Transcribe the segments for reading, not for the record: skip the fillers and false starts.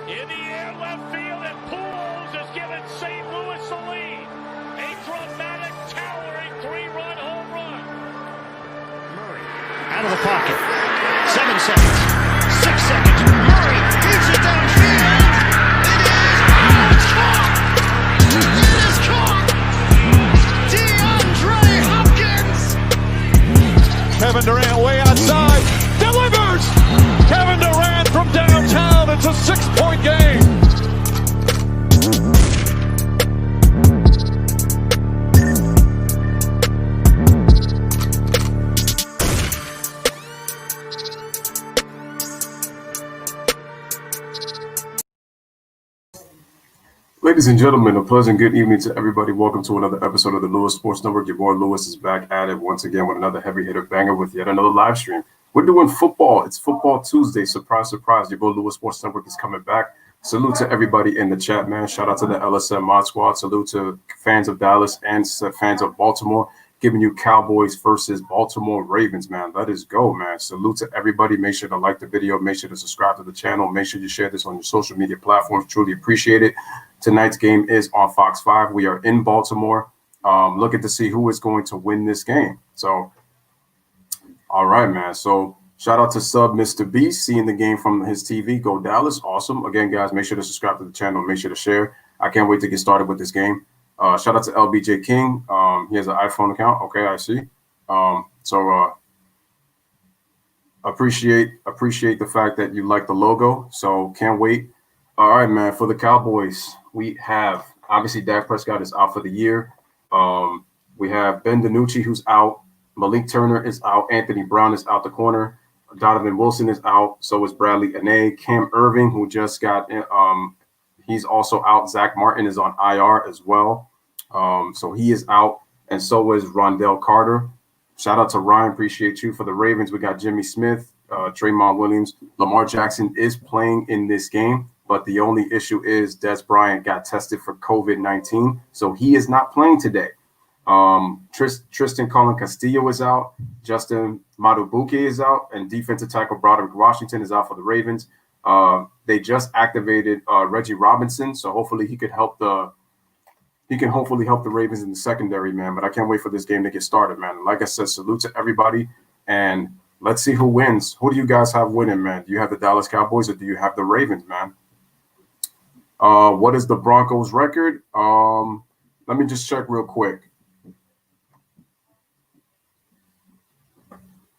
In the air, left field, and Pujols has given St. Louis the lead. A dramatic, towering 3-run home run. Murray out of the pocket. 7 seconds. 6 seconds. Murray keeps it downfield. It's caught. It is caught. DeAndre Hopkins. Kevin Durant way outside. Delivers. Kevin Durant from downtown. It's a 6-point game. Ladies and gentlemen, a pleasant good evening to everybody. Welcome to another episode of the Lewis Sports Network. Your boy Lewis is back at it once again with another heavy hitter banger with yet another live stream. We're doing football. It's Football Tuesday. Surprise, surprise. Your boy Lewis Sports Network is coming back. Salute to everybody in the chat, man. Shout out to the LSM Mod Squad. Salute to fans of Dallas and fans of Baltimore. Giving you Cowboys versus Baltimore Ravens, man. Let us go, man. Salute to everybody. Make sure to like the video. Make sure to subscribe to the channel. Make sure you share this on your social media platforms. Truly appreciate it. Tonight's game is on Fox 5. We are in Baltimore, looking to see who is going to win this game. So, all right, man. So, shout out to sub Mr. B, seeing the game from his TV. Go Dallas. Awesome. Again, guys, make sure to subscribe to the channel. Make sure to share. I can't wait to get started with this game. Shout out to LBJ King. He has an iPhone account. Okay, I see. Appreciate the fact that you like the logo. So, can't wait. All right, man. For the Cowboys, we have obviously Dak Prescott is out for the year. We have Ben DiNucci who's out. Malik Turner is out. Anthony Brown is out the corner. Donovan Wilson is out. So is Bradley Anae. Cam Irving, who just got he's also out. Zach Martin is on IR as well. So he is out. And so is Rondell Carter. Shout out to Ryan. Appreciate you. For the Ravens, we got Jimmy Smith, Tremont Williams. Lamar Jackson is playing in this game. But the only issue is Des Bryant got tested for COVID-19, so he is not playing today. Tristan Colin Castillo is out. Justin Madubuike is out. And defensive tackle Broderick Washington is out for the Ravens. They just activated Reggie Robinson, so hopefully he can hopefully help the Ravens in the secondary, man. But I can't wait for this game to get started, man. Like I said, salute to everybody, and let's see who wins. Who do you guys have winning, man? Do you have the Dallas Cowboys or do you have the Ravens, man? What is the Broncos record? Let me just check real quick.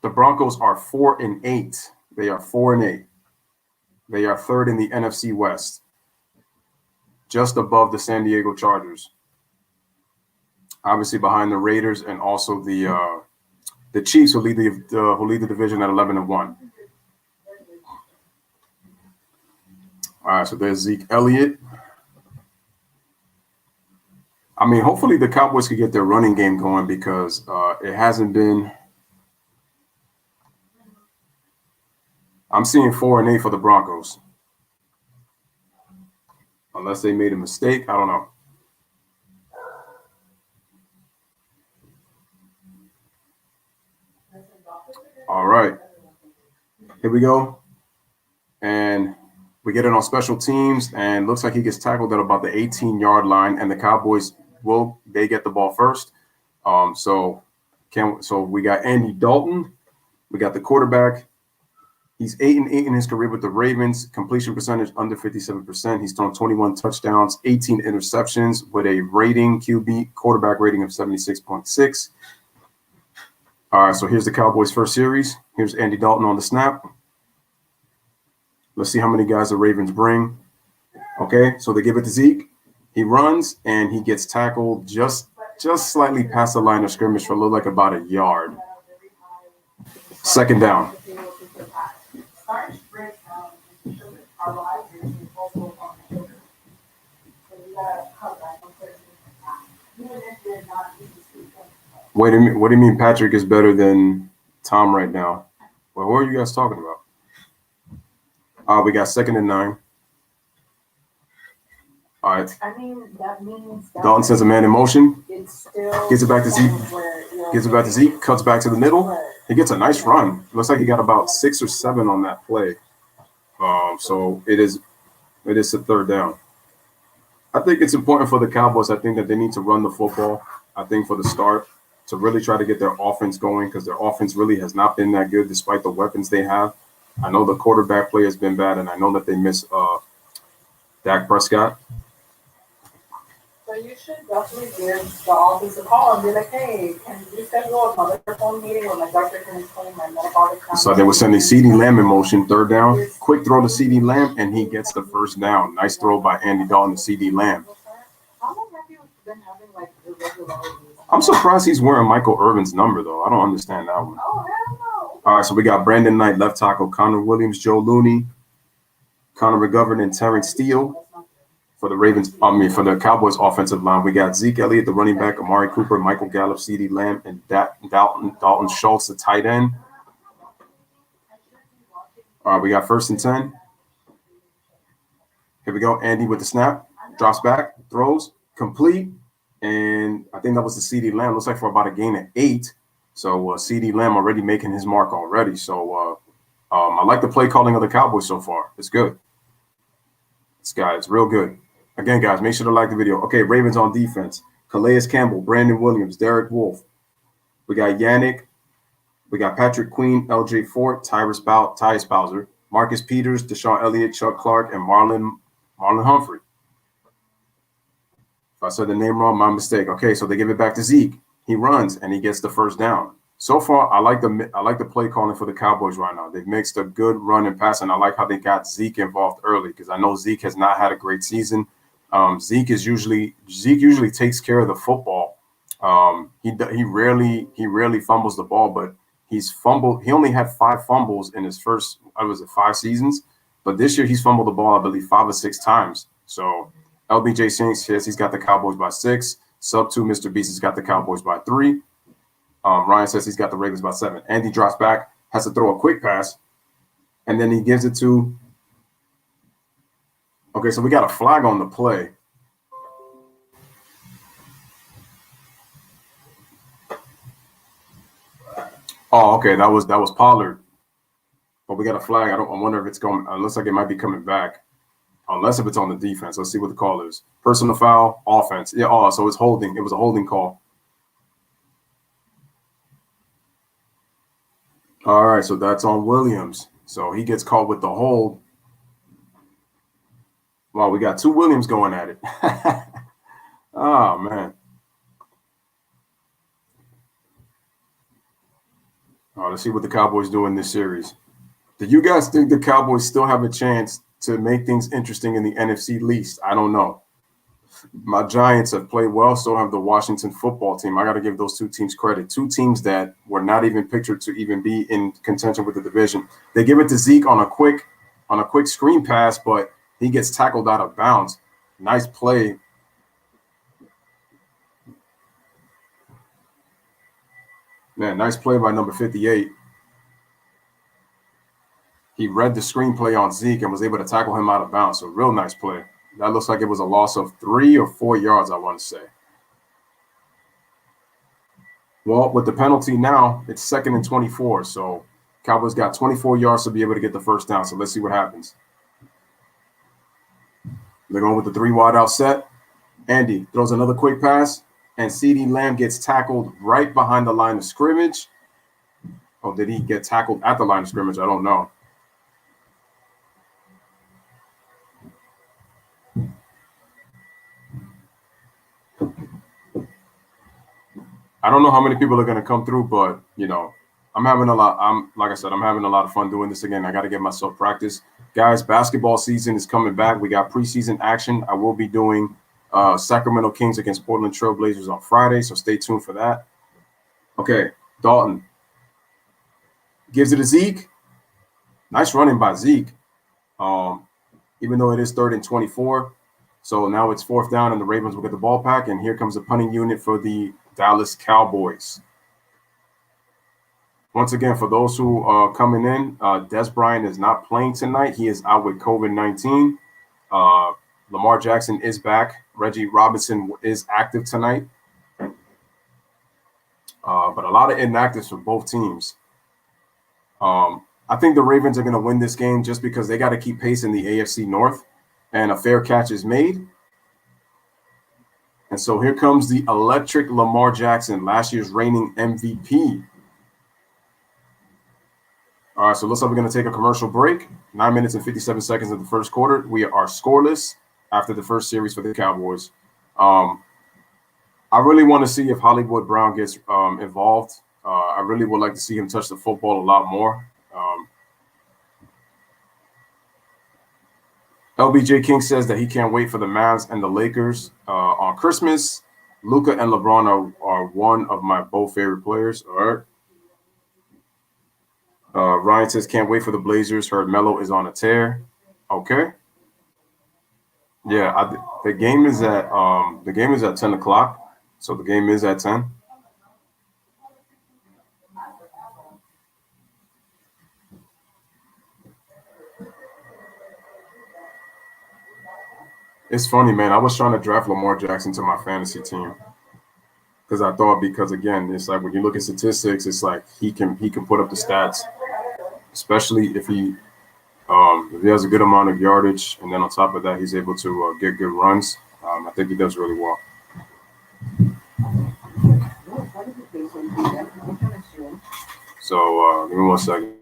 The Broncos are 4-8. They are 4-8. They are third in the NFC West, just above the San Diego Chargers. Obviously behind the Raiders and also the Chiefs, who lead the division at 11-1. All right, so there's Zeke Elliott. I mean, hopefully the Cowboys could get their running game going because it hasn't been. I'm seeing 4-8 for the Broncos. Unless they made a mistake, I don't know. All right, here we go. And we get it on special teams, and looks like he gets tackled at about the 18-yard line, and the Cowboys they get the ball first. So we got Andy Dalton. We got the quarterback. He's 8-8 in his career with the Ravens. Completion percentage under 57%. He's thrown 21 touchdowns, 18 interceptions with a QB quarterback rating of 76.6. All right, so here's the Cowboys' first series. Here's Andy Dalton on the snap. Let's see how many guys the Ravens bring. Okay, so they give it to Zeke. He runs, and he gets tackled just slightly past the line of scrimmage for a little like about a yard. Second down. Wait a minute. What do you mean Patrick is better than Tom right now? Well, who are you guys talking about? We got 2nd and 9. All right. I mean, that means that Dalton sends a man in motion. Gets it back to Zeke. Cuts back to the middle. He gets a nice run. Looks like he got about 6 or 7 on that play. So it is It is a third down. I think it's important for the Cowboys. I think that they need to run the football. I think for the start to really try to get their offense going because their offense really has not been that good despite the weapons they have. I know the quarterback play has been bad, and I know that they miss Dak Prescott. So you should definitely give the office a call and be like, hey, can you schedule another phone meeting where my doctor can explain my metabolic condition? So they were sending CeeDee Lamb in motion, third down. Quick throw to CeeDee Lamb, and he gets the first down. Nice throw by Andy Dalton to CeeDee Lamb. How long have you been having like irregularities? I'm surprised he's wearing Michael Irvin's number, though. I don't understand that one. Oh, hell no. All right, so we got Brandon Knight, left tackle, Connor Williams, Joe Looney, Connor McGovern, and Terrence Steele. For the for the Cowboys offensive line, we got Zeke Elliott, the running back, Amari Cooper, Michael Gallup, CeeDee Lamb, and Dalton Schultz, the tight end. All right, we got 1st and 10. Here we go. Andy with the snap, drops back, throws, complete, and I think that was the CeeDee Lamb. Looks like for about a gain of 8. So CeeDee Lamb already making his mark already. So I like the play calling of the Cowboys so far. It's good. This guy is real good. Again, guys, make sure to like the video. Okay, Ravens on defense. Calais Campbell, Brandon Williams, Derek Wolfe. We got Yannick. We got Patrick Queen, LJ Fort, Tyus Bowser, Marcus Peters, Deshaun Elliott, Chuck Clark, and Marlon Humphrey. If I said the name wrong, my mistake. Okay, so they give it back to Zeke. He runs, and he gets the first down. So far, I like the play calling for the Cowboys right now. They've mixed a good run and pass, and I like how they got Zeke involved early because I know Zeke has not had a great season. Zeke usually takes care of the football. He rarely fumbles the ball, but he's fumbled. He only had 5 fumbles in his first 5 seasons, but this year he's fumbled the ball I believe 5 or 6 times. So LBJ Sings says he's got the Cowboys by 6. Sub 2 Mr. Beast has got the Cowboys by 3. Ryan says he's got the Ravens by 7. Andy drops back, has to throw a quick pass, and then he gives it to. Okay, so we got a flag on the play. Oh, okay, that was Pollard, but we got a flag. I wonder if it's going. It looks like it might be coming back, unless if it's on the defense. Let's see what the call is. Personal foul, offense. Yeah. Oh, so it's holding. It was a holding call. All right, so that's on Williams. So he gets caught with the hold. Wow, we got 2 Williams going at it. Oh, man. All right, let's see what the Cowboys do in this series. Do you guys think the Cowboys still have a chance to make things interesting in the NFC least? I don't know. My Giants have played well, so have the Washington football team. I got to give those 2 teams credit. 2 teams that were not even pictured to even be in contention with the division. They give it to Zeke on a quick screen pass, but he gets tackled out of bounds. Nice play. Man, nice play by number 58. He read the screenplay on Zeke and was able to tackle him out of bounds. So real nice play. That looks like it was a loss of 3 or 4 yards, I want to say. Well, with the penalty now, it's 2nd and 24. So Cowboys got 24 yards to be able to get the first down. So let's see what happens. They're going with the 3 wide out set. Andy throws another quick pass, and CeeDee Lamb gets tackled right behind the line of scrimmage. Oh, did he get tackled at the line of scrimmage? I don't know. I don't know how many people are going to come through, but, I'm having a lot. Like I said, I'm having a lot of fun doing this again. I got to get myself practice. Guys, basketball season is coming back. We got preseason action. I will be doing Sacramento Kings against Portland Trail Blazers on Friday, so stay tuned for that. Okay, Dalton gives it to Zeke. Nice running by Zeke, even though it is 3rd and 24. So now it's 4th down, and the Ravens will get the ball back, and here comes the punting unit for the Dallas Cowboys. Once again, for those who are coming in, Des Bryant is not playing tonight. He is out with COVID-19. Lamar Jackson is back. Reggie Robinson is active tonight. But a lot of inactives for both teams. I think the Ravens are going to win this game just because they got to keep pace in the AFC North. and a fair catch is made. And so here comes the electric Lamar Jackson, last year's reigning MVP. All right, so looks like we're going to take a commercial break. 9 minutes and 57 seconds of the first quarter. We are scoreless after the first series for the Cowboys. I really want to see if Hollywood Brown gets involved. I really would like to see him touch the football a lot more. LBJ King says that he can't wait for the Mavs and the Lakers on Christmas. Luka and LeBron are one of my both favorite players. All right. Ryan says can't wait for the Blazers. Heard Melo is on a tear. Okay. Yeah, the game is at 10 o'clock. So the game is at 10. It's funny, man. I was trying to draft Lamar Jackson to my fantasy team because I thought again, it's like when you look at statistics, it's like he can put up the stats, especially if he has a good amount of yardage, and then on top of that, he's able to get good runs. I think he does really well. So give me 1 second.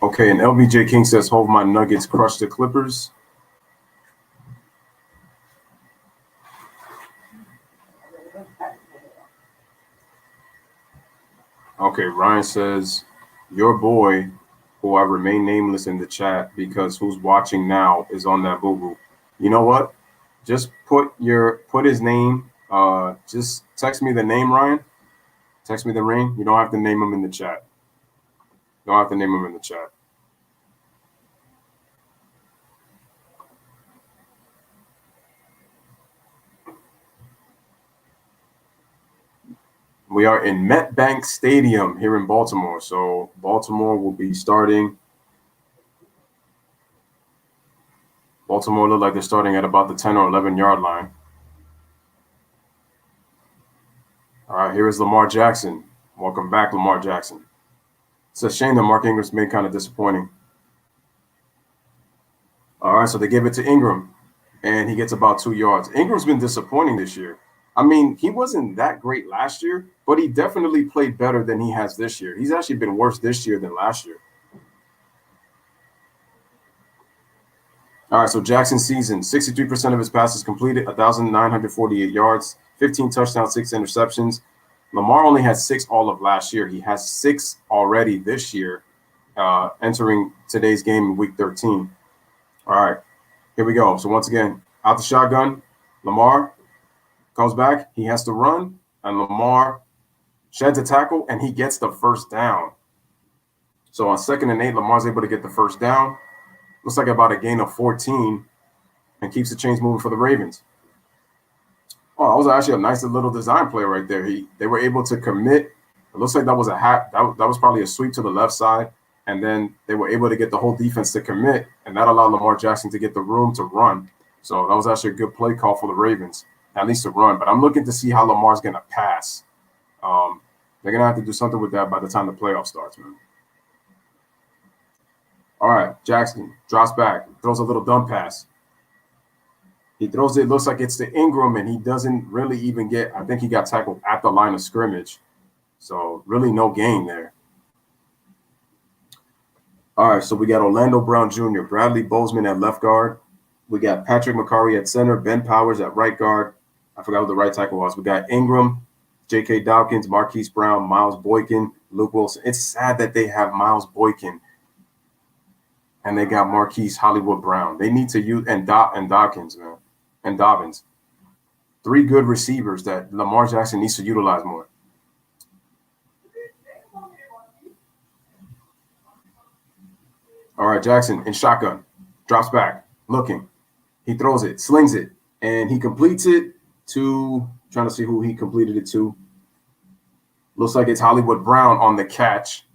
Okay, and LBJ King says, "Hold my Nuggets crush the Clippers." Okay, Ryan says, "Your boy, who I remain nameless in the chat because who's watching now is on that boo-boo." You know what? Just put his name. Just text me the name, Ryan. Text me the ring. You don't have to name him in the chat. You don't have to name him in the chat. We are in MetBank Stadium here in Baltimore. So Baltimore will be starting. Baltimore look like they're starting at about the 10 or 11 yard line. All right, here is Lamar Jackson. Welcome back, Lamar Jackson. It's a shame that Mark Ingram's been kind of disappointing. All right, so they give it to Ingram, and he gets about 2 yards. Ingram's been disappointing this year. I mean, he wasn't that great last year, but he definitely played better than he has this year. He's actually been worse this year than last year. All right, so Jackson's season, 63% of his passes completed, 1,948 yards, 15 touchdowns, 6 interceptions. Lamar only had 6 all of last year. He has 6 already this year, entering today's game in week 13. All right, here we go. So once again, out the shotgun, Lamar comes back. He has to run, and Lamar sheds a tackle, and he gets the first down. So on 2nd and 8, Lamar's able to get the first down. Looks like about a gain of 14 and keeps the chains moving for the Ravens. Oh, that was actually a nice little design play right there. They were able to commit. It looks like that was that was probably a sweep to the left side. And then they were able to get the whole defense to commit. And that allowed Lamar Jackson to get the room to run. So that was actually a good play call for the Ravens, at least to run. But I'm looking to see how Lamar's going to pass. They're going to have to do something with that by the time the playoff starts, man. All right, Jackson drops back, throws a little dump pass. He throws it, looks like it's to Ingram, and he doesn't really even get, I think he got tackled at the line of scrimmage. So really no gain there. All right, so we got Orlando Brown Jr., Bradley Bozeman at left guard. We got Patrick McCarry at center, Ben Powers at right guard. I forgot what the right tackle was. We got Ingram, J.K. Dawkins, Marquise Brown, Miles Boykin, Luke Wilson. It's sad that they have Miles Boykin and they got Marquise Hollywood Brown. They need to use and Dawkins, man, and Dobbins. 3 good receivers that Lamar Jackson needs to utilize more. All right, Jackson in shotgun, drops back, looking. He throws it, slings it, and he completes it to Trying to see who he completed it to. Looks like it's Hollywood Brown on the catch.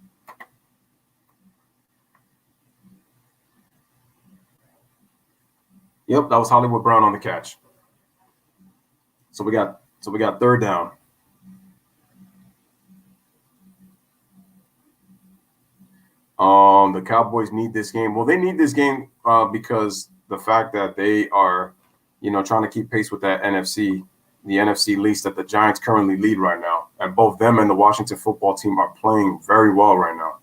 Yep, that was Hollywood Brown on the catch. So we got third down. The Cowboys need this game. Well, they need this game because the fact that they are, trying to keep pace with that the NFC least that the Giants currently lead right now. And both them and the Washington football team are playing very well right now.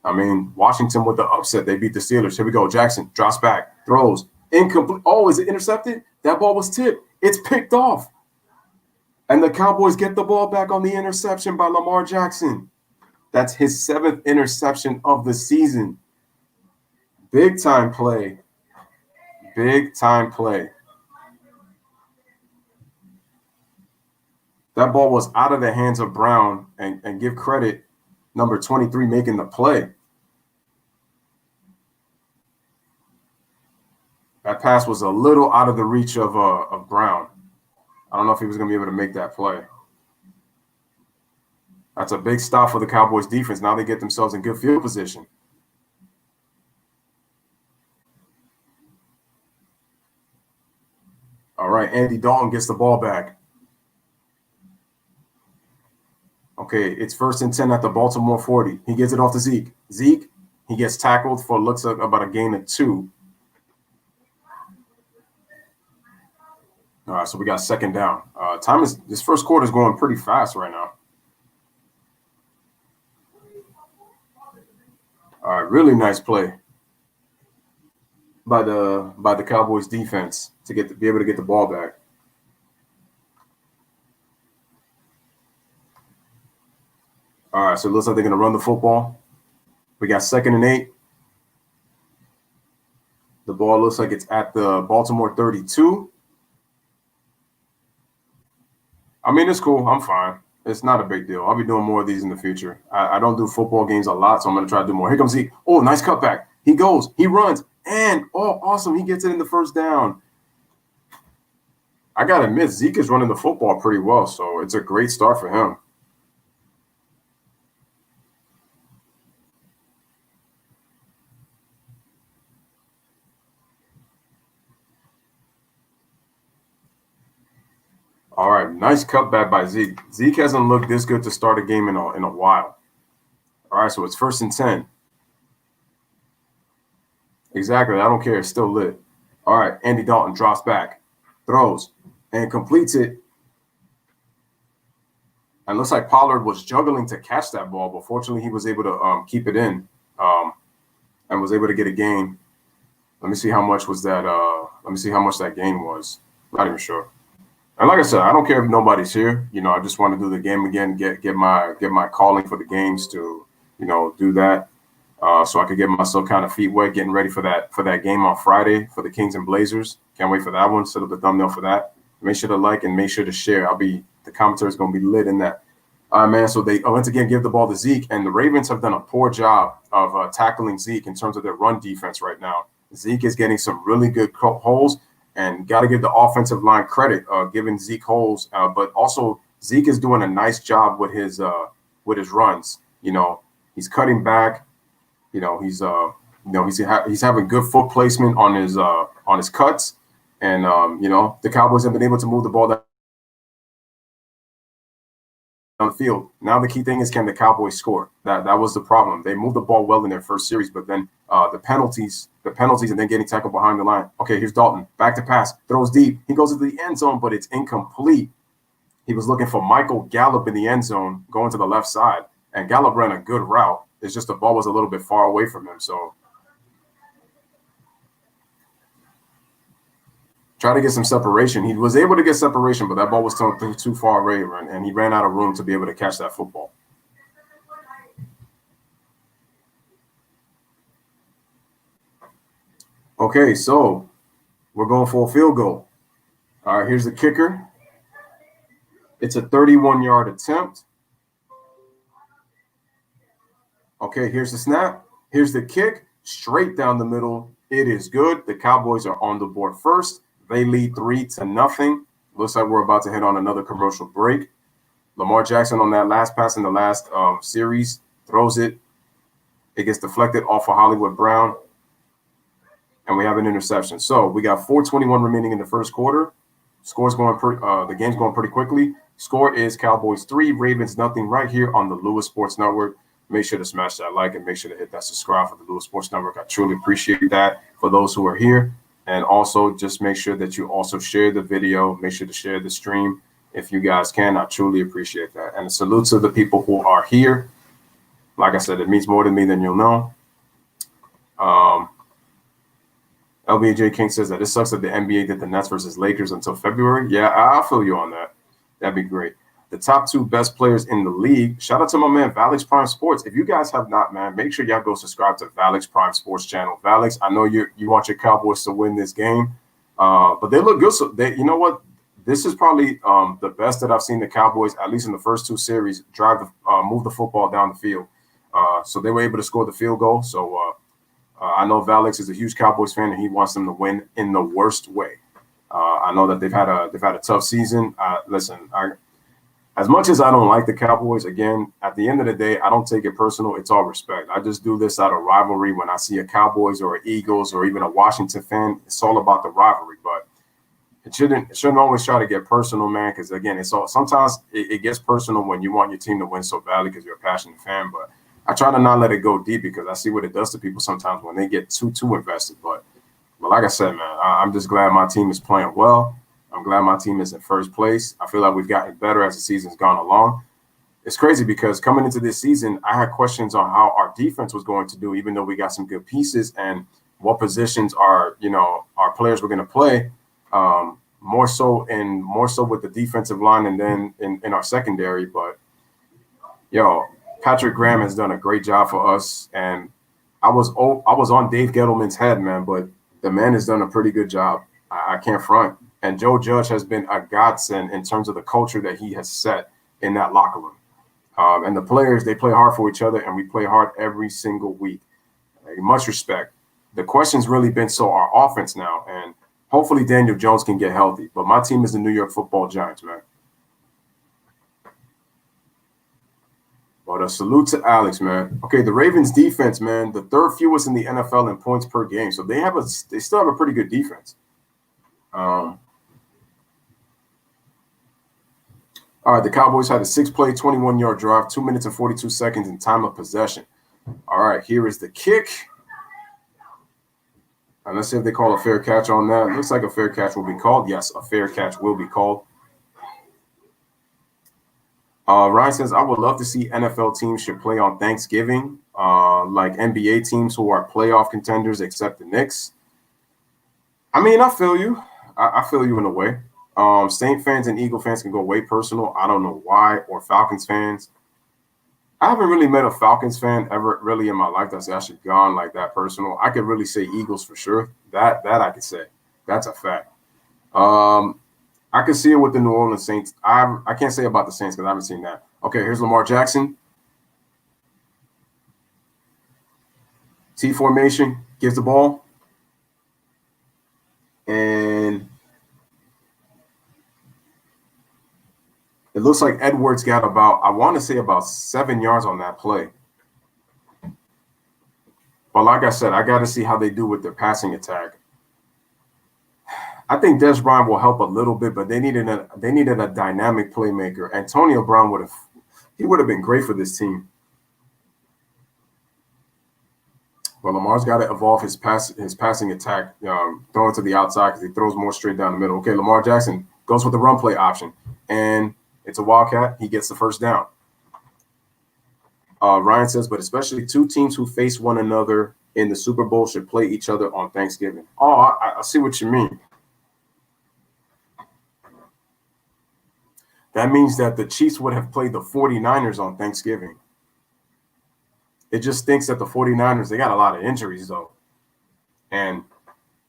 I mean, Washington with the upset, they beat the Steelers. Here we go. Jackson drops back, throws, incomplete. Oh, is it intercepted? That ball was tipped. It's picked off. And the Cowboys get the ball back on the interception by Lamar Jackson. That's his 7th interception of the season. Big time play. Big time play. That ball was out of the hands of Brown, and give credit, number 23 making the play. That pass was a little out of the reach of Brown. I don't know if he was going to be able to make that play. That's a big stop for the Cowboys defense. Now they get themselves in good field position. All right, Andy Dalton gets the ball back. Okay, it's 1st and 10 at the Baltimore 40. He gets it off to Zeke. Zeke, he gets tackled for looks like about a gain of 2. All right, so we got 2nd down. This first quarter is going pretty fast right now. All right, really nice play by the Cowboys defense to be able to get the ball back. All right, so it looks like they're going to run the football. We got 2nd and 8. The ball looks like it's at the Baltimore 32. I mean, it's cool. I'm fine. It's not a big deal. I'll be doing more of these in the future. I don't do football games a lot, so I'm going to try to do more. Here comes Zeke. Oh, nice cutback. He goes. He runs. And, awesome. He gets it in the 1st down. I got to admit, Zeke is running the football pretty well, so it's a great start for him. All right, nice cutback by Zeke. Zeke hasn't looked this good to start a game in a while. All right, so it's 1st and 10. Exactly, I don't care. It's still lit. All right, Andy Dalton drops back, throws, and completes it. And looks like Pollard was juggling to catch that ball, but fortunately he was able to keep it in and was able to get a gain. Let me see how much was that. Let me see how much that gain was. Not even sure. And like I said, I don't care if nobody's here. I just want to do the game again, get my calling for the games to, do that. So I could get myself kind of feet wet, getting ready for that game on Friday for the Kings and Blazers. Can't wait for that one. Set up the thumbnail for that. Make sure to like and make sure to share. The commentary is going to be lit in that. Man, so they once again give the ball to Zeke, and the Ravens have done a poor job of tackling Zeke in terms of their run defense right now. Zeke is getting some really good holes. And got to give the offensive line credit, giving Zeke holes, but also Zeke is doing a nice job with his runs. He's cutting back. He's having good foot placement on his cuts, and the Cowboys have been able to move the ball down the field. Now the key thing is, can the Cowboys score? That was the problem. They moved the ball well in their first series, but then the penalties and then getting tackled behind the line. Okay, here's Dalton. Back to pass. Throws deep. He goes into the end zone, but it's incomplete. He was looking for Michael Gallup in the end zone, going to the left side. And Gallup ran a good route. It's just the ball was a little bit far away from him. So try to get some separation. He was able to get separation, but that ball was too far away, and he ran out of room to be able to catch that football. Okay, so we're going for a field goal. All right, here's the kicker. It's a 31-yard attempt. Okay, here's the snap. Here's the kick. Straight down the middle. It is good. The Cowboys are on the board first. They lead 3-0. Looks like we're about to hit on another commercial break. Lamar Jackson on that last pass in the last series throws it. It gets deflected off of Hollywood Brown, and we have an interception. So we got 4:21 remaining in the first quarter. The game's going pretty quickly. Score is Cowboys 3, Ravens nothing, right here on the Lewis Sports Network. Make sure to smash that like and make sure to hit that subscribe for the Lewis Sports Network. I truly appreciate that for those who are here. And also just make sure that you also share the video. Make sure to share the stream if you guys can. I truly appreciate that. And a salute to the people who are here. Like I said, it means more to me than you'll know. LBJ King says that it sucks that the NBA did the Nets versus Lakers until February. Yeah, I'll feel you on that. That'd be great. The top 2 best players in the league. Shout out to my man, Valix Prime Sports. If you guys have not, man, make sure y'all go subscribe to Valix Prime Sports channel. Valix, I know you want your Cowboys to win this game, but they look good. So you know what? This is probably the best that I've seen the Cowboys, at least in the first 2 series, move the football down the field. So they were able to score the field goal. So I know Valix is a huge Cowboys fan, and he wants them to win in the worst way. I know that they've had a tough season. Listen, as much as I don't like the Cowboys, again, at the end of the day, I don't take it personal. It's all respect. I just do this out of rivalry. When I see a Cowboys or an Eagles or even a Washington fan, it's all about the rivalry. But it shouldn't always try to get personal, man, because, again, sometimes it gets personal when you want your team to win so badly because you're a passionate fan. But I try to not let it go deep because I see what it does to people sometimes when they get too invested. But like I said, man, I'm just glad my team is playing well. I'm glad my team is in first place. I feel like we've gotten better as the season's gone along. It's crazy because coming into this season, I had questions on how our defense was going to do, even though we got some good pieces, and what positions our players were going to play. More so with the defensive line and then in our secondary. But Patrick Graham has done a great job for us, and I was on Dave Gettleman's head, man, but the man has done a pretty good job. I can't front. And Joe Judge has been a godsend in terms of the culture that he has set in that locker room. And the players, they play hard for each other, and we play hard every single week. Much respect. The question's really been our offense now, and hopefully Daniel Jones can get healthy. But my team is the New York Football Giants, man. But a salute to Alex, man. Okay, the Ravens defense, man, the 3rd fewest in the NFL in points per game. So they still have a pretty good defense. All right, the Cowboys had a 6-play, 21-yard drive, 2 minutes and 42 seconds in time of possession. All right, here is the kick. And let's see if they call a fair catch on that. Looks like a fair catch will be called. Yes, a fair catch will be called. Ryan says, I would love to see NFL teams should play on Thanksgiving, like NBA teams who are playoff contenders except the Knicks. I mean, I feel you. I feel you in a way. Saint fans and Eagle fans can go way personal. I don't know why. Or Falcons fans. I haven't really met a Falcons fan ever really in my life that's actually gone like that personal. I could really say Eagles for sure. That I could say. That's a fact. I could see it with the New Orleans Saints. I can't say about the Saints because I haven't seen that. Okay, here's Lamar Jackson. T formation, gives the ball. And it looks like Edwards got about 7 yards on that play. But like I said, I got to see how they do with their passing attack. I think Des Bryant will help a little bit, but they needed a dynamic playmaker. Antonio Brown would have been great for this team. Well, Lamar's got to evolve his passing attack, throwing to the outside because he throws more straight down the middle. Okay, Lamar Jackson goes with the run play option, and it's a Wildcat. He gets the first down. Ryan says, but especially 2 teams who face one another in the Super Bowl should play each other on Thanksgiving. Oh, I see what you mean. That means that the Chiefs would have played the 49ers on Thanksgiving. It just stinks that the 49ers, they got a lot of injuries though. And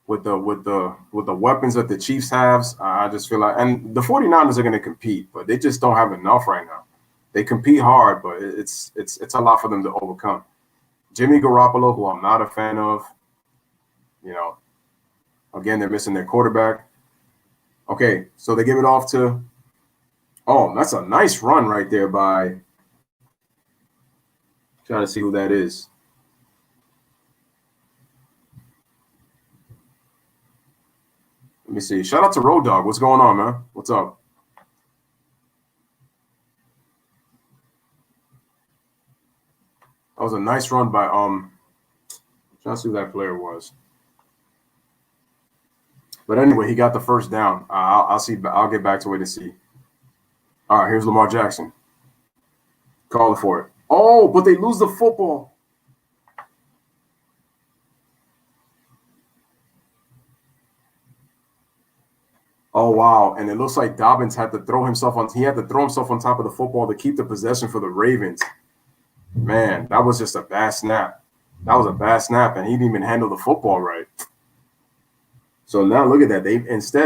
with the weapons that the Chiefs have, I just feel like, and the 49ers are going to compete, but they just don't have enough right now. They compete hard, but it's a lot for them to overcome. Jimmy Garoppolo, who I'm not a fan of, again, they're missing their quarterback. Okay, so they give it off to. Oh, that's a nice run right there by. Trying to see who that is. Let me see. Shout out to Road Dogg. What's going on, man? What's up? That was a nice run by trying to see who that player was. But anyway, he got the first down. I'll see. I'll get back to it to see. All right, here's Lamar Jackson. Call for it. Oh, but they lose the football. Oh wow! And it looks like Dobbins had to throw himself on. He had to throw himself on top of the football to keep the possession for the Ravens. Man, that was just a bad snap. That was a bad snap, and he didn't even handle the football right. So now look at that.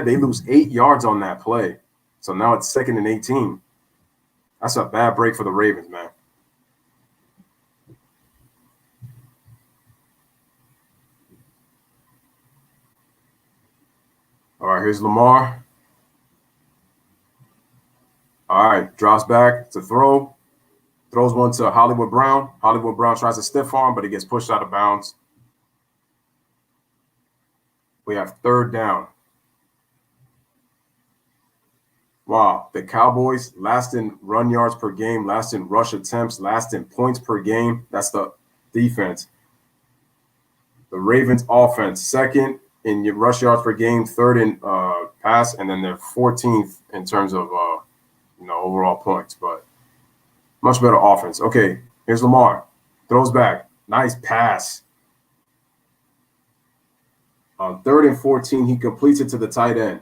They lose 8 yards on that play. So now it's 2nd and 18. That's a bad break for the Ravens, man. All right, here's Lamar. All right, drops back to throw. Throws one to Hollywood Brown. Hollywood Brown tries to stiff arm, but he gets pushed out of bounds. We have 3rd down. Wow, the Cowboys last in run yards per game, last in rush attempts, last in points per game. That's the defense. The Ravens offense, 2nd in your rush yards per game, 3rd in pass, and then they're 14th in terms of overall points. But much better offense. Okay, here's Lamar. Throws back. Nice pass. On 3rd and 14, he completes it to the tight end.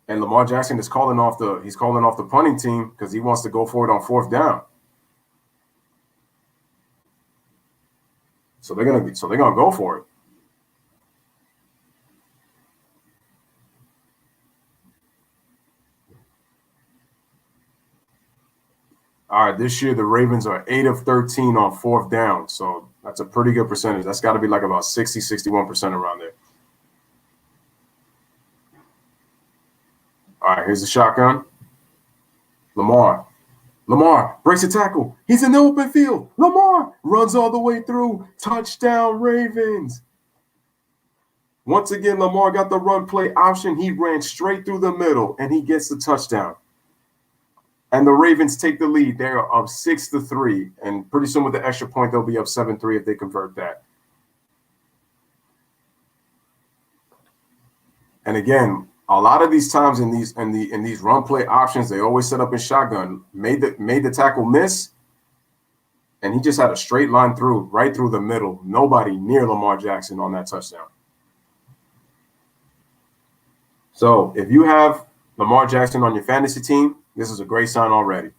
And Lamar Jackson is calling off the punting team because he wants to go for it on 4th down. So they're gonna go for it. All right, this year the Ravens are 8 of 13 on 4th down. So that's a pretty good percentage. That's got to be like about 60, 61% around there. All right, here's the shotgun. Lamar breaks a tackle. He's in the open field. Lamar runs all the way through. Touchdown, Ravens. Once again, Lamar got the run play option. He ran straight through the middle, and he gets the touchdown. And the Ravens take the lead. They're up 6-3. And pretty soon with the extra point, they'll be up 7-3 if they convert that. And again, a lot of these times in these run play options, they always set up in shotgun. Made the tackle miss, and he just had a straight line right through the middle. Nobody near Lamar Jackson on that touchdown. So if you have Lamar Jackson on your fantasy team, this is a great sign already.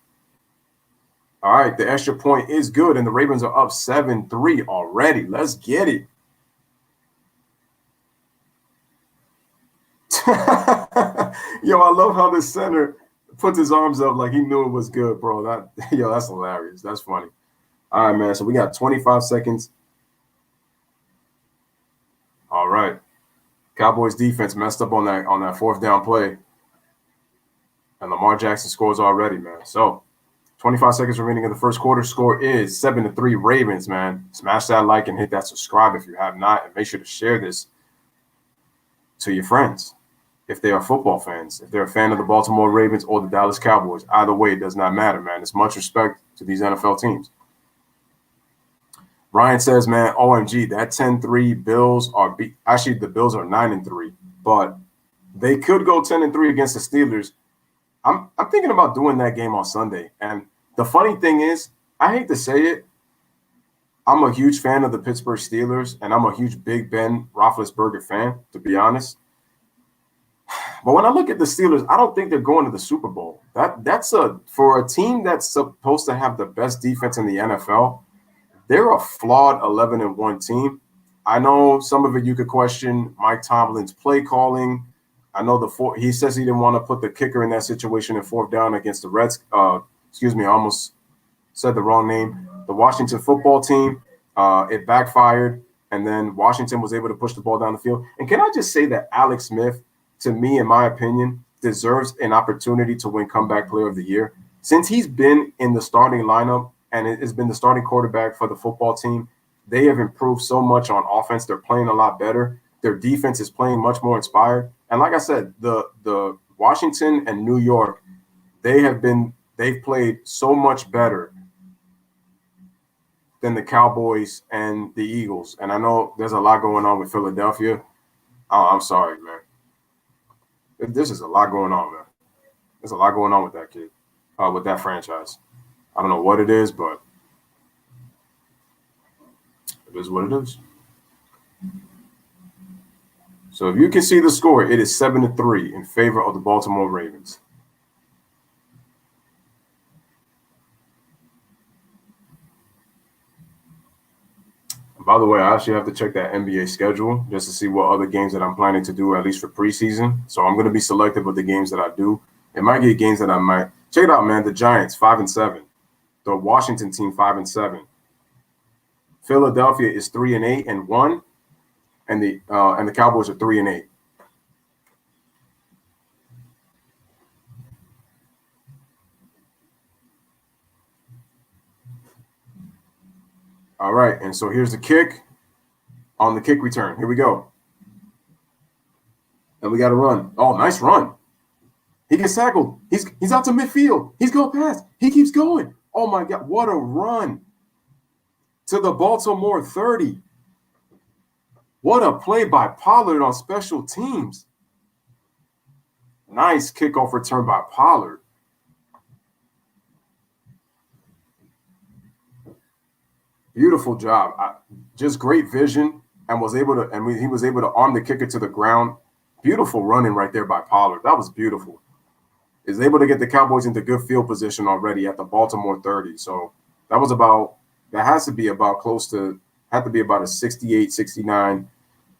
All right, the extra point is good, and the Ravens are up 7-3 already. Let's get it. Yo, I love how the center puts his arms up like he knew it was good, bro. That's hilarious. That's funny. All right, man. So we got 25 seconds. All right. Cowboys defense messed up on that 4th down play. And Lamar Jackson scores already, man. So 25 seconds remaining in the first quarter. Score is 7-3 Ravens, man. Smash that like and hit that subscribe if you have not. And make sure to share this to your friends if they are football fans, if they're a fan of the Baltimore Ravens or the Dallas Cowboys. Either way, it does not matter, man. It's much respect to these NFL teams. Ryan says, man, OMG, that 10-3 Bills are actually the Bills are 9-3, but they could go 10-3 against the Steelers. I'm thinking about doing that game on Sunday. And the funny thing is, I hate to say it, I'm a huge fan of the Pittsburgh Steelers, and I'm a huge Big Ben Roethlisberger fan, to be honest. But when I look at the Steelers, I don't think they're going to the Super Bowl. That's for a team that's supposed to have the best defense in the NFL. They're a flawed 11-1 team. I know some of it you could question Mike Tomlin's play calling. I know he says he didn't want to put the kicker in that situation in 4th down against the Reds. I almost said the wrong name. The Washington football team. It backfired, and then Washington was able to push the ball down the field. And can I just say that Alex Smith to me, in my opinion, deserves an opportunity to win Comeback Player of the Year. Since he's been in the starting lineup and it has been the starting quarterback for the football team, they have improved so much on offense. They're playing a lot better. Their defense is playing much more inspired. And like I said, the Washington and New York, they've played so much better than the Cowboys and the Eagles. And I know there's a lot going on with Philadelphia. Oh, I'm sorry, man. This is a lot going on, man. There's a lot going on with that kid, with that franchise. I don't know what it is, but it is what it is. So if you can see the score, it is 7-3 in favor of the Baltimore Ravens. By the way, I actually have to check that NBA schedule just to see what other games that I'm planning to do, at least for preseason. So I'm going to be selective with the games that I do. It might get games that I might. Check it out, man. The Giants, 5-7. The Washington team, 5-7. Philadelphia is 3-8-1. And the Cowboys are 3-8. All right, and so here's the kick on the kick return. Here we go. And we got to run. Oh, nice run. He gets tackled. He's out to midfield. He's going past. He keeps going. Oh, my God. What a run to the Baltimore 30. What a play by Pollard on special teams. Nice kickoff return by Pollard. Beautiful job. Just great vision, and he was able to arm the kicker to the ground. Beautiful running right there by Pollard. That was beautiful. Is able to get the Cowboys into good field position already at the Baltimore 30. So that has to be about a 68, 69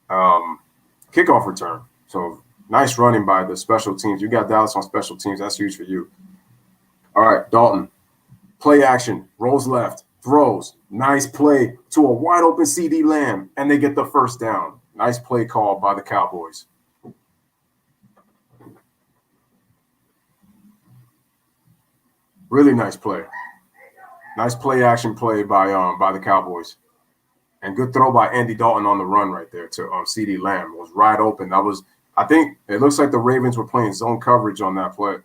kickoff return. So nice running by the special teams. You got Dallas on special teams. That's huge for you. All right, Dalton. Play action. Rolls left. Throws. Nice play to a wide open CD Lamb, and they get the first down. Nice play call by the Cowboys. Really nice play. Nice play action play by the Cowboys. And good throw by Andy Dalton on the run right there to CD Lamb. It was right open. I think it looks like the Ravens were playing zone coverage on that play.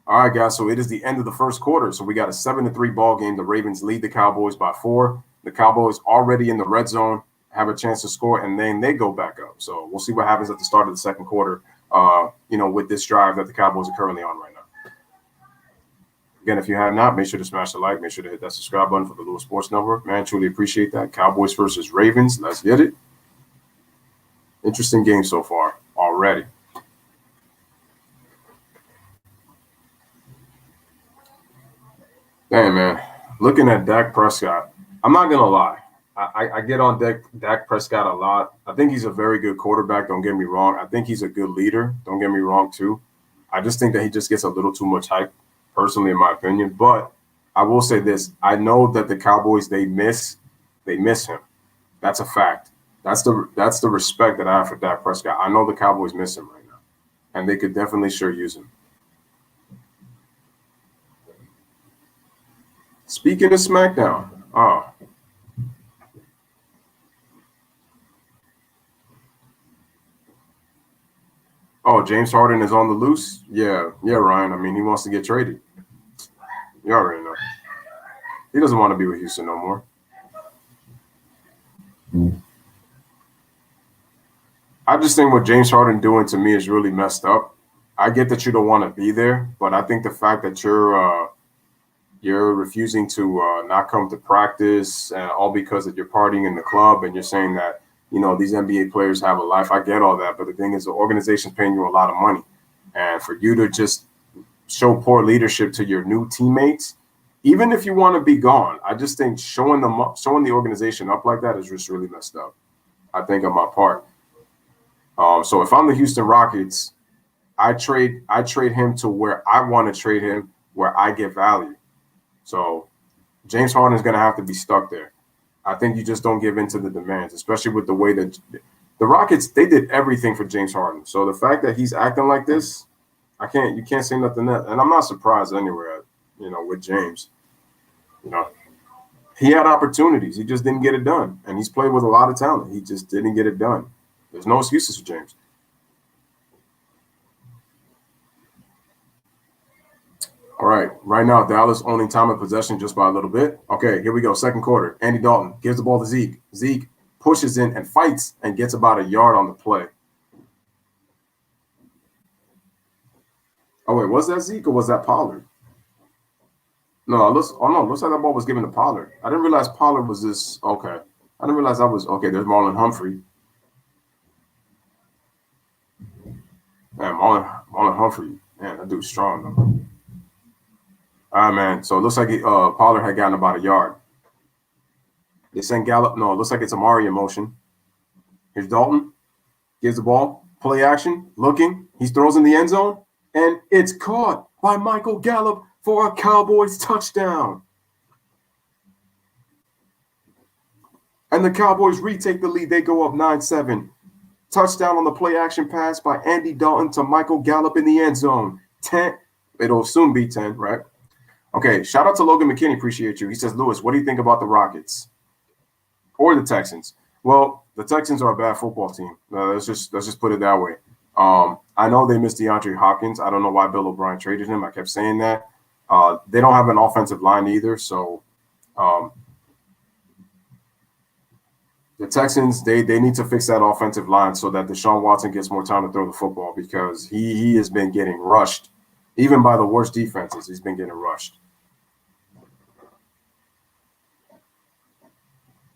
All right, guys, so it is the end of the first quarter. So we got a 7-3 ball game. The Ravens lead the Cowboys by 4. The Cowboys already in the red zone, have a chance to score, and then they go back up. So we'll see what happens at the start of the second quarter, with this drive that the Cowboys are currently on right now. Again, if you have not, make sure to smash the like. Make sure to hit that subscribe button for the Lewis Sports Network. Man, truly appreciate that. Cowboys versus Ravens. Let's get it. Interesting game so far already. Damn, man. Looking at Dak Prescott, I'm not going to lie. I get on Dak Prescott a lot. I think he's a very good quarterback. Don't get me wrong. I think he's a good leader. Don't get me wrong, too. I just think that he just gets a little too much hype, personally, in my opinion. But I will say this. I know that the Cowboys, they miss him. That's a fact. That's the respect that I have for Dak Prescott. I know the Cowboys miss him right now, and they could definitely sure use him. Speaking of SmackDown, James Harden is on the loose? Yeah, Ryan. I mean, he wants to get traded. You already know. He doesn't want to be with Houston no more. I just think what James Harden doing to me is really messed up. I get that you don't want to be there, but I think the fact that you're refusing to not come to practice, all because of you're partying in the club, and you're saying that, these NBA players have a life. I get all that, but the thing is, the organization's paying you a lot of money. And for you to just show poor leadership to your new teammates, even if you want to be gone, I just think showing the organization up like that is just really messed up, I think, on my part. So if I'm the Houston Rockets, I trade him to where I want to trade him, where I get value. So James Harden is going to have to be stuck there. I think you just don't give in to the demands, especially with the way that the Rockets, they did everything for James Harden. So the fact that he's acting like this, you can't say nothing that, and I'm not surprised anywhere, with James. He had opportunities. He just didn't get it done. And he's played with a lot of talent. He just didn't get it done. There's no excuses for James. All right. Right now, Dallas owning time of possession just by a little bit. Okay, here we go. Second quarter. Andy Dalton gives the ball to Zeke. Zeke pushes in and fights and gets about a yard on the play. Oh, wait. Was that Zeke or was that Pollard? No, looks like that ball was given to Pollard. I didn't realize Pollard was this. Okay. I didn't realize that was. Okay, there's Marlon Humphrey. Man, Marlon Humphrey. Man, that dude's strong, though. All right, man. So it looks like Pollard had gotten about a yard. They sent Gallup. No, it looks like it's Amari in motion. Here's Dalton. Gives the ball. Play action. Looking. He throws in the end zone. And it's caught by Michael Gallup for a Cowboys touchdown. And the Cowboys retake the lead. They go up 9-7. Touchdown on the play action pass by Andy Dalton to Michael Gallup in the end zone. 10. It'll soon be 10, right? Okay, shout out to Logan McKinney. Appreciate you. He says, Lewis, what do you think about the Rockets or the Texans? Well, the Texans are a bad football team. Let's just put it that way. I know they missed DeAndre Hopkins. I don't know why Bill O'Brien traded him. I kept saying that. They don't have an offensive line either. So the Texans, they need to fix that offensive line so that Deshaun Watson gets more time to throw the football because he has been getting rushed. Even by the worst defenses, he's been getting rushed.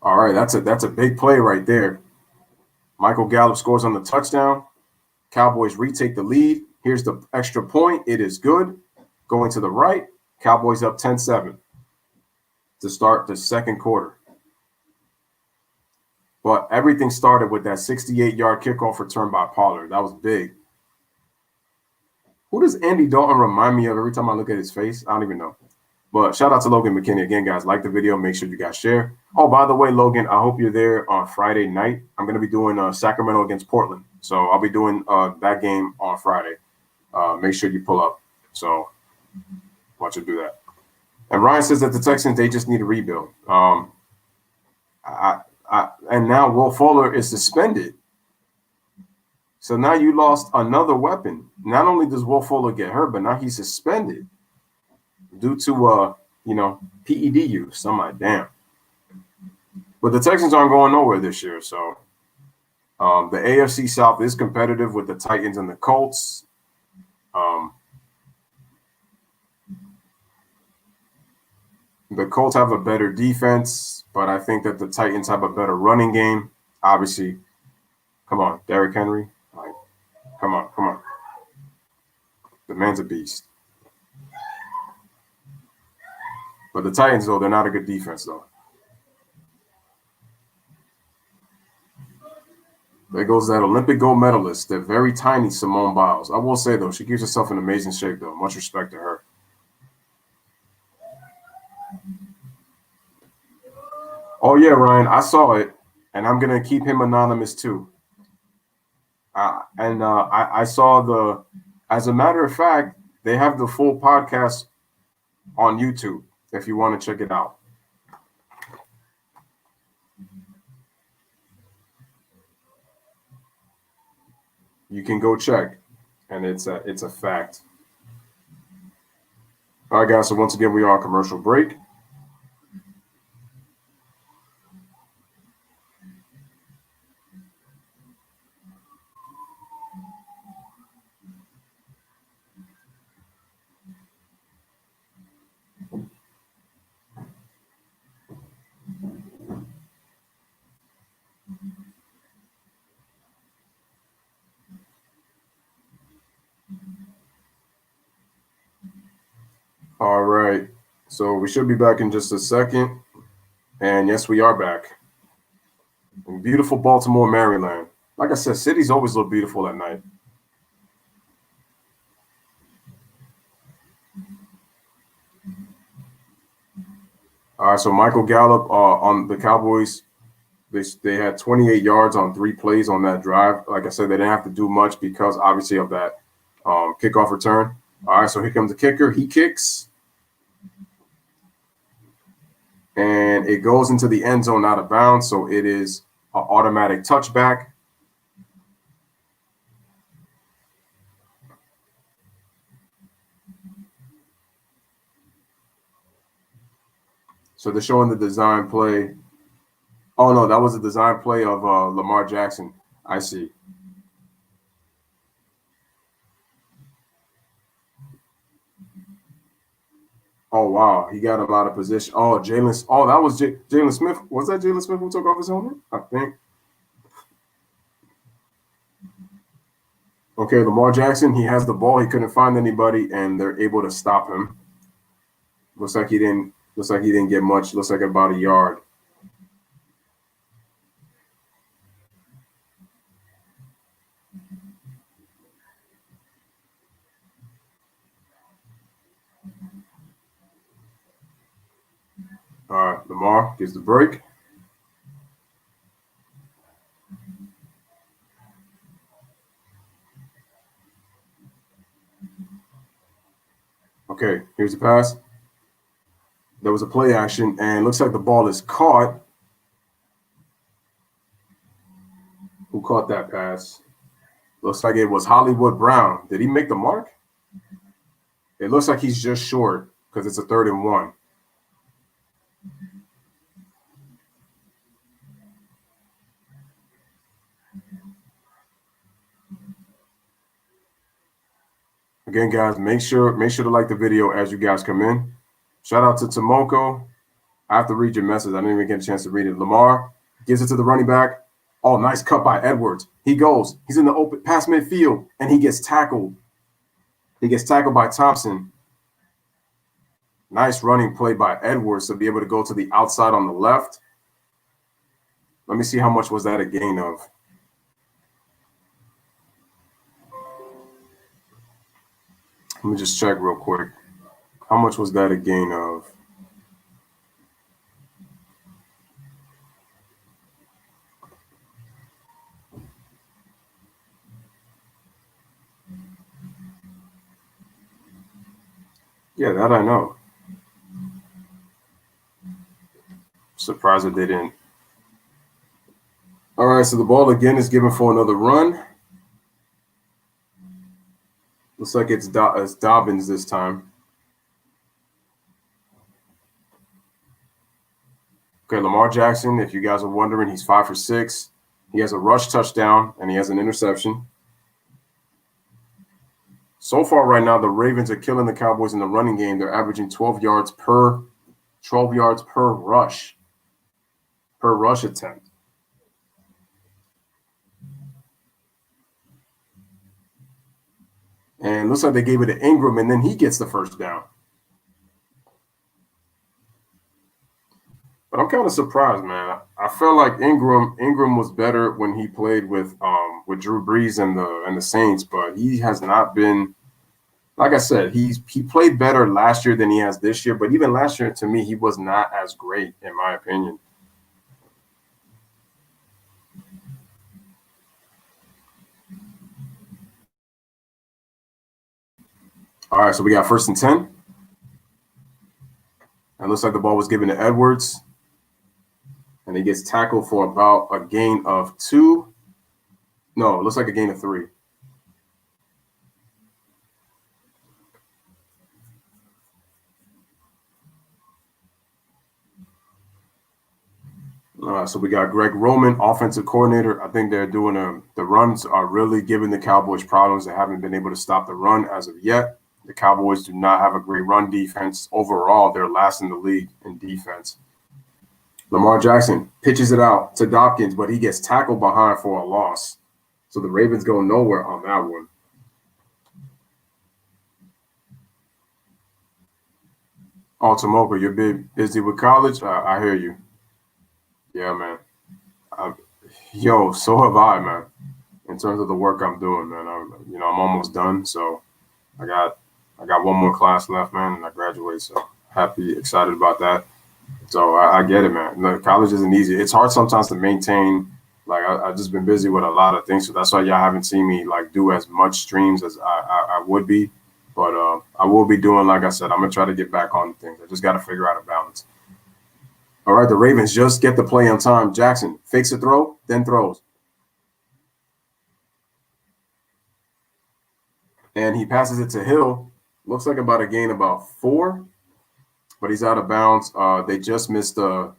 All right, that's a big play right there. Michael Gallup scores on the touchdown. Cowboys retake the lead. Here's the extra point. It is good. Going to the right. Cowboys up 10-7 to start the second quarter. But everything started with that 68-yard kickoff return by Pollard. That was big. Who does Andy Dalton remind me of every time I look at his face? I don't even know. But shout out to Logan McKinney again, guys. Like the video. Make sure you guys share. Oh, by the way, Logan, I hope you're there on Friday night. I'm going to be doing Sacramento against Portland. So I'll be doing that game on Friday. Make sure you pull up. So watch you do that. And Ryan says that the Texans, they just need a rebuild. And now Will Fuller is suspended. So now you lost another weapon. Not only does Will Fuller get hurt, but now he's suspended due to PED use. I'm like, damn. But the Texans aren't going nowhere this year. So the AFC South is competitive with the Titans and the Colts. The Colts have a better defense, but I think that the Titans have a better running game. Obviously, come on, Derrick Henry. Like, come on. The man's a beast. But the Titans, though, they're not a good defense, though. There goes that Olympic gold medalist, the very tiny Simone Biles. I will say, though, she keeps herself in amazing shape, though. Much respect to her. Oh, yeah, Ryan, I saw it, and I'm going to keep him anonymous, too. I saw as a matter of fact, they have the full podcast on YouTube if you want to check it out. You can go check, and it's a fact. All right, guys, so once again, we are on commercial break. All right, so we should be back in just a second. And yes, we are back. In beautiful Baltimore, Maryland. Like I said, cities always look beautiful at night. All right, so Michael Gallup on the Cowboys They had 28 yards on 3 plays on that drive. Like I said, they didn't have to do much because obviously of that kickoff return. All right, so here comes the kicker. He kicks. And it goes into the end zone out of bounds, so it is an automatic touchback. So they're showing the design play. Oh, no, that was a design play of Lamar Jackson. I see. Oh, wow. He got him out of position. Oh, Jalen. Oh, that was Jalen Smith. Was that Jalen Smith who took off his helmet? I think. Okay, Lamar Jackson, he has the ball. He couldn't find anybody, and they're able to stop him. Looks like he didn't get much. Looks like about a yard. All right, Lamar gets the break. Okay, here's the pass. There was a play action, and looks like the ball is caught. Who caught that pass? Looks like it was Hollywood Brown. Did he make the mark? It looks like he's just short because it's a 3rd and 1. Again, guys, make sure to like the video as you guys come in. Shout out to Tomoko. I have to read your message. I didn't even get a chance to read it. Lamar gives it to the running back. Oh, nice cut by Edwards. He goes. He's in the open pass midfield, and he gets tackled. He gets tackled by Thompson. Nice running play by Edwards to be able to go to the outside on the left. Let me see how much was that a gain of. Let me just check real quick. How much was that a gain of? Yeah, that I know. Surprised that they didn't. All right, so the ball again is given for another run. Looks like it's Dobbins this time. Okay, Lamar Jackson, if you guys are wondering, he's 5 for 6. He has a rush touchdown, and he has an interception. So far right now, the Ravens are killing the Cowboys in the running game. They're averaging 12 yards per rush attempt. And looks like they gave it to Ingram, and then he gets the first down. But I'm kind of surprised, man. I felt like Ingram was better when he played with Drew Brees and the Saints, but he has not been. Like I said, he played better last year than he has this year. But even last year, to me, he was not as great, in my opinion. All right, so we got 1st and 10. And looks like the ball was given to Edwards. And he gets tackled for about a gain of 2. No, it looks like a gain of 3. So we got Greg Roman, offensive coordinator. I think they're doing the runs are really giving the Cowboys problems. They haven't been able to stop the run as of yet. The Cowboys do not have a great run defense. Overall, they're last in the league in defense. Lamar Jackson pitches it out to Dopkins, but he gets tackled behind for a loss. So the Ravens go nowhere on that one. Oh, Tomoko, you're busy with college? I hear you. Yeah, man. So have I, man. In terms of the work I'm doing, man. I'm almost done. So I got one more class left, man, and I graduate. So happy, excited about that. So I get it, man. Look, college isn't easy. It's hard sometimes to maintain. Like I've just been busy with a lot of things, so that's why y'all haven't seen me like do as much streams as I would be. But I will be doing, like I said, I'm gonna try to get back on things. I just got to figure out a balance. All right, the Ravens just get the play on time. Jackson fakes a throw, then throws, and he passes it to Hill. Looks like about a gain about 4, but he's out of bounds. They just missed the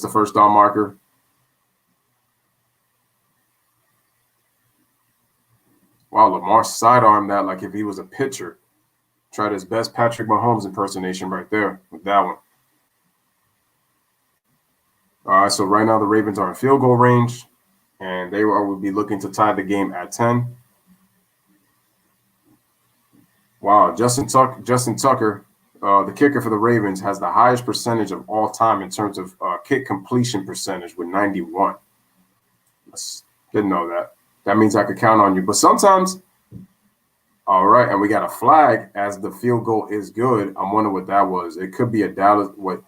first down marker. Wow, Lamar sidearmed that like if he was a pitcher. Tried his best Patrick Mahomes impersonation right there with that one. All right, so right now the Ravens are in field goal range, and they will be looking to tie the game at 10. Wow, Justin Tucker, the kicker for the Ravens, has the highest percentage of all time in terms of kick completion percentage with 91. Didn't know that. That means I could count on you. But sometimes, all right, and we got a flag as the field goal is good. I'm wondering what that was. It could be a Dallas. What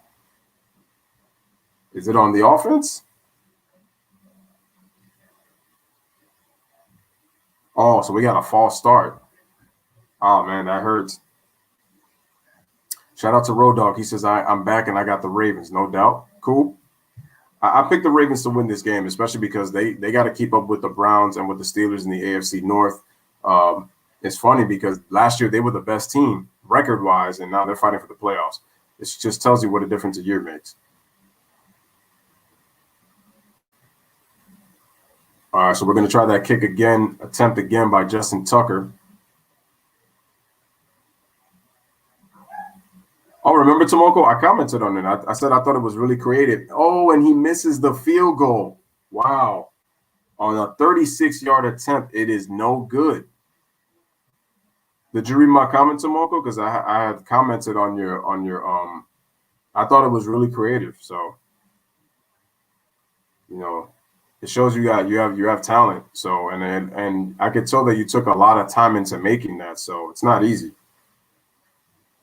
is it on the offense? Oh, so we got a false start. Oh man, that hurts. Shout out to Road Dog. He says I'm back and I got the Ravens, no doubt. Cool. I picked the Ravens to win this game, especially because they got to keep up with the Browns and with the Steelers in the AFC North. It's funny because last year they were the best team record-wise, and now they're fighting for the playoffs. It just tells you what a difference a year makes. All right, so we're going to try that kick again, attempt again by Justin Tucker. Oh, remember, Tomoko? I commented on it. I said I thought it was really creative. Oh, and he misses the field goal. Wow. On a 36-yard attempt, it is no good. Did you read my comment, Tomoko? Because I had commented on your I thought it was really creative. So, it shows you have talent. So and I could tell that you took a lot of time into making that. So it's not easy.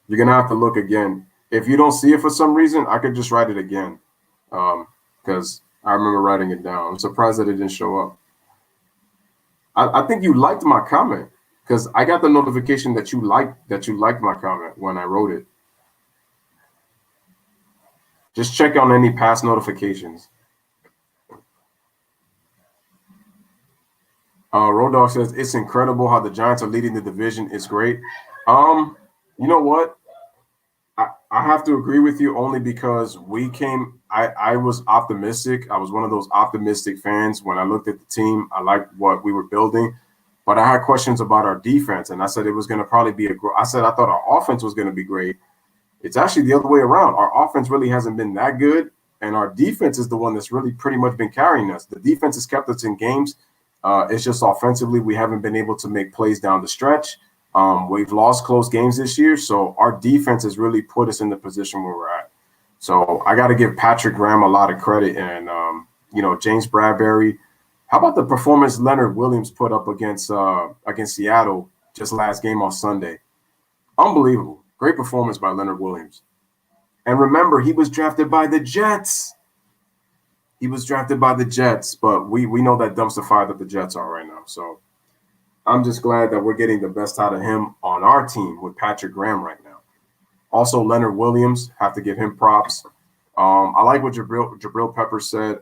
You're gonna have to look again. If you don't see it for some reason, I could just write it again. Because I remember writing it down. I'm surprised that it didn't show up. I think you liked my comment because I got the notification that you liked my comment when I wrote it. Just check on any past notifications. Road Dog says it's incredible how the Giants are leading the division. It's great. You know what? I have to agree with you only because I was optimistic. I was one of those optimistic fans when I looked at the team. I liked what we were building, but I had questions about our defense, and I said it was going to probably be I thought our offense was going to be great. It's actually the other way around. Our offense really hasn't been that good, and our defense is the one that's really pretty much been carrying us. The defense has kept us in games. It's just offensively we haven't been able to make plays down the stretch. We've lost close games this year, so our defense has really put us in the position where we're at. So I got to give Patrick Graham a lot of credit, and James Bradbury. How about the performance Leonard Williams put up against Seattle just last game on Sunday? Unbelievable, great performance by Leonard Williams. And remember, he was drafted by the Jets. But we know that dumpster fire that the Jets are right now. So I'm just glad that we're getting the best out of him on our team with Patrick Graham right now. Also, Leonard Williams, have to give him props. I like what Jabril Pepper said,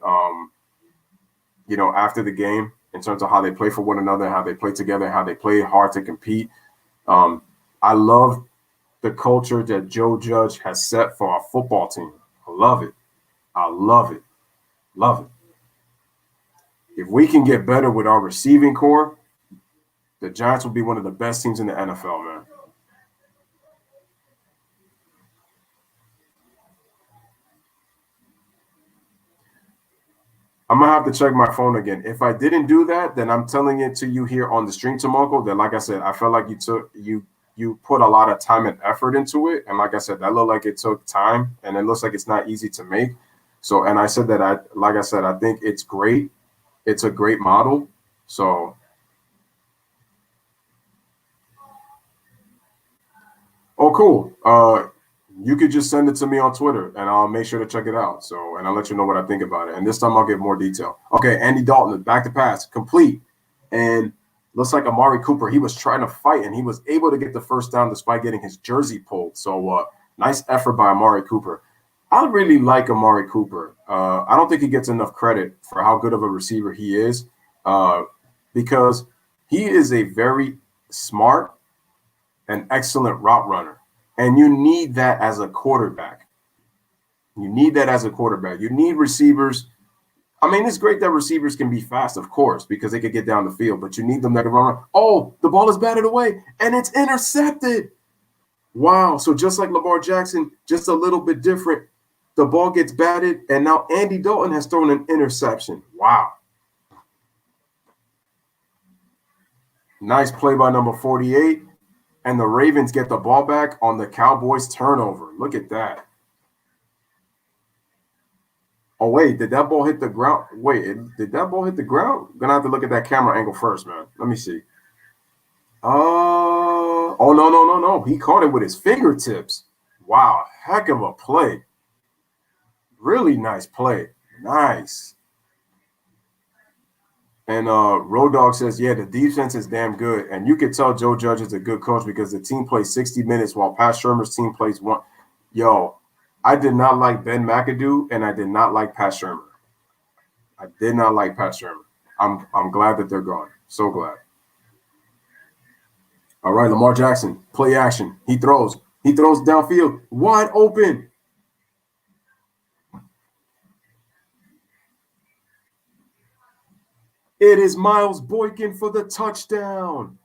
after the game in terms of how they play for one another, how they play together, how they play hard to compete. I love the culture that Joe Judge has set for our football team. I love it. Love it. If we can get better with our receiving core, the Giants will be one of the best teams in the NFL, man. I'm going to have to check my phone again. If I didn't do that, then I'm telling it to you here on the stream tomorrow that, like I said, I felt like you put a lot of time and effort into it. And like I said, that looked like it took time, and it looks like it's not easy to make. So, and I said that I think it's great. It's a great model. So, oh, cool. you could just send it to me on Twitter and I'll make sure to check it out. So, and I'll let you know what I think about it. And this time I'll give more detail. Okay, Andy Dalton, back to pass, complete. And looks like Amari Cooper, he was trying to fight and he was able to get the first down despite getting his jersey pulled. So, nice effort by Amari Cooper. I really like Amari Cooper. I don't think he gets enough credit for how good of a receiver he is because he is a very smart and excellent route runner. And you need that as a quarterback. You need that as a quarterback. You need receivers. I mean, it's great that receivers can be fast, of course, because they can get down the field, but you need them that can run. Oh, the ball is batted away and it's intercepted. Wow. So just like Lamar Jackson, just a little bit different. The ball gets batted, and now Andy Dalton has thrown an interception. Wow. Nice play by number 48. And the Ravens get the ball back on the Cowboys turnover. Look at that. Oh, wait, did that ball hit the ground? Wait, did that ball hit the ground? I'm going to have to look at that camera angle first, man. Let me see. Oh, no. He caught it with his fingertips. Wow, heck of a play. Really nice play. Nice. And Road Dogg says, yeah, the defense is damn good. And you could tell Joe Judge is a good coach because the team plays 60 minutes while Pat Shurmur's team plays one. Yo, I did not like Ben McAdoo, and I did not like Pat Shurmur. I did not like Pat Shurmur. I'm glad that they're gone. So glad. All right, Lamar Jackson, play action. He throws. He throws downfield, wide open. It is Miles Boykin for the touchdown.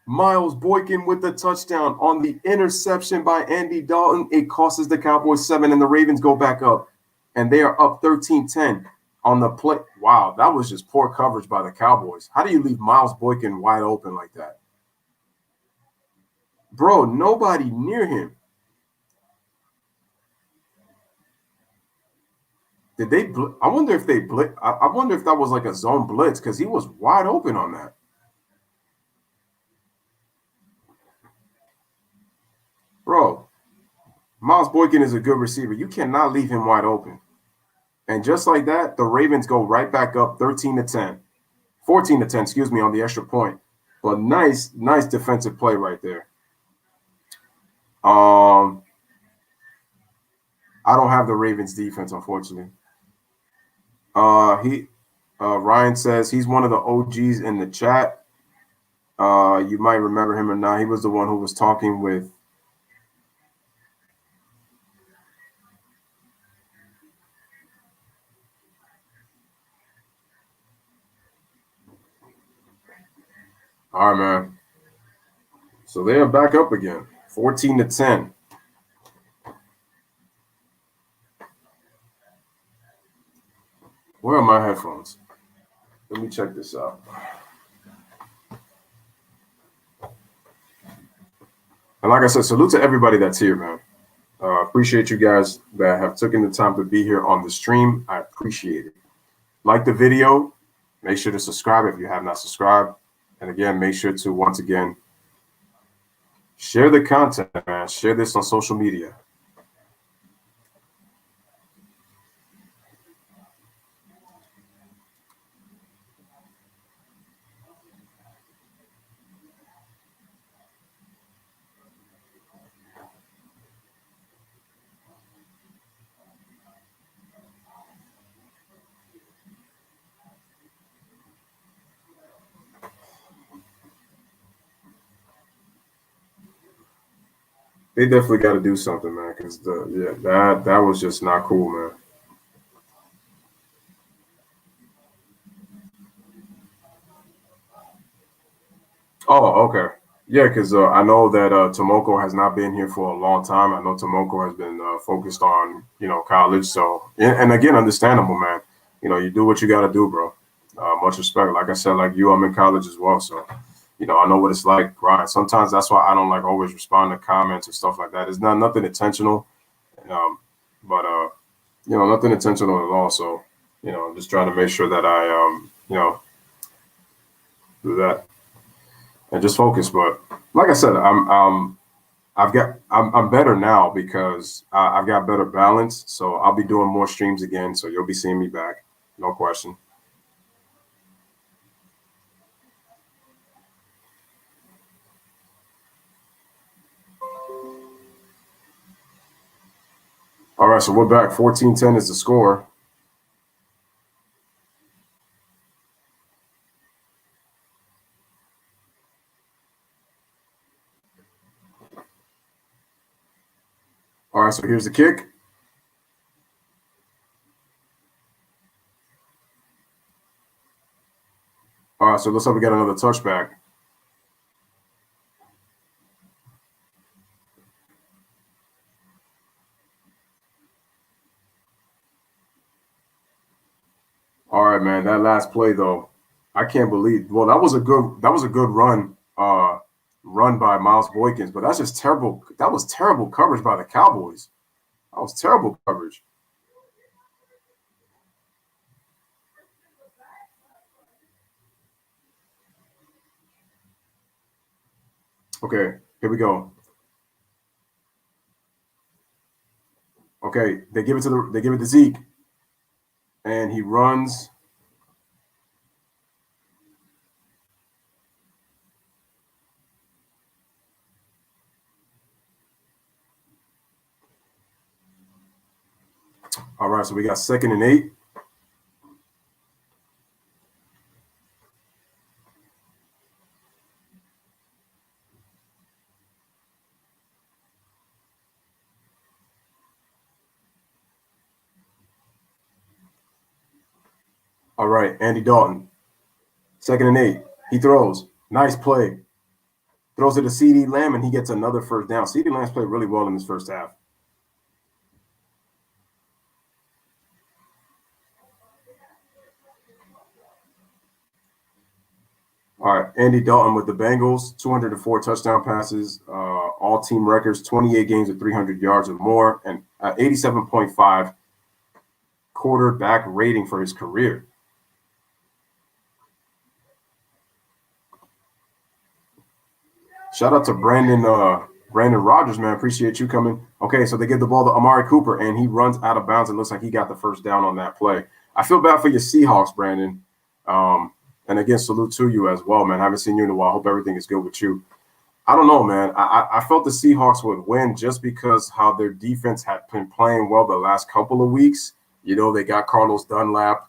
Miles Boykin with the touchdown on the interception by Andy Dalton. It costs the Cowboys 7, and the Ravens go back up. And they are up 13-10 on the play. Wow, that was just poor coverage by the Cowboys. How do you leave Miles Boykin wide open like that? Bro, nobody near him. Did they I wonder if they I wonder if that was like a zone blitz because he was wide open on that. Bro, Miles Boykin is a good receiver. You cannot leave him wide open. And just like that, the Ravens go right back up 13-10. 14-10, excuse me, on the extra point. But nice defensive play right there. I don't have the Ravens defense, unfortunately. Ryan says he's one of the OGs in the chat. You might remember him or not. He was the one who was talking with all right, man. So they are back up again, 14-10. Where are my headphones? Let me check this out. And like I said, salute to everybody that's here, man. Appreciate you guys that have taken the time to be here on the stream. I appreciate it. Like the video. Make sure to subscribe if you have not subscribed. And again, make sure to, once again, share the content, man. Share this on social media. They definitely got to do something, man, because that was just not cool, man. Oh, okay. Yeah, because I know that Tomoko has not been here for a long time. I know Tomoko has been focused on, college. So, and again, understandable, man. You do what you got to do, bro. Much respect. Like I said, like you, I'm in college as well. So, I know what it's like, right? Sometimes that's why I don't like always respond to comments and stuff like that. It's nothing intentional, but nothing intentional at all. So, I'm just trying to make sure that I, do that and just focus. But like I said, I'm better now because I've got better balance. So I'll be doing more streams again. So you'll be seeing me back. No question. All right, so we're back. 14-10 is the score. All right, so here's the kick. All right, so it looks like we got another touchback. All right, man. That last play though, I can't believe. Well, that was a good run, run by Miles Boykins, but that's just terrible. That was terrible coverage by the Cowboys. That was terrible coverage. Okay, here we go. Okay, they give it to Zeke, and he runs. All right, so we got 2nd and 8. All right, Andy Dalton, 2nd and 8. He throws. Nice play. Throws it to CeeDee Lamb, and he gets another first down. CeeDee Lamb's played really well in this first half. All right, Andy Dalton with the Bengals, 204 touchdown passes, all team records, 28 games of 300 yards or more, and 87.5 quarterback rating for his career. Shout out to Brandon Rogers, man. Appreciate you coming. Okay, so they give the ball to Amari Cooper, and he runs out of bounds. It looks like he got the first down on that play. I feel bad for your Seahawks, Brandon. And again, salute to you as well, man. I haven't seen you in a while. Hope everything is good with you. I don't know, man. I felt the Seahawks would win just because how their defense had been playing well the last couple of weeks. You know, they got Carlos Dunlap.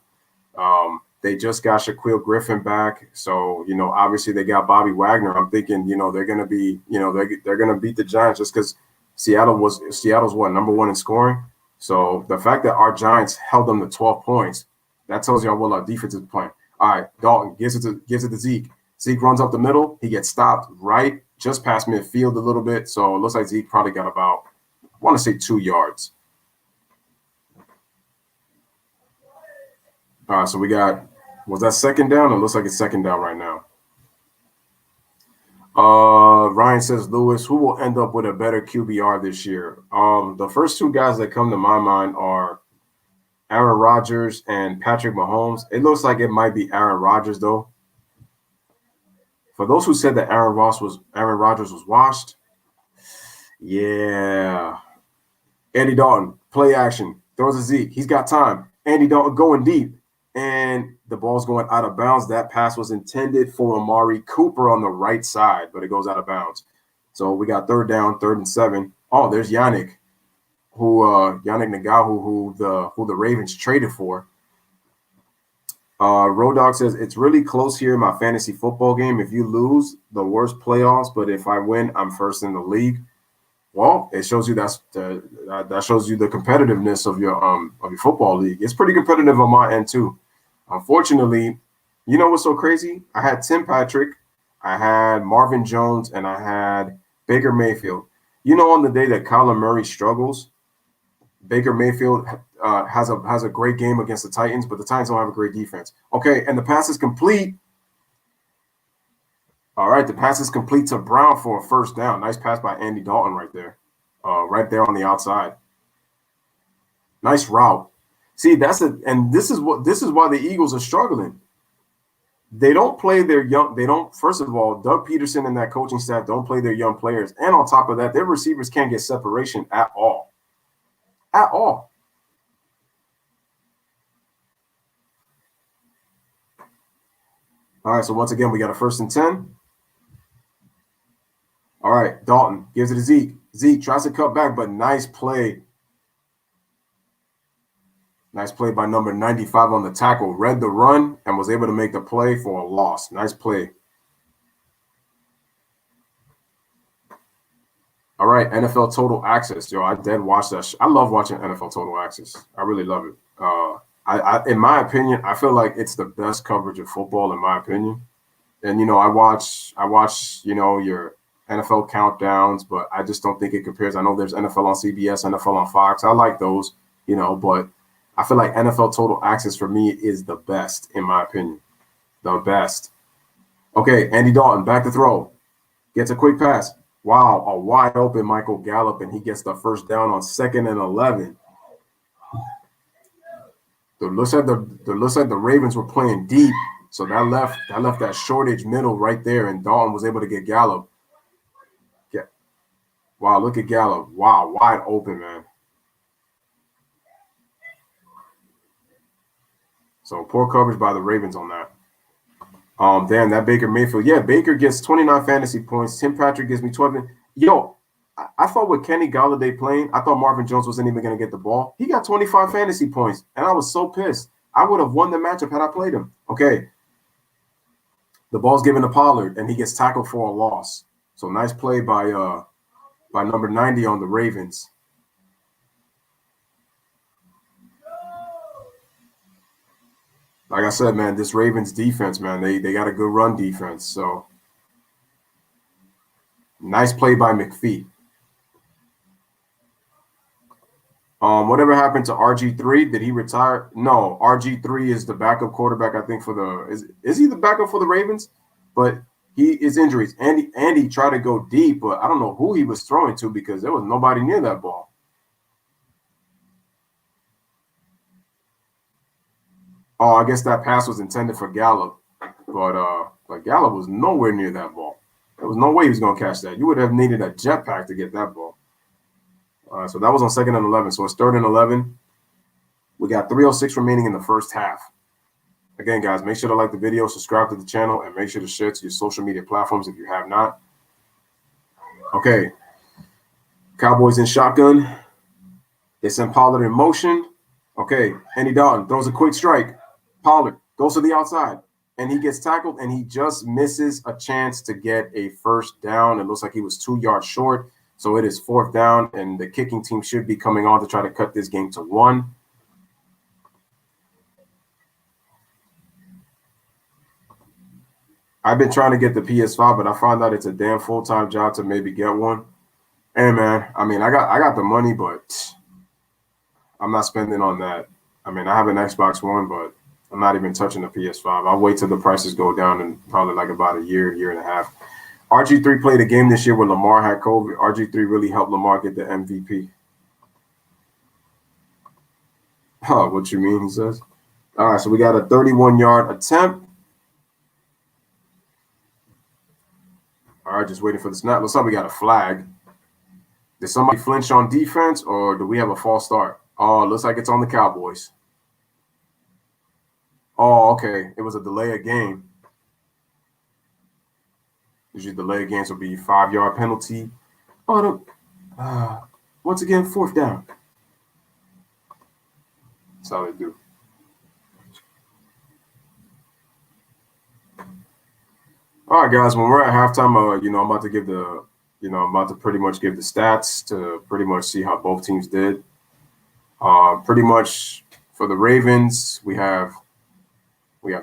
They just got Shaquille Griffin back. So, you know, obviously they got Bobby Wagner. I'm thinking, you know, they're going to be, you know, they're going to beat the Giants just because Seattle's what, number 1 in scoring. So the fact that our Giants held them to 12 points, that tells you how well our defense is playing. All right, Dalton gives it to Zeke. Zeke runs up the middle. He gets stopped right just past midfield a little bit. So it looks like Zeke probably got about, I want to say 2 yards. All right, so we got, was that 2nd down? It looks like it's 2nd down right now. Ryan says, Lewis, who will end up with a better QBR this year? The first 2 guys that come to my mind are Aaron Rodgers and Patrick Mahomes. It looks like it might be Aaron Rodgers, though. For those who said that Aaron Rodgers was washed, yeah. Andy Dalton, play action, throws a Zeke. He's got time. Andy Dalton going deep, and the ball's going out of bounds. That pass was intended for Amari Cooper on the right side, but it goes out of bounds. So we got 3rd down, 3rd and 7. Oh, there's Yannick Ngahu, who the Ravens traded for. Road Dog says, it's really close here in my fantasy football game. If you lose, the worst playoffs, but if I win, I'm first in the league. Well, it shows you that shows you the competitiveness of your football league. It's pretty competitive on my end too. Unfortunately, you know what's so crazy? I had Tim Patrick, I had Marvin Jones, and I had Baker Mayfield. You know, on the day that Kyler Murray struggles, Baker Mayfield has a great game against the Titans, but the Titans don't have a great defense. Okay, and the pass is complete. All right, the pass is complete to Brown for a first down. Nice pass by Andy Dalton right there on the outside. Nice route. See, this is why the Eagles are struggling. they don't play their young. They don't. First of all, Doug Peterson and that coaching staff don't play their young players, and on top of that, their receivers can't get separation at all. At all. All right. So once again, we got a 1st and 10. All right. Dalton gives it to Zeke. Zeke tries to cut back, but nice play. Nice play by number 95 on the tackle. Read the run and was able to make the play for a loss. Nice play. All right, NFL Total Access. Yo, I did watch that. I love watching NFL Total Access. I really love it. In my opinion, I feel like it's the best coverage of football, in my opinion. And I watch, your NFL countdowns, but I just don't think it compares. I know there's NFL on CBS, NFL on Fox. I like those, but I feel like NFL Total Access for me is the best, in my opinion. The best. Okay, Andy Dalton, back to throw. Gets a quick pass. Wow, a wide open Michael Gallup, and he gets the 1st down on 2nd and 11. It looks like the Ravens were playing deep, so that left that shortage middle right there, and Dalton was able to get Gallup. Yeah. Wow, look at Gallup. Wow, wide open, man. So poor coverage by the Ravens on that. Damn, that Baker Mayfield. Yeah, Baker gets 29 fantasy points. Tim Patrick gives me 12. Yo, I thought with Kenny Golladay playing, I thought Marvin Jones wasn't even going to get the ball. He got 25 fantasy points, and I was so pissed. I would have won the matchup had I played him. Okay. The ball's given to Pollard, and he gets tackled for a loss. So nice play by number 90 on the Ravens. Like I said, man, this Ravens defense, man, they got a good run defense. So nice play by McPhee. Whatever happened to RG3? Did he retire? No, RG3 is the backup quarterback, I think, for the is he the backup for the Ravens? But he is injuries. Andy tried to go deep, but I don't know who he was throwing to because there was nobody near that ball. Oh, I guess that pass was intended for Gallup, but Gallup was nowhere near that ball. There was no way he was going to catch that. You would have needed a jetpack to get that ball. So that was on 2nd and 11. So it's 3rd and 11. We got 3:06 remaining in the first half. Again, guys, make sure to like the video, subscribe to the channel, and make sure to share to your social media platforms if you have not. Okay. Cowboys in shotgun. They send Pollard in motion. Okay. Andy Dalton throws a quick strike. Pollard goes to the outside, and he gets tackled, and he just misses a chance to get a 1st down. It looks like he was 2 yards short. So it is 4th down, and the kicking team should be coming on to try to cut this game to 1. I've been trying to get the PS5, but I found out it's a damn full-time job to maybe get one. And man, I mean, I got the money, but I'm not spending on that. I mean, I have an Xbox One, but I'm not even touching the PS5. I'll wait till the prices go down in probably like about a year and a half. RG3 played a game this year where Lamar had COVID. RG3 really helped Lamar get the MVP. Huh, what you mean, he says? All right, so we got a 31-yard attempt. All right, just waiting for the snap. Looks like we got a flag. Did somebody flinch on defense, or do we have a false start? Oh, looks like it's on the Cowboys. Oh, okay. It was a delay of game. Usually delay of games will be 5-yard penalty. Oh, once again, 4th down. That's how they do. All right, guys. When we're at halftime, I'm about to give pretty much give the stats to pretty much see how both teams did. Pretty much for the Ravens, we have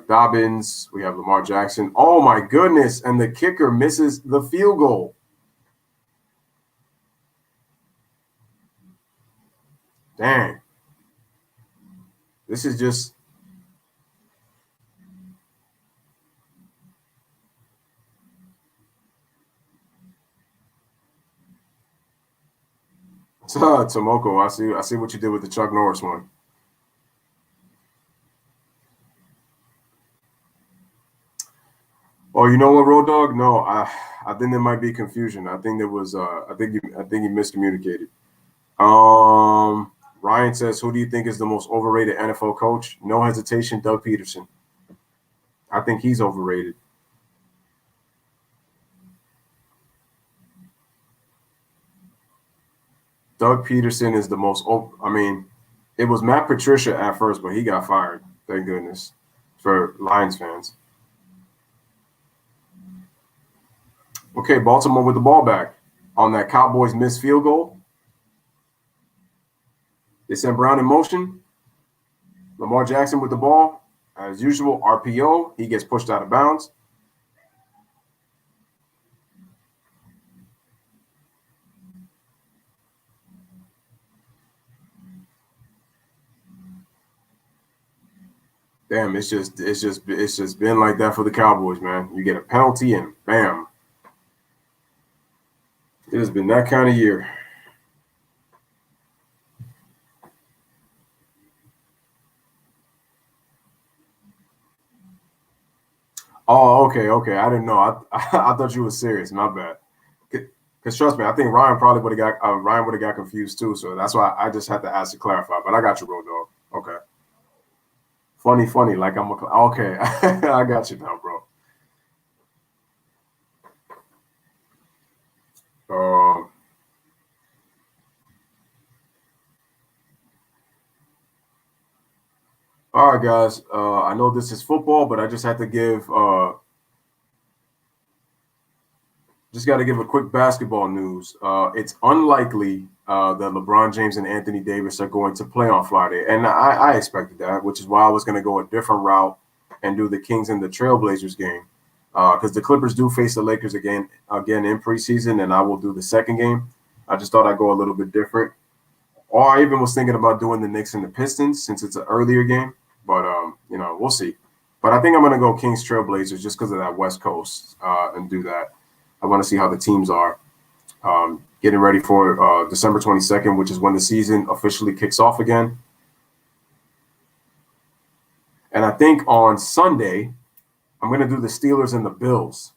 Dobbins, we have Lamar Jackson. Oh my goodness! And the kicker misses the field goal. Dang. This is just. Tomoko, I see what you did with the Chuck Norris one. you know what, Road Dog? No, I think there might be confusion. I think there was I think you miscommunicated. Ryan says, who do you think is the most overrated NFL coach? No hesitation, Doug Peterson. I think he's overrated. Doug Peterson is the most. I mean, it was Matt Patricia at first, but he got fired. Thank goodness for Lions fans. Okay, Baltimore with the ball back on that Cowboys missed field goal. They sent Brown in motion. Lamar Jackson with the ball. As usual, RPO. He gets pushed out of bounds. Damn, it's just been like that for the Cowboys, man. You get a penalty and bam. It has been that kind of year. Oh, okay. I didn't know. I thought you were serious. My bad. Because trust me, I think Ryan probably would have got confused too. So that's why I just had to ask to clarify. But I got you, Road Dog. Okay. Funny. Like I'm okay. I got you now, bro. All right, guys. I know this is football, but I just had to give a quick basketball news. It's unlikely that LeBron James and Anthony Davis are going to play on Friday, and I expected that, which is why I was going to go a different route and do the Kings and the Trailblazers game, because the Clippers do face the Lakers again in preseason, and I will do the second game. I just thought I'd go a little bit different. Or I even was thinking about doing the Knicks and the Pistons since it's an earlier game, but we'll see. But I think I'm going to go Kings Trailblazers just because of that West Coast and do that. I want to see how the teams are getting ready for December 22nd, which is when the season officially kicks off again. And I think on Sunday, I'm going to do the Steelers and the Bills.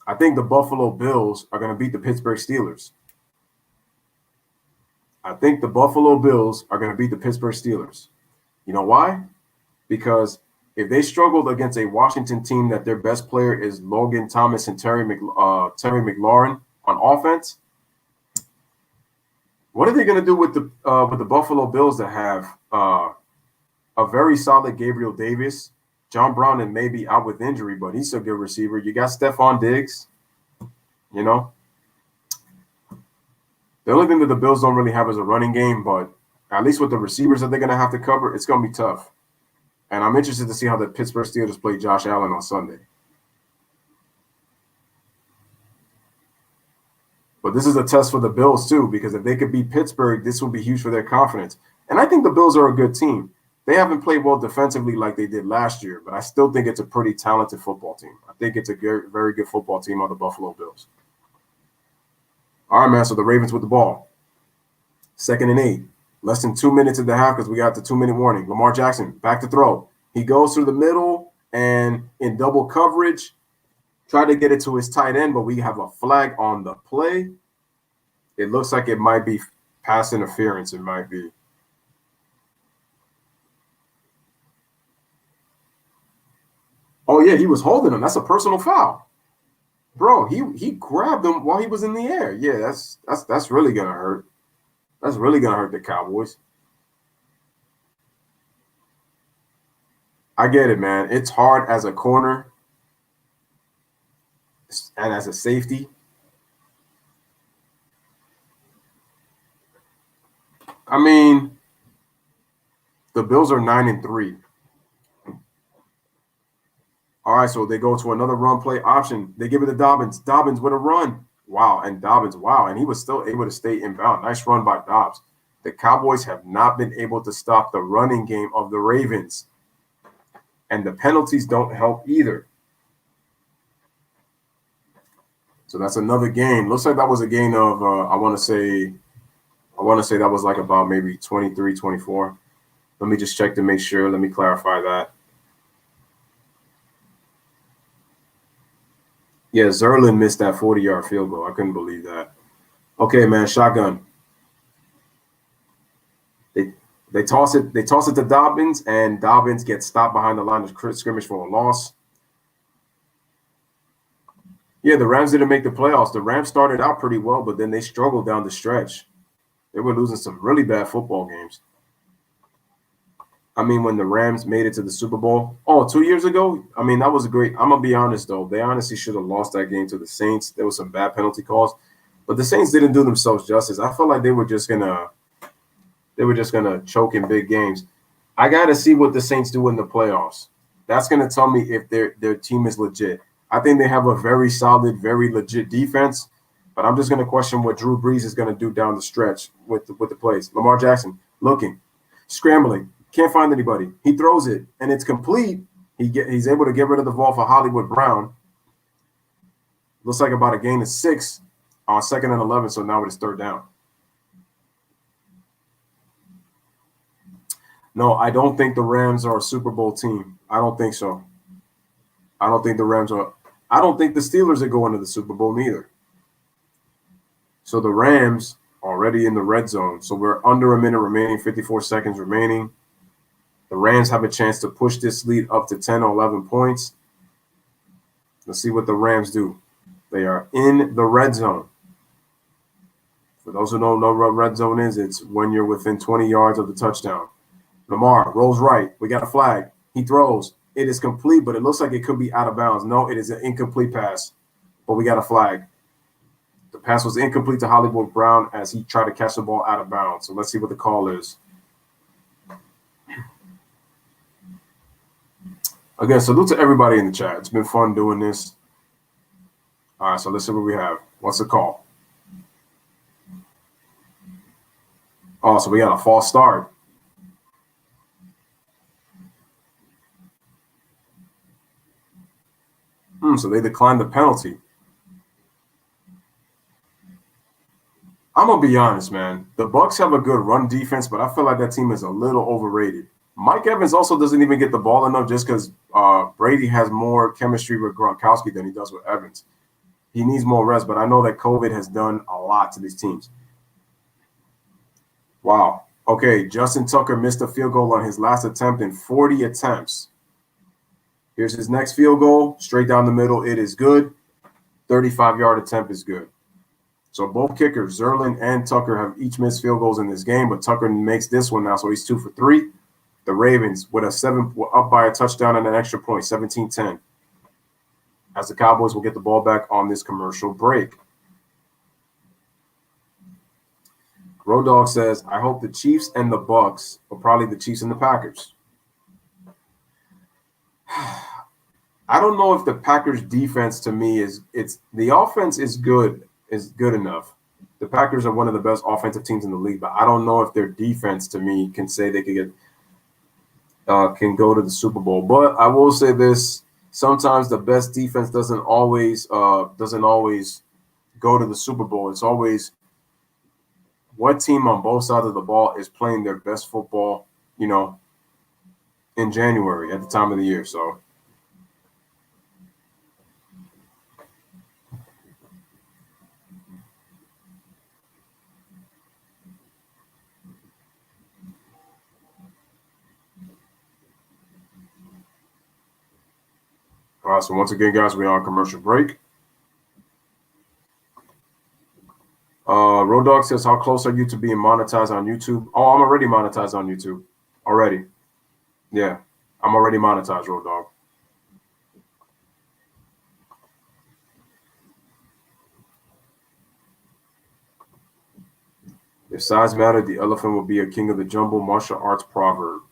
I think the Buffalo Bills are going to beat the Pittsburgh Steelers. You know why? Because if they struggled against a Washington team that their best player is Logan Thomas and Terry McLaurin on offense, what are they going to do with the Buffalo Bills that have a very solid Gabriel Davis? John Brown and maybe out with injury, but he's a good receiver. You got Stephon Diggs, The only thing that the Bills don't really have is a running game, but at least with the receivers that they're going to have to cover, it's going to be tough. And I'm interested to see how the Pittsburgh Steelers play Josh Allen on Sunday. But this is a test for the Bills, too, because if they could beat Pittsburgh, this will be huge for their confidence. And I think the Bills are a good team. They haven't played well defensively like they did last year, but I still think it's a pretty talented football team. I think it's a very, very good football team on the Buffalo Bills. All right, man, so the Ravens with the ball. 2nd and 8. Less than 2 minutes at the half because we got the 2-minute warning. Lamar Jackson, back to throw. He goes through the middle and in double coverage, try to get it to his tight end, but we have a flag on the play. It looks like it might be pass interference. It might be. Oh, yeah, he was holding him. That's a personal foul. Bro, he grabbed him while he was in the air. Yeah, that's really going to hurt. That's really going to hurt the Cowboys. I get it, man. It's hard as a corner and as a safety. I mean, the Bills are 9-3. All right, so they go to another run play option. They give it to Dobbins. Dobbins with a run. Wow, and he was still able to stay inbound. Nice run by Dobbs. The Cowboys have not been able to stop the running game of the Ravens. And the penalties don't help either. So that's another gain. Looks like that was a gain of, I want to say that was like about maybe 23, 24. Let me just check to make sure. Let me clarify that. Yeah, Zerlin missed that 40-yard field goal. I couldn't believe that. Okay, man, shotgun. They toss it to Dobbins, and Dobbins gets stopped behind the line of scrimmage for a loss. Yeah, the Rams didn't make the playoffs. The Rams started out pretty well, but then they struggled down the stretch. They were losing some really bad football games. I mean, when the Rams made it to the Super Bowl, 2 years ago, I mean, that was a great. I'm going to be honest, though. They honestly should have lost that game to the Saints. There was some bad penalty calls, but the Saints didn't do themselves justice. I felt like they were just going to choke in big games. I got to see what the Saints do in the playoffs. That's going to tell me if their team is legit. I think they have a very solid, very legit defense, but I'm just going to question what Drew Brees is going to do down the stretch with the plays. Lamar Jackson looking, scrambling. Can't find anybody. He throws it, and it's complete. He's able to get rid of the ball for Hollywood Brown. Looks like about a gain of 6 on 2nd and 11, so now it is 3rd down. No, I don't think the Rams are a Super Bowl team. I don't think so. I don't think the Rams are. I don't think the Steelers are going to the Super Bowl neither. So the Rams already in the red zone. So we're under a minute remaining, 54 seconds remaining. The Rams have a chance to push this lead up to 10 or 11 points. Let's see what the Rams do. They are in the red zone. For those who don't know what red zone is, it's when you're within 20 yards of the touchdown. Lamar rolls right. We got a flag. He throws. It is complete, but it looks like it could be out of bounds. No, it is an incomplete pass, but we got a flag. The pass was incomplete to Hollywood Brown as he tried to catch the ball out of bounds. So let's see what the call is. Again, salute to everybody in the chat. It's been fun doing this. All right, so let's see what we have. What's the call? Oh, so we got a false start. So they declined the penalty. I'm going to be honest, man. The Bucs have a good run defense, but I feel like that team is a little overrated. Mike Evans also doesn't even get the ball enough just because Brady has more chemistry with Gronkowski than he does with Evans. He needs more rest, but I know that COVID has done a lot to these teams. Wow. Okay, Justin Tucker missed a field goal on his last attempt in 40 attempts. Here's his next field goal, straight down the middle. It is good. 35-yard attempt is good. So both kickers, Zerlin and Tucker, have each missed field goals in this game, but Tucker makes this one now, so he's 2 for 3. The Ravens with up by a touchdown and an extra point, 17-10. As the Cowboys will get the ball back on this commercial break. Road Dogg says, I hope the Chiefs and the Bucs, or probably the Chiefs and the Packers. I don't know if the Packers defense to me it's the offense is good enough. The Packers are one of the best offensive teams in the league, but I don't know if their defense to me can say they can go to the Super Bowl. But I will say this, sometimes the best defense doesn't always go to the Super Bowl. It's always what team on both sides of the ball is playing their best football, in January at the time of the year. So all right, so once again, guys, we're on commercial break. Road Dogg says, how close are you to being monetized on YouTube? Oh, I'm already monetized on YouTube. Already. Yeah, I'm already monetized, Road Dogg. If size mattered, the elephant would be a king of the jungle, martial arts proverb.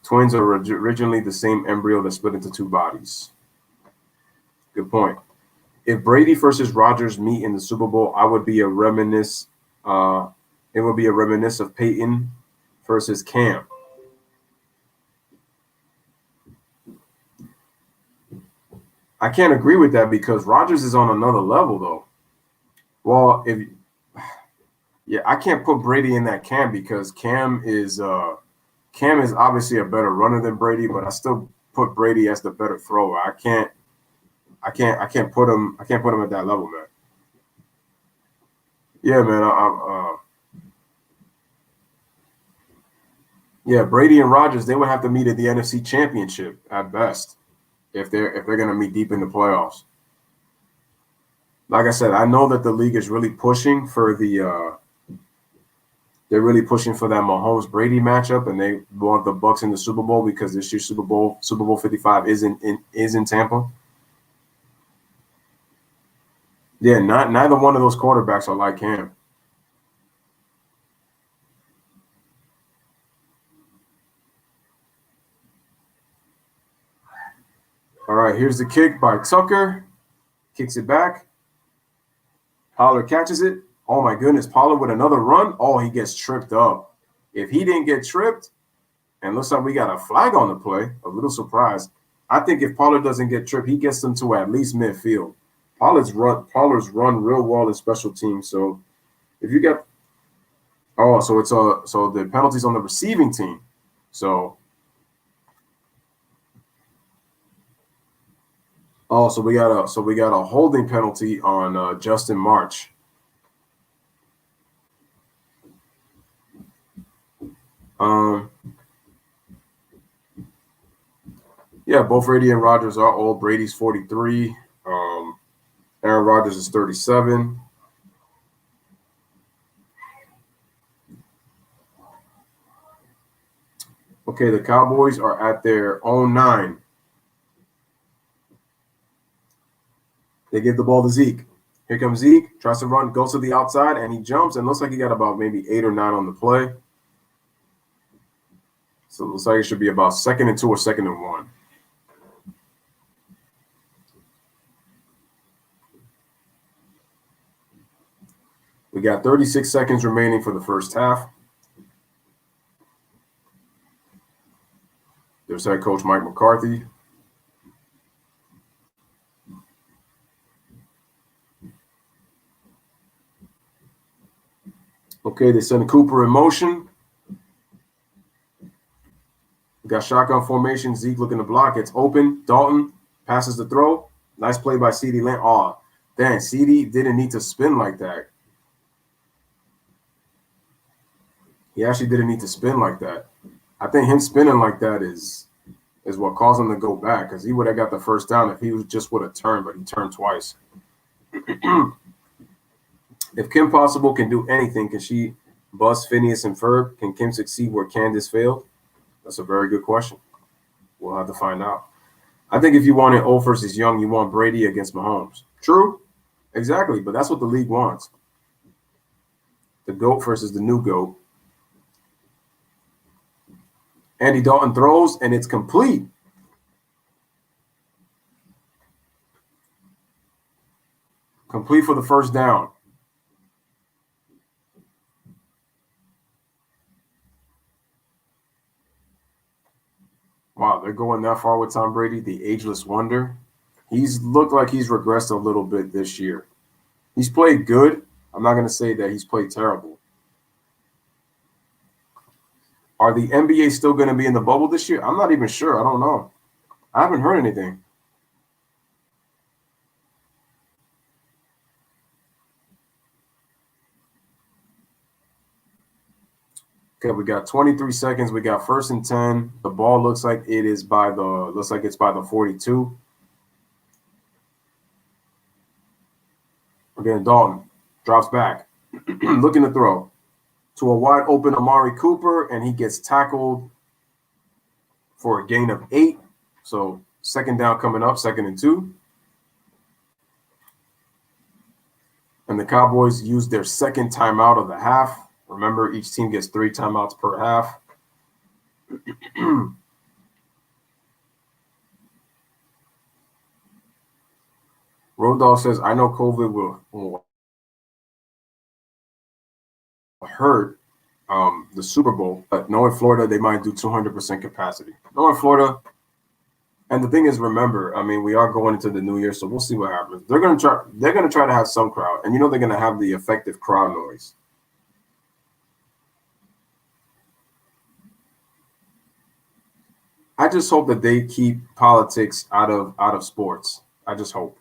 Twins are originally the same embryo that split into 2 bodies. Good point. If Brady versus Rodgers meet in the Super Bowl, it would be a reminisce of Peyton versus Cam. I can't agree with that because Rodgers is on another level, though. Well, I can't put Brady in that Cam because Cam is obviously a better runner than Brady, but I still put Brady as the better thrower. I can't I can't put him at that level, man. Yeah, man. Yeah, Brady and Rodgers, they would have to meet at the NFC Championship at best if they're gonna meet deep in the playoffs. Like I said, I know that the league is really pushing for they're really pushing for that Mahomes Brady matchup, and they want the Bucks in the Super Bowl because this year's Super Bowl 55 is in Tampa. Yeah, neither one of those quarterbacks are like him. All right, here's the kick by Tucker. Kicks it back. Pollard catches it. Oh my goodness, Pollard with another run. Oh, he gets tripped up. If he didn't get tripped, and looks like we got a flag on the play, a little surprised. I think if Pollard doesn't get tripped, he gets them to at least midfield. Pollard's run real well in special teams. So if you get so the penalty's on the receiving team. So we got a holding penalty on Justin March. Yeah, both Brady and Rodgers are old. Brady's 43. Aaron Rodgers is 37. Okay, the Cowboys are at their own 9. They give the ball to Zeke. Here comes Zeke, tries to run, goes to the outside, and he jumps, and looks like he got about maybe 8 or 9 on the play. So it looks like it should be about 2nd and 2 or 2nd and 1. We got 36 seconds remaining for the first half. There's head coach Mike McCarthy. Okay, they send Cooper in motion. We got shotgun formation. Zeke looking to block. It's open. Dalton passes the throw. Nice play by CeeDee Lamb. Oh, dang, CeeDee didn't need to spin like that. He actually didn't need to spin like that. I think him spinning like that is what caused him to go back, because he would have got the first down if he just would have turned, but he turned twice. If Kim Possible can do anything, can she bust Phineas and Ferb? Can Kim succeed where Candace failed? That's a very good question. We'll have to find out. I think if you wanted old versus young, you want Brady against Mahomes. True. Exactly. But that's what the league wants. The GOAT versus the new GOAT. Andy Dalton throws, and it's complete. Complete for the first down. Wow, they're going that far with Tom Brady, the ageless wonder. He's looked like he's regressed a little bit this year. He's played good. I'm not going to say that he's played terrible. Are the NBA still going to be in the bubble this year? I'm not even sure. I don't know. I haven't heard anything. Okay, we got 23 seconds. We got 1st and 10. The ball looks like it's by the 42. Again, Dalton drops back, looking to throw to a wide open Amari Cooper, and he gets tackled for a gain of 8. So 2nd down coming up, 2nd and 2. And the Cowboys use their 2nd timeout of the half. Remember, each team gets 3 timeouts per half. Road Dogg says, I know COVID will hurt the Super Bowl, but knowing Florida, they might do 200% capacity. Knowing Florida, and the thing is, remember, I mean, we are going into the new year, so we'll see what happens. They're gonna try to have some crowd, and they're gonna have the effective crowd noise. I just hope that they keep politics out of sports. I just hope.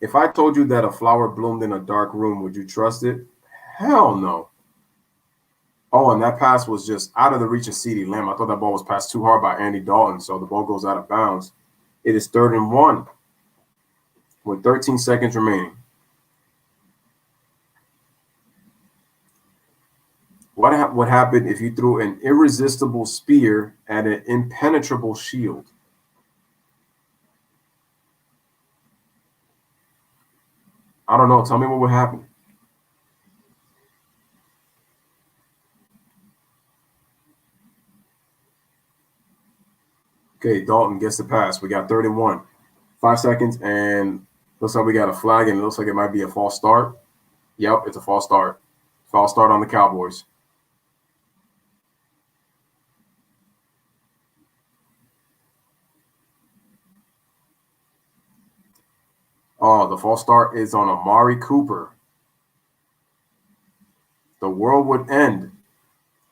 If I told you that a flower bloomed in a dark room, would you trust it? Hell no. Oh, and that pass was just out of the reach of CeeDee Lamb. I thought that ball was passed too hard by Andy Dalton, so the ball goes out of bounds. It is 3rd and 1 with 13 seconds remaining. What would happen if you threw an irresistible spear at an impenetrable shield? I don't know. Tell me what would happen. Okay, Dalton gets the pass. We got 31. 5 seconds, and looks like we got a flag, and it looks like it might be a false start. Yep, it's a false start. False start on the Cowboys. Oh, the false start is on Amari Cooper. The world would end.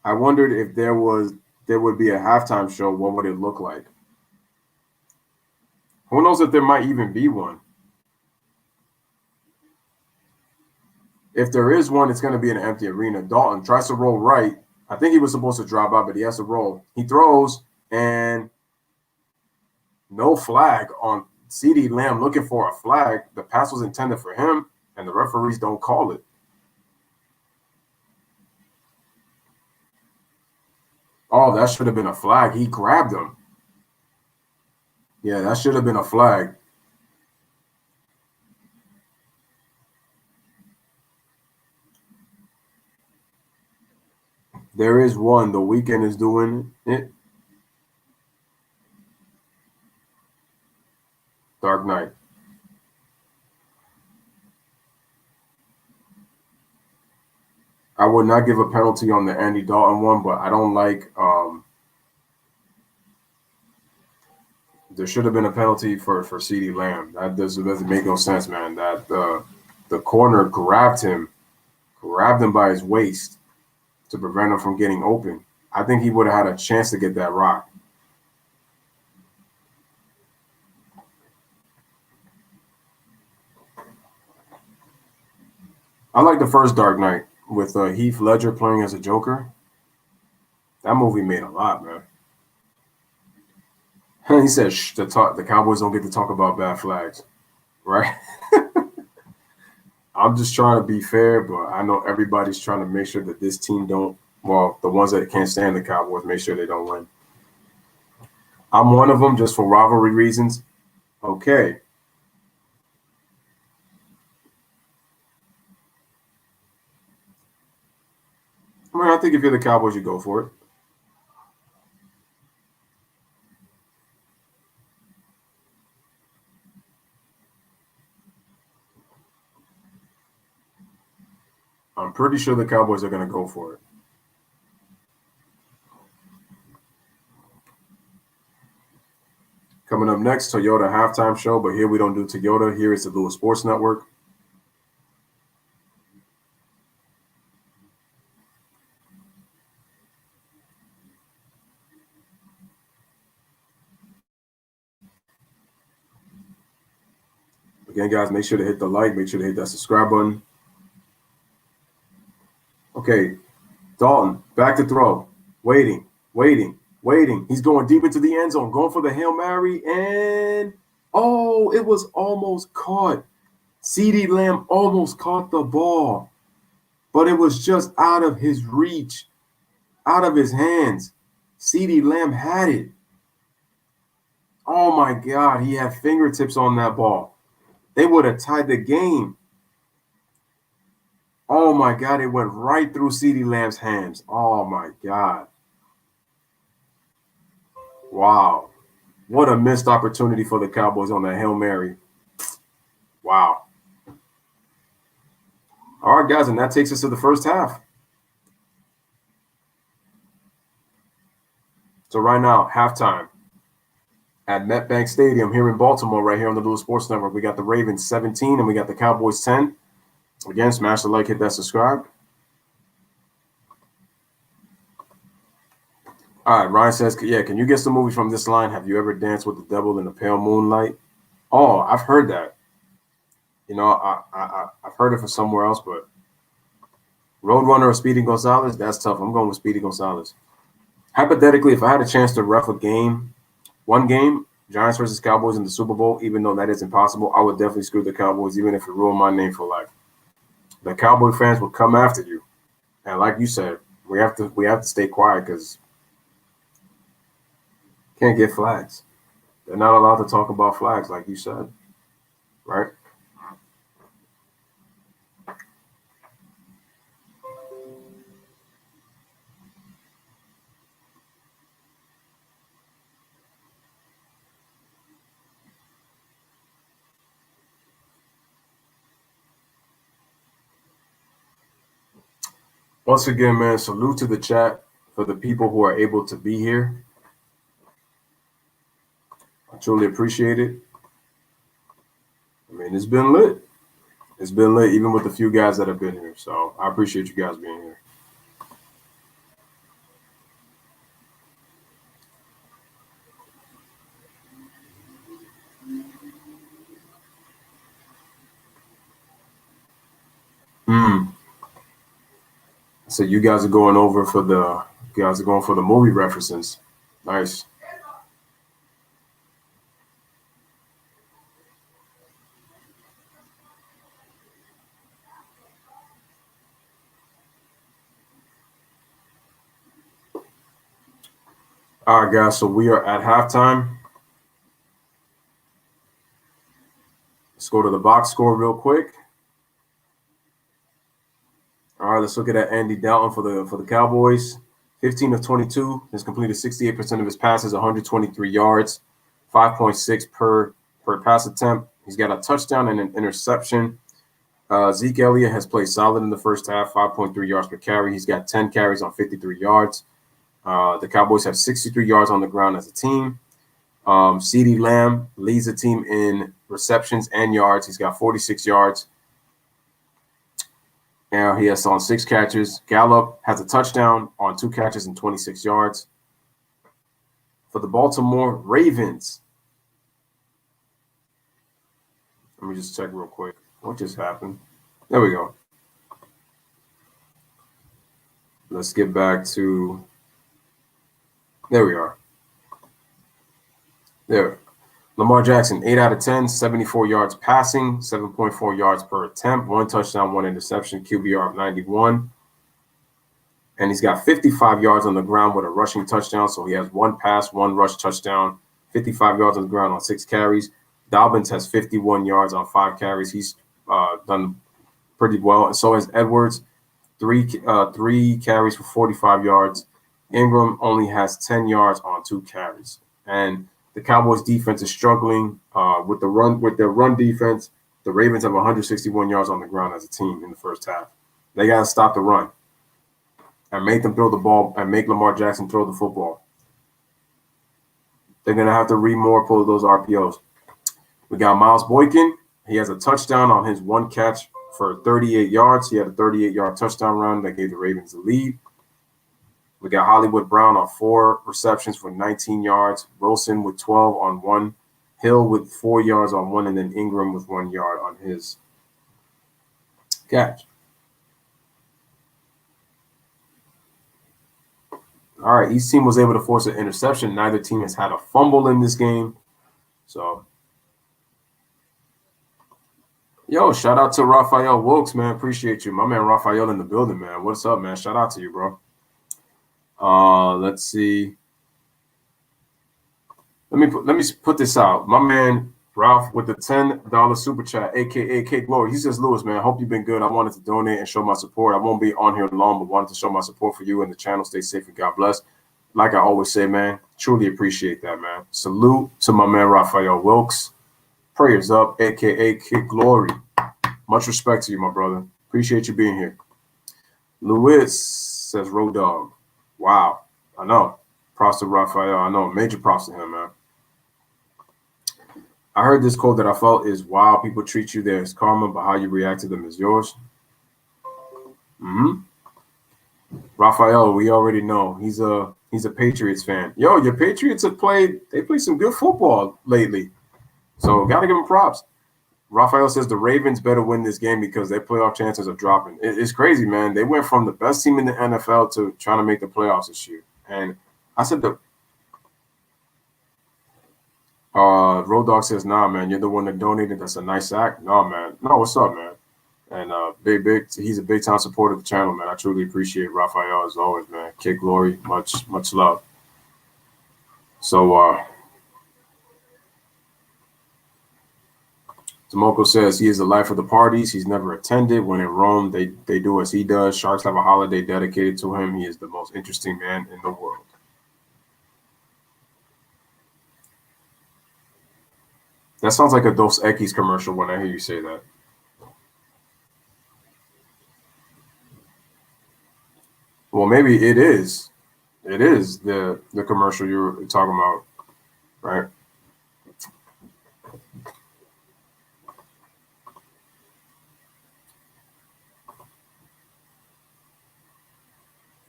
I wondered if there would be a halftime show. What would it look like? Who knows if there might even be one? If there is one, it's going to be in an empty arena. Dalton tries to roll right. I think he was supposed to drop out, but he has to roll. He throws, and no flag on CeeDee Lamb looking for a flag. The pass was intended for him, and the referees don't call it. Oh, that should have been a flag. He grabbed him. Yeah, that should have been a flag. There is one. The Weeknd is doing it. Dark Knight. I would not give a penalty on the Andy Dalton one, but I don't like there should have been a penalty for CeeDee Lamb. That doesn't make no sense, man. That the corner grabbed him by his waist to prevent him from getting open. I think he would have had a chance to get that rock. I like the first Dark Knight with Heath Ledger playing as a Joker. That movie made a lot, man. He said, "Shh, the Cowboys don't get to talk about bad flags," right? I'm just trying to be fair, but I know everybody's trying to make sure that this team don't. Well, the ones that can't stand the Cowboys, make sure they don't win. I'm one of them, just for rivalry reasons. Okay. I mean, I think if you're the Cowboys, you go for it. I'm pretty sure the Cowboys are going to go for it. Coming up next, Toyota halftime show, but here we don't do Toyota. Here is the Lewis Sports Network. Again, guys, make sure to hit the like, make sure to hit that subscribe button. Okay, Dalton, back to throw. Waiting. He's going deep into the end zone, going for the Hail Mary, and oh, it was almost caught. CeeDee Lamb almost caught the ball, but it was just out of his reach, out of his hands. CeeDee Lamb had it. Oh my God, he had fingertips on that ball. They would have tied the game. Oh my God, it went right through CeeDee Lamb's hands. Oh my God. Wow. What a missed opportunity for the Cowboys on that Hail Mary. Wow. All right, guys, and that takes us to the first half. So right now, halftime at MetBank Stadium here in Baltimore, right here on the Lewis Sports Network. We got the Ravens 17 and we got the Cowboys 10. Again, smash the like, hit that subscribe. All right, Ryan says, yeah, can you get some movies from this line? Have you ever danced with the devil in the pale moonlight? Oh, I've heard that. You know, I've heard it from somewhere else, but Roadrunner or Speedy Gonzalez, that's tough. I'm going with Speedy Gonzalez. Hypothetically, if I had a chance to ref a game, one game, Giants versus Cowboys in the Super Bowl, even though that is impossible, I would definitely screw the Cowboys, even if it ruined my name for life. The Cowboy fans will come after you, and like you said, we have to stay quiet because can't get flags. They're not allowed to talk about flags, like you said, right? Once again, man, salute to the chat for the people who are able to be here. I truly appreciate it. I mean, it's been lit. It's been lit, even with the few guys that have been here. So I appreciate you guys being here. So you guys are going over for the movie references. Nice. All right, guys. So we are at halftime. Let's go to the box score real quick. All right, let's look at that Andy Dalton for the Cowboys. 15 of 22. Has completed 68% of his passes, 123 yards, 5.6 per pass attempt. He's got a touchdown and an interception. Zeke Elliott has played solid in the first half, 5.3 yards per carry. He's got 10 carries on 53 yards. The Cowboys have 63 yards on the ground as a team. CeeDee Lamb leads the team in receptions and yards. He's got 46 yards. Now he has on 6 catches. Gallup has a touchdown on 2 catches and 26 yards. For the Baltimore Ravens, let me just check real quick. What just happened? There we go. Let's get back to, there we are. There. Lamar Jackson, 8 out of 10, 74 yards passing, 7.4 yards per attempt, 1 touchdown, 1 interception, QBR of 91. And he's got 55 yards on the ground with a rushing touchdown. So he has 1 pass, 1 rush touchdown, 55 yards on the ground on 6 carries. Dobbins has 51 yards on 5 carries. He's done pretty well. And so has Edwards, 3 carries for 45 yards. Ingram only has 10 yards on 2 carries. And the Cowboys defense is struggling with their run defense. The Ravens have 161 yards on the ground as a team in the first half. They got to stop the run and make them throw the ball and make Lamar Jackson throw the football. They're going to have to read more, pull those RPOs. We got Miles Boykin. He has a touchdown on his 1 catch for 38 yards. He had a 38-yard touchdown run that gave the Ravens the lead. We got Hollywood Brown on 4 receptions for 19 yards. Wilson with 12 on 1. Hill with 4 yards on 1. And then Ingram with 1 yard on his catch. All right, each team was able to force an interception. Neither team has had a fumble in this game. So, yo, shout out to Raphael Wilkes, man. Appreciate you. My man Raphael in the building, man. What's up, man? Shout out to you, bro. Let's see. Let me put this out. My man Ralph with the $10 super chat, aka K Glory. He says, Lewis, man, I hope you've been good. I wanted to donate and show my support. I won't be on here long, but wanted to show my support for you and the channel. Stay safe and God bless. Like I always say, man, truly appreciate that, man. Salute to my man Raphael Wilkes. Prayers up, aka K Glory. Much respect to you, my brother. Appreciate you being here. Lewis says, Road Dog. Wow. I know. Props to Raphael. I know. Major props to him, man. I heard this quote that I felt is, wow, people treat you there as karma, but how you react to them is yours. Raphael, we already know. He's a He's a Patriots fan. Yo, your Patriots have played some good football lately. So got to give them props. Raphael says the Ravens better win this game because their playoff chances are dropping. It's crazy, man. They went from the best team in the NFL to trying to make the playoffs this year. And I said Road Dogg says, nah, man, you're the one that donated. That's a nice act. No, man. No, what's up, man? And he's a big time supporter of the channel, man. I truly appreciate Raphael as always, man. Kid Glory, much love. So Tomoko says he is the life of the parties. He's never attended. When in Rome, they do as he does. Sharks have a holiday dedicated to him. He is the most interesting man in the world. That sounds like a Dos Equis commercial when I hear you say that. Well, maybe it is. It is the commercial you were talking about, right?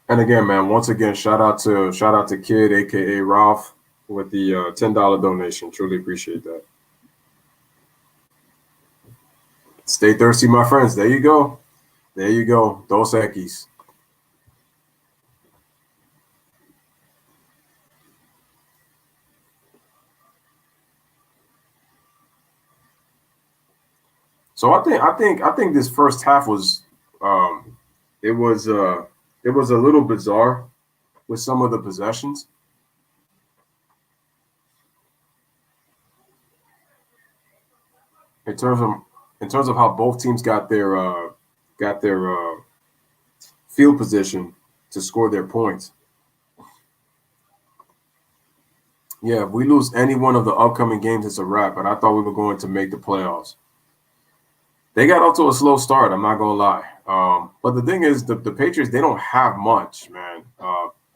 And again, man, once again, shout out to Kid, aka Ralph, with the $10 donation. Truly appreciate that. Stay thirsty, my friends. There you go. There you go. Dos Equis. So I think this first half was it was a little bizarre with some of the possessions. In terms of how both teams got their field position to score their points. Yeah, if we lose any one of the upcoming games, it's a wrap. But I thought we were going to make the playoffs. They got off to a slow start, I'm not going to lie. But the thing is, the Patriots, they don't have much, man.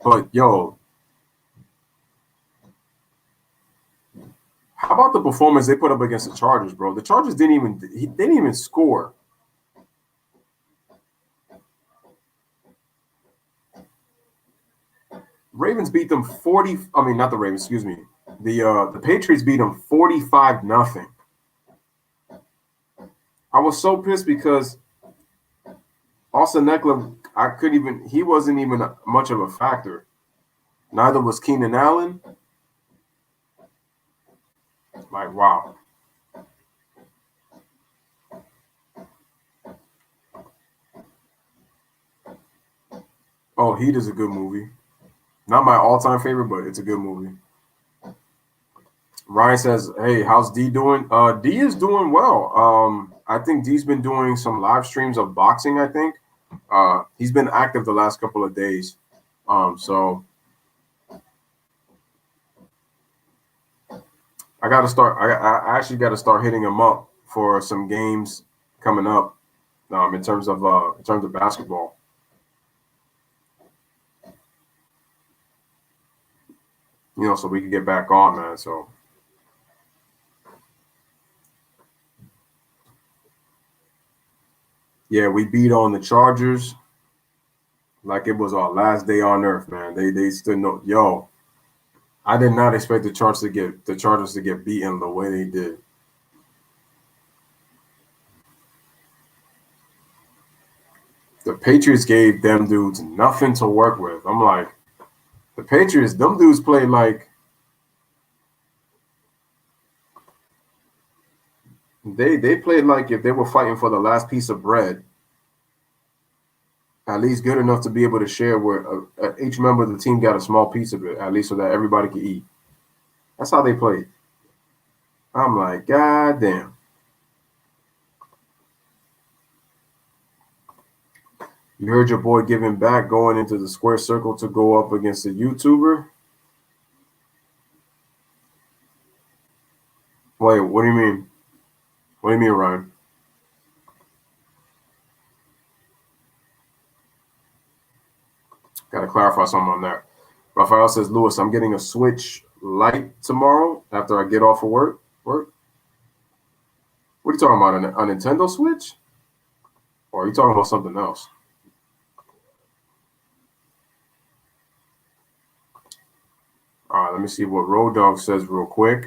But, yo, how about the performance they put up against the Chargers, bro? The Chargers didn't even score. Ravens beat them 40. I mean, not the Ravens, excuse me. The Patriots beat them 45-0. I was so pissed because Austin Eckler, he wasn't even much of a factor. Neither was Keenan Allen. Like, wow. Oh, Heat is a good movie. Not my all-time favorite, but it's a good movie. Ryan says, hey, how's D doing? D is doing well. I think D's been doing some live streams of boxing, I think. He's been active the last couple of days. So I got to start. I actually got to start hitting him up for some games coming up in terms of basketball. You know, so we can get back on, man. So. Yeah, we beat on the Chargers like it was our last day on earth, man. They still know. Yo, I did not expect the Chargers to get beaten the way they did. The Patriots gave them dudes nothing to work with. I'm like, the Patriots, them dudes played like they played like if they were fighting for the last piece of bread, at least good enough to be able to share where each member of the team got a small piece of it, at least so that everybody could eat. That's how they played. I'm like, God damn. You heard your boy giving back, going into the square circle to go up against a YouTuber? Wait, what do you mean? What do you mean, Ryan? Got to clarify something on that. Raphael says, Lewis, I'm getting a Switch Lite tomorrow after I get off of work. What are you talking about? A Nintendo Switch? Or are you talking about something else? All right, let me see what Road Dogg says real quick.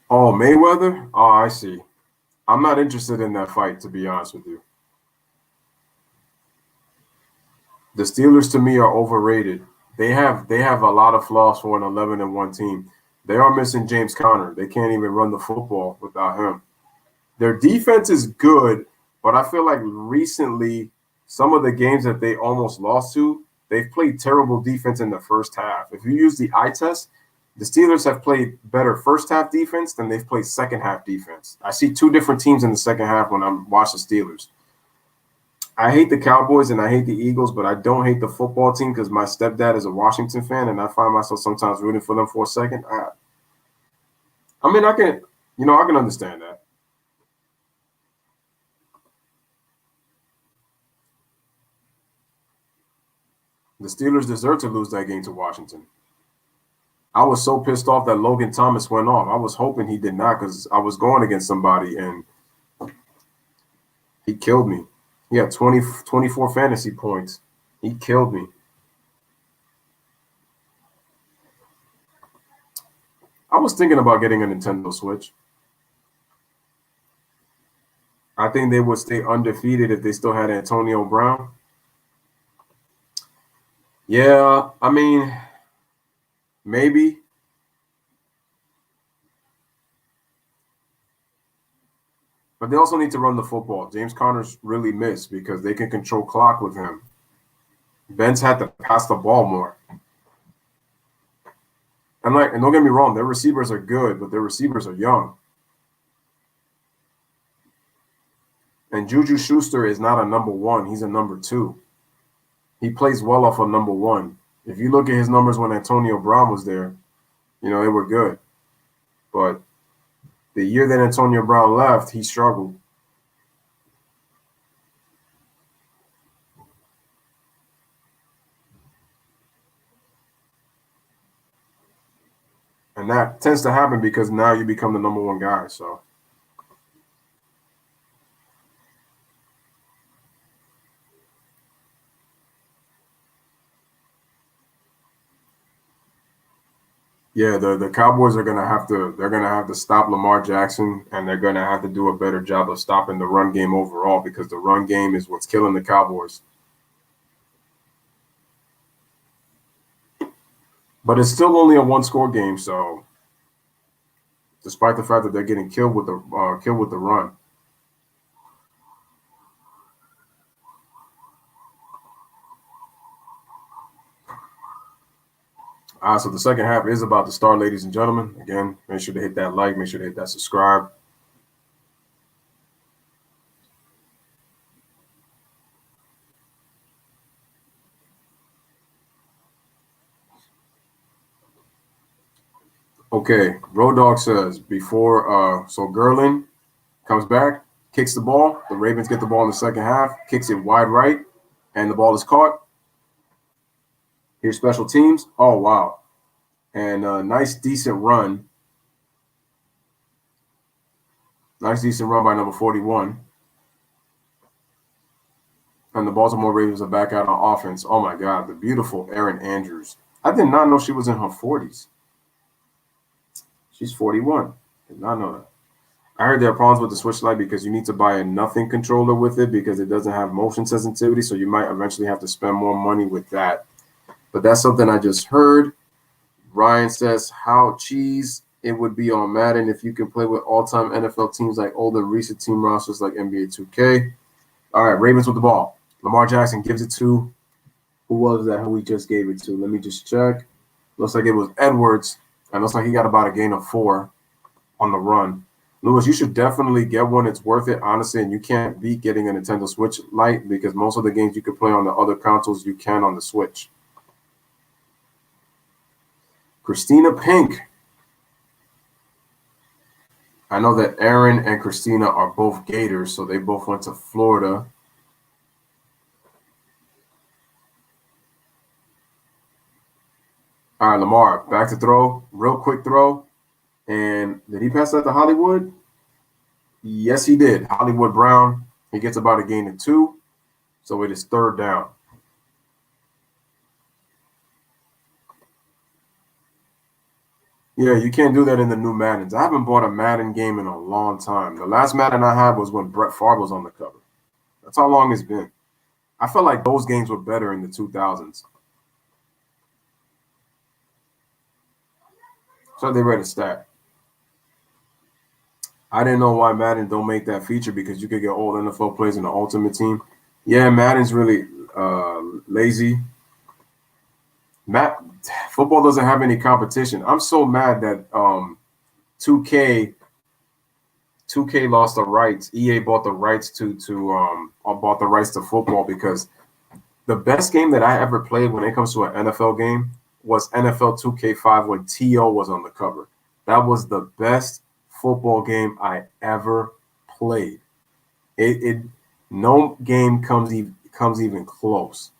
Oh, Mayweather? Oh, I see. I'm not interested in that fight, to be honest with you. The Steelers to me are overrated. They have a lot of flaws for an 11-1 team. They are missing James Conner. They can't even run the football without him. Their defense is good, but I feel like recently some of the games that they almost lost to, they've played terrible defense in the first half. If you use the eye test, the Steelers have played better first half defense than they've played second half defense. I see two different teams in the second half when I'm watching the Steelers. I hate the Cowboys and I hate the Eagles, but I don't hate the football team because my stepdad is a Washington fan, and I find myself sometimes rooting for them for a second. I mean, I can understand that. The Steelers deserve to lose that game to Washington. I was so pissed off that Logan Thomas went off. I was hoping he did not because I was going against somebody and he killed me. He had 24 fantasy points. He killed me. I was thinking about getting a Nintendo Switch. I think they would stay undefeated if they still had Antonio Brown. Yeah, I mean, maybe. But they also need to run the football. James Conner's really missed because they can control clock with him. Ben's had to pass the ball more. And don't get me wrong, their receivers are good, but their receivers are young. And Juju Schuster is not a number one. He's a number two. He plays well off of number one. If you look at his numbers when Antonio Brown was there, they were good. But the year that Antonio Brown left, he struggled. And that tends to happen because now you become the number one guy. So, yeah, the Cowboys are gonna have to stop Lamar Jackson, and they're gonna have to do a better job of stopping the run game overall because the run game is what's killing the Cowboys. But it's still only a one-score game, so despite the fact that they're getting killed with the run. So the second half is about to start, ladies and gentlemen. Again, make sure to hit that like, make sure to hit that subscribe. Okay, Road Dogg says before so Gerlin comes back, kicks the ball. The Ravens get the ball in the second half, kicks it wide right, and the ball is caught. Here's special teams. Oh, wow. And a nice, decent run. Nice, decent run by number 41. And the Baltimore Ravens are back out on offense. Oh, my God, the beautiful Erin Andrews. I did not know she was in her 40s. She's 41. Did not know that. I heard there are problems with the Switch Lite because you need to buy a nothing controller with it because it doesn't have motion sensitivity, so you might eventually have to spend more money with that. But that's something I just heard. Ryan says how cheese it would be on Madden if you can play with all-time NFL teams like older recent team rosters like NBA 2K. All right, Ravens with the ball. Lamar Jackson gives it to – who was that who he just gave it to? Let me just check. Looks like it was Edwards, and looks like he got about a gain of 4 on the run. Lewis, you should definitely get one. It's worth it, honestly, and you can't beat getting a Nintendo Switch Lite because most of the games you can play on the other consoles, you can on the Switch. Christina Pink. I know that Aaron and Christina are both Gators, so they both went to Florida. All right, Lamar, back to throw. Real quick throw. And did he pass that to Hollywood? Yes, he did. Hollywood Brown, he gets about a gain of 2. So it is 3rd down. Yeah, you can't do that in the new Maddens. I haven't bought a Madden game in a long time. The last Madden I had was when Brett Favre was on the cover. That's how long it's been. I felt like those games were better in the 2000s. So they read a stat. I didn't know why Madden don't make that feature because you could get old NFL players in the Ultimate Team. Yeah, Madden's really lazy. Football doesn't have any competition. I'm so mad that 2K lost the rights. EA bought the rights to football because the best game that I ever played when it comes to an NFL game was NFL 2K5 when T.O. was on the cover. That was the best football game I ever played. No game comes even close.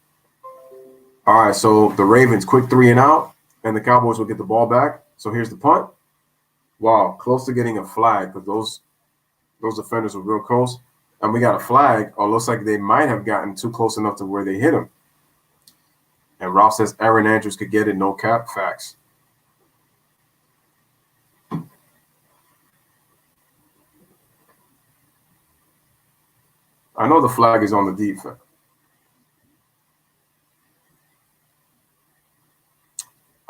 All right, so the Ravens quick 3 and out, and the Cowboys will get the ball back. So here's the punt. Wow, close to getting a flag because those defenders were real close. And we got a flag. Or looks like they might have gotten too close enough to where they hit him. And Ralph says Aaron Andrews could get it, no cap. Facts. I know the flag is on the defense.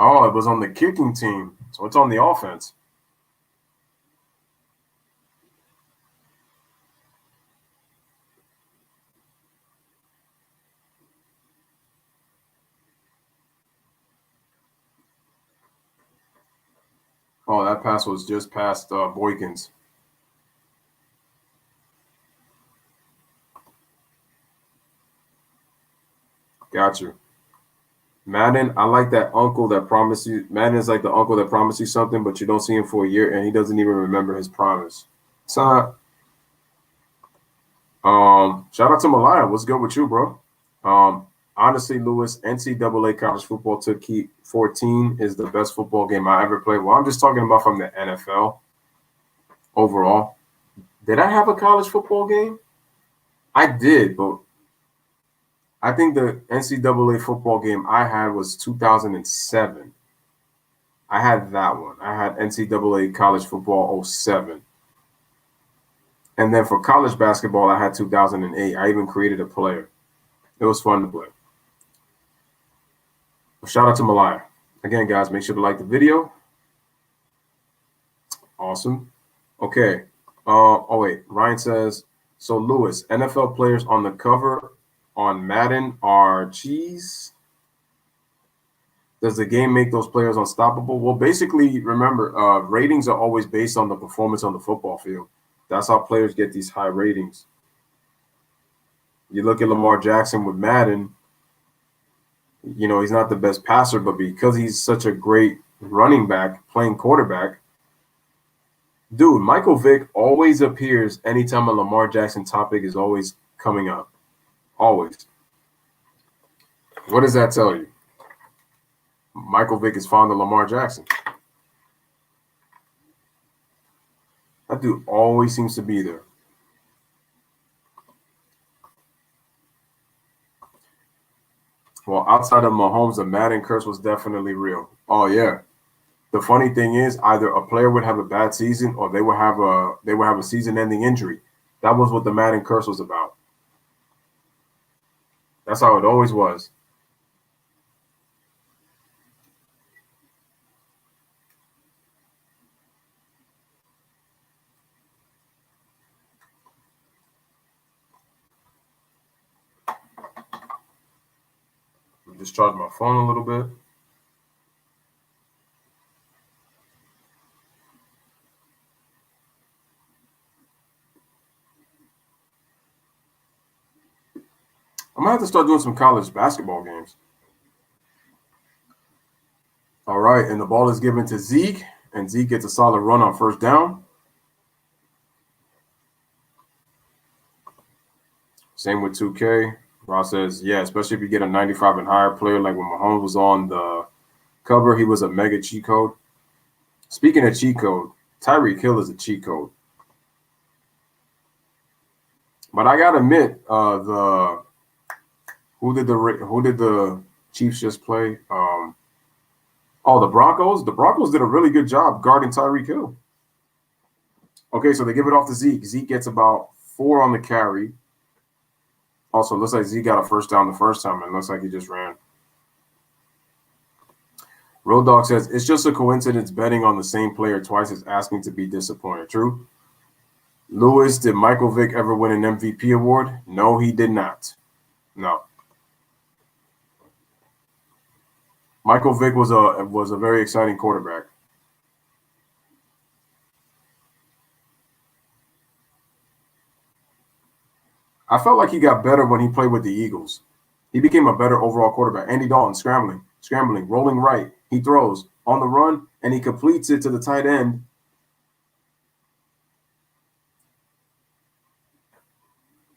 Oh, it was on the kicking team. So it's on the offense. Oh, that pass was just past Boykins. Got you. Madden, I like that uncle that promised you. Madden is like the uncle that promised you something, but you don't see him for a year, and he doesn't even remember his promise. So, shout out to Malaya. What's good with you, bro? Honestly, Lewis, NCAA college football to keep 14 is the best football game I ever played. Well, I'm just talking about from the NFL overall. Did I have a college football game? I did, but I think the NCAA football game I had was 2007. I had that one. I had NCAA college football 07. And then for college basketball, I had 2008. I even created a player. It was fun to play. Shout out to Malaya. Again, guys, make sure to like the video. Awesome. Okay. Wait. Ryan says, so Lewis, NFL players on the cover on Madden are cheese. Does the game make those players unstoppable? Well, basically, remember, ratings are always based on the performance on the football field. That's how players get these high ratings. You look at Lamar Jackson with Madden, you know, he's not the best passer, but because he's such a great running back, playing quarterback, dude, Michael Vick always appears anytime a Lamar Jackson topic is always coming up. Always. What does that tell you? Michael Vick is fond of Lamar Jackson. That dude always seems to be there. Well, outside of Mahomes, the Madden curse was definitely real. Oh yeah. The funny thing is, either a player would have a bad season or they would have a season-ending injury. That was what the Madden curse was about. That's how it always was. Just charge my phone a little bit. I'm gonna have to start doing some college basketball games. All right, and the ball is given to Zeke, and Zeke gets a solid run on first down. Same with 2K. Ross says, yeah, especially if you get a 95 and higher player, like when Mahomes was on the cover, he was a mega cheat code. Speaking of cheat code, Tyreek Hill is a cheat code. But I gotta admit, who did the Chiefs just play? The Broncos. The Broncos did a really good job guarding Tyreek Hill. Okay, so they give it off to Zeke. Zeke gets about 4 on the carry. Also, looks like Zeke got a first down the first time, and looks like he just ran. Road Dog says, it's just a coincidence betting on the same player twice is asking to be disappointed. True. Lewis, did Michael Vick ever win an MVP award? No, he did not. No. Michael Vick was a very exciting quarterback. I felt like he got better when he played with the Eagles. He became a better overall quarterback. Andy Dalton scrambling, rolling right. He throws on the run, and he completes it to the tight end.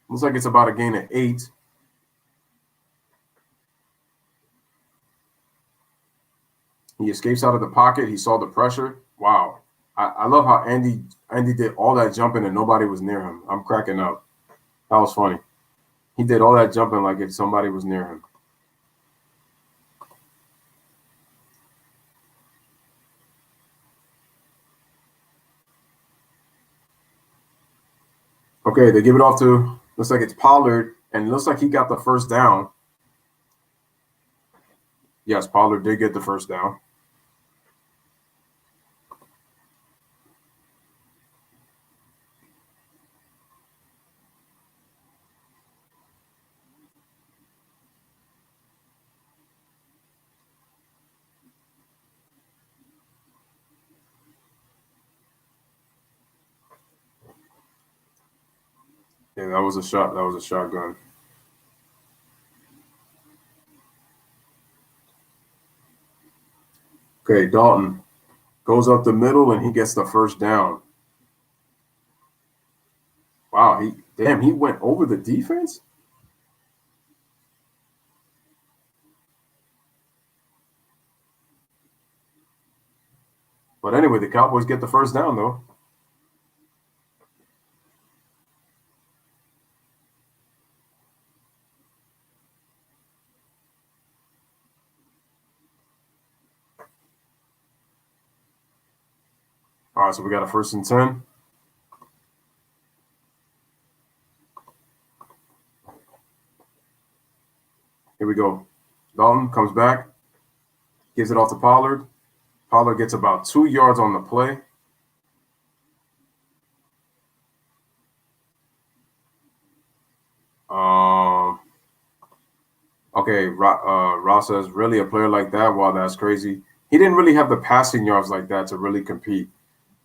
Looks like it's about a gain of 8. He escapes out of the pocket. He saw the pressure. Wow. I love how Andy did all that jumping and nobody was near him. I'm cracking up. That was funny. He did all that jumping like if somebody was near him. Okay, they give it off to, looks like it's Pollard, and it looks like he got the first down. Yes, Pollard did get the first down. Yeah, that was a shot. That was a shotgun. Okay, Dalton goes up the middle and he gets the first down. Wow, he went over the defense? But anyway, the Cowboys get the first down though. All right, so we got a 1st and 10. Here we go. Dalton comes back, gives it off to Pollard. Pollard gets about 2 yards on the play. Okay, Ross says, really a player like that? Wow, that's crazy. He didn't really have the passing yards like that to really compete.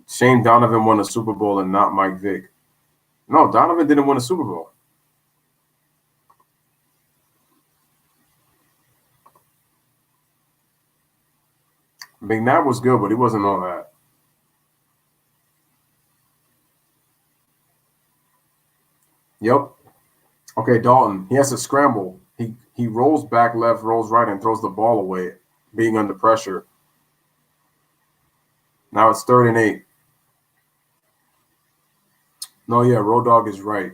Shane Donovan won a Super Bowl and not Mike Vick. No, Donovan didn't win a Super Bowl. McNabb was good, but he wasn't all that. Yep. Okay, Dalton. He has to scramble. He rolls back left, rolls right, and throws the ball away, being under pressure. Now it's 3rd and 8. No, yeah, Road Dog is right.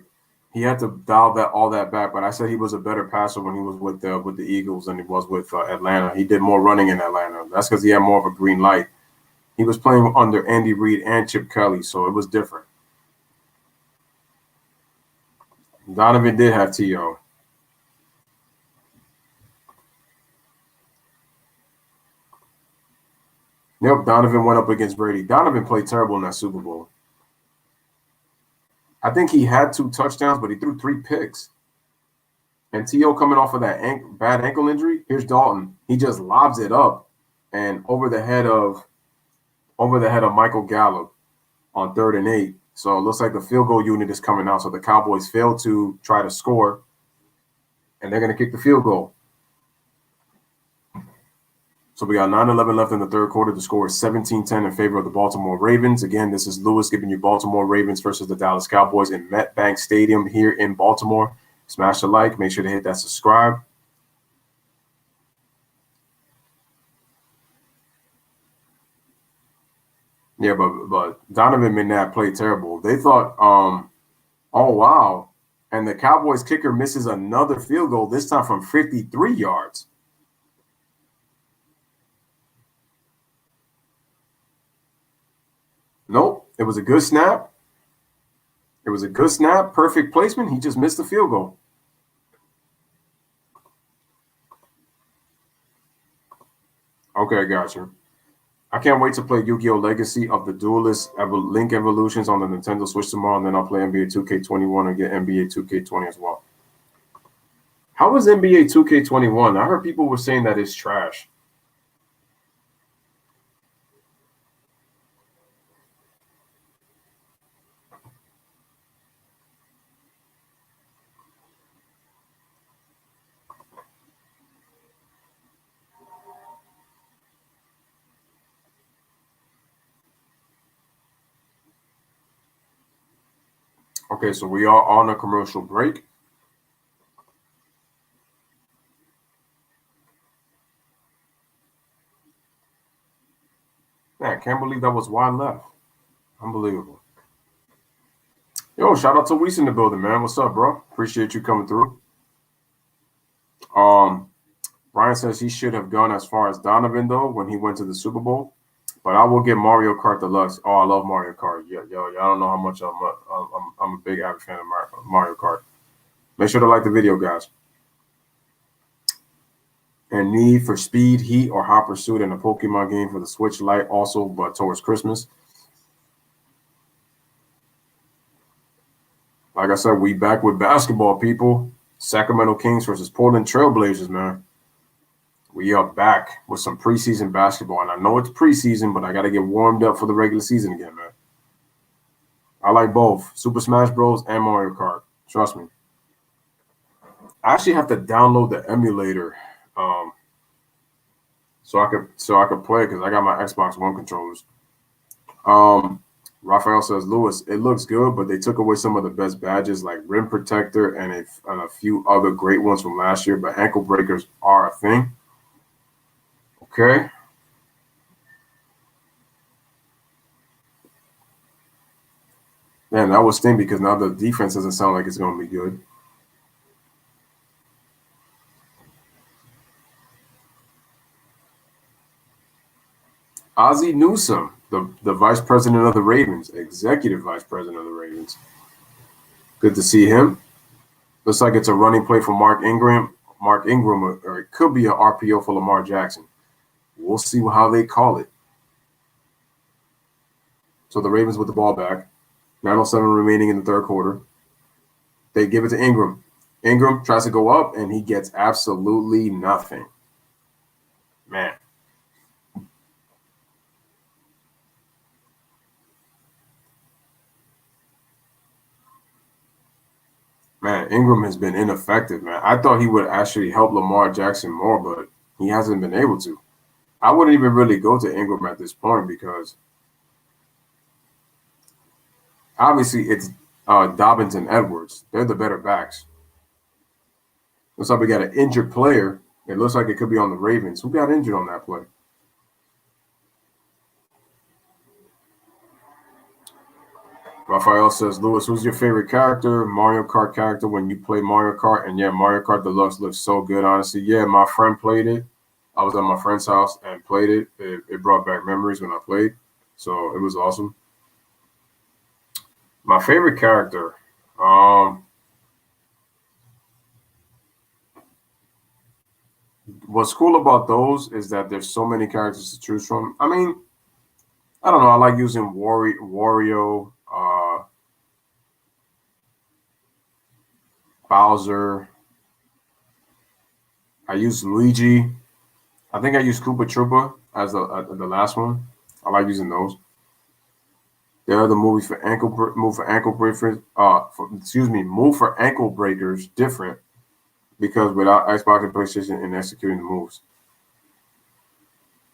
He had to dial all that back, but I said he was a better passer when he was with the Eagles than he was with Atlanta. He did more running in Atlanta. That's because he had more of a green light. He was playing under Andy Reid and Chip Kelly, so it was different. Donovan did have T.O. Yep, Donovan went up against Brady. Donovan played terrible in that Super Bowl. I think he had 2 touchdowns, but he threw 3 picks. And T.O. coming off of that bad ankle injury, here's Dalton. He just lobs it up and over the head of Michael Gallup on 3rd and 8. So it looks like the field goal unit is coming out. So the Cowboys failed to try to score, and they're going to kick the field goal. So we got 9:11 left in the 3rd quarter. The score is 17-10 in favor of the Baltimore Ravens. Again, this is Lewis giving you Baltimore Ravens versus the Dallas Cowboys in MetBank Stadium here in Baltimore. Smash the like. Make sure to hit that subscribe. Yeah, but Donovan McNabb played terrible. They thought, oh, wow. And the Cowboys kicker misses another field goal, this time from 53 yards. Nope, it was a good snap. It was a good snap, perfect placement. He just missed the field goal. Okay, gotcha. I can't wait to play Yu-Gi-Oh! Legacy of the Duelist Link Evolutions on the Nintendo Switch tomorrow, and then I'll play NBA 2K21 and get NBA 2K20 as well. How is NBA 2K21? I heard people were saying that it's trash. Okay, so we are on a commercial break. Man, I can't believe that was wide left. Unbelievable. Yo, shout out to Weiss in the building, man. What's up, bro? Appreciate you coming through. Ryan says he should have gone as far as Donovan, though, when he went to the Super Bowl. But I will get Mario Kart Deluxe. Oh, I love Mario Kart. Yo, I don't know how much I'm a big avid fan of Mario Kart. Make sure to like the video, guys. And Need for Speed, Heat, or Hot Pursuit in a Pokemon game for the Switch Lite also, but towards Christmas. Like I said, we back with basketball, people. Sacramento Kings versus Portland Trailblazers, man. We are back with some preseason basketball. And I know it's preseason, but I got to get warmed up for the regular season again, man. I like both Super Smash Bros. And Mario Kart. Trust me. I actually have to download the emulator so I could play because I got my Xbox One controllers. Raphael says, Lewis, it looks good, but they took away some of the best badges like Rim Protector and a few other great ones from last year, but ankle breakers are a thing. Okay. Man, that was sting because now the defense doesn't sound like it's going to be good. Ozzie Newsome, the vice president of the Ravens, executive vice president of the Ravens. Good to see him. Looks like it's a running play for Mark Ingram, or it could be an RPO for Lamar Jackson. We'll see how they call it. So the Ravens with the ball back. 9:07 remaining in the third quarter. They give it to Ingram. Ingram tries to go up, and he gets absolutely nothing. Man. Man, Ingram has been ineffective, man. I thought he would actually help Lamar Jackson more, but he hasn't been able to. I wouldn't even really go to Ingram at this point because obviously it's Dobbins and Edwards. They're the better backs. Looks like we got an injured player. It looks like it could be on the Ravens. Who got injured on that play? Raphael says, Lewis, who's your favorite character? Mario Kart character when you play Mario Kart? And yeah, Mario Kart Deluxe looks so good, honestly. Yeah, my friend played it. I was at my friend's house and played it. It brought back memories when I played. So it was awesome. My favorite character. What's cool about those is that there's so many characters to choose from. I mean, I don't know. I like using Wario, Bowser. I use Luigi. I think I use Koopa Troopa as the last one. I like using those. There are the movies for move for ankle breakers different because without Xbox and PlayStation and executing the moves.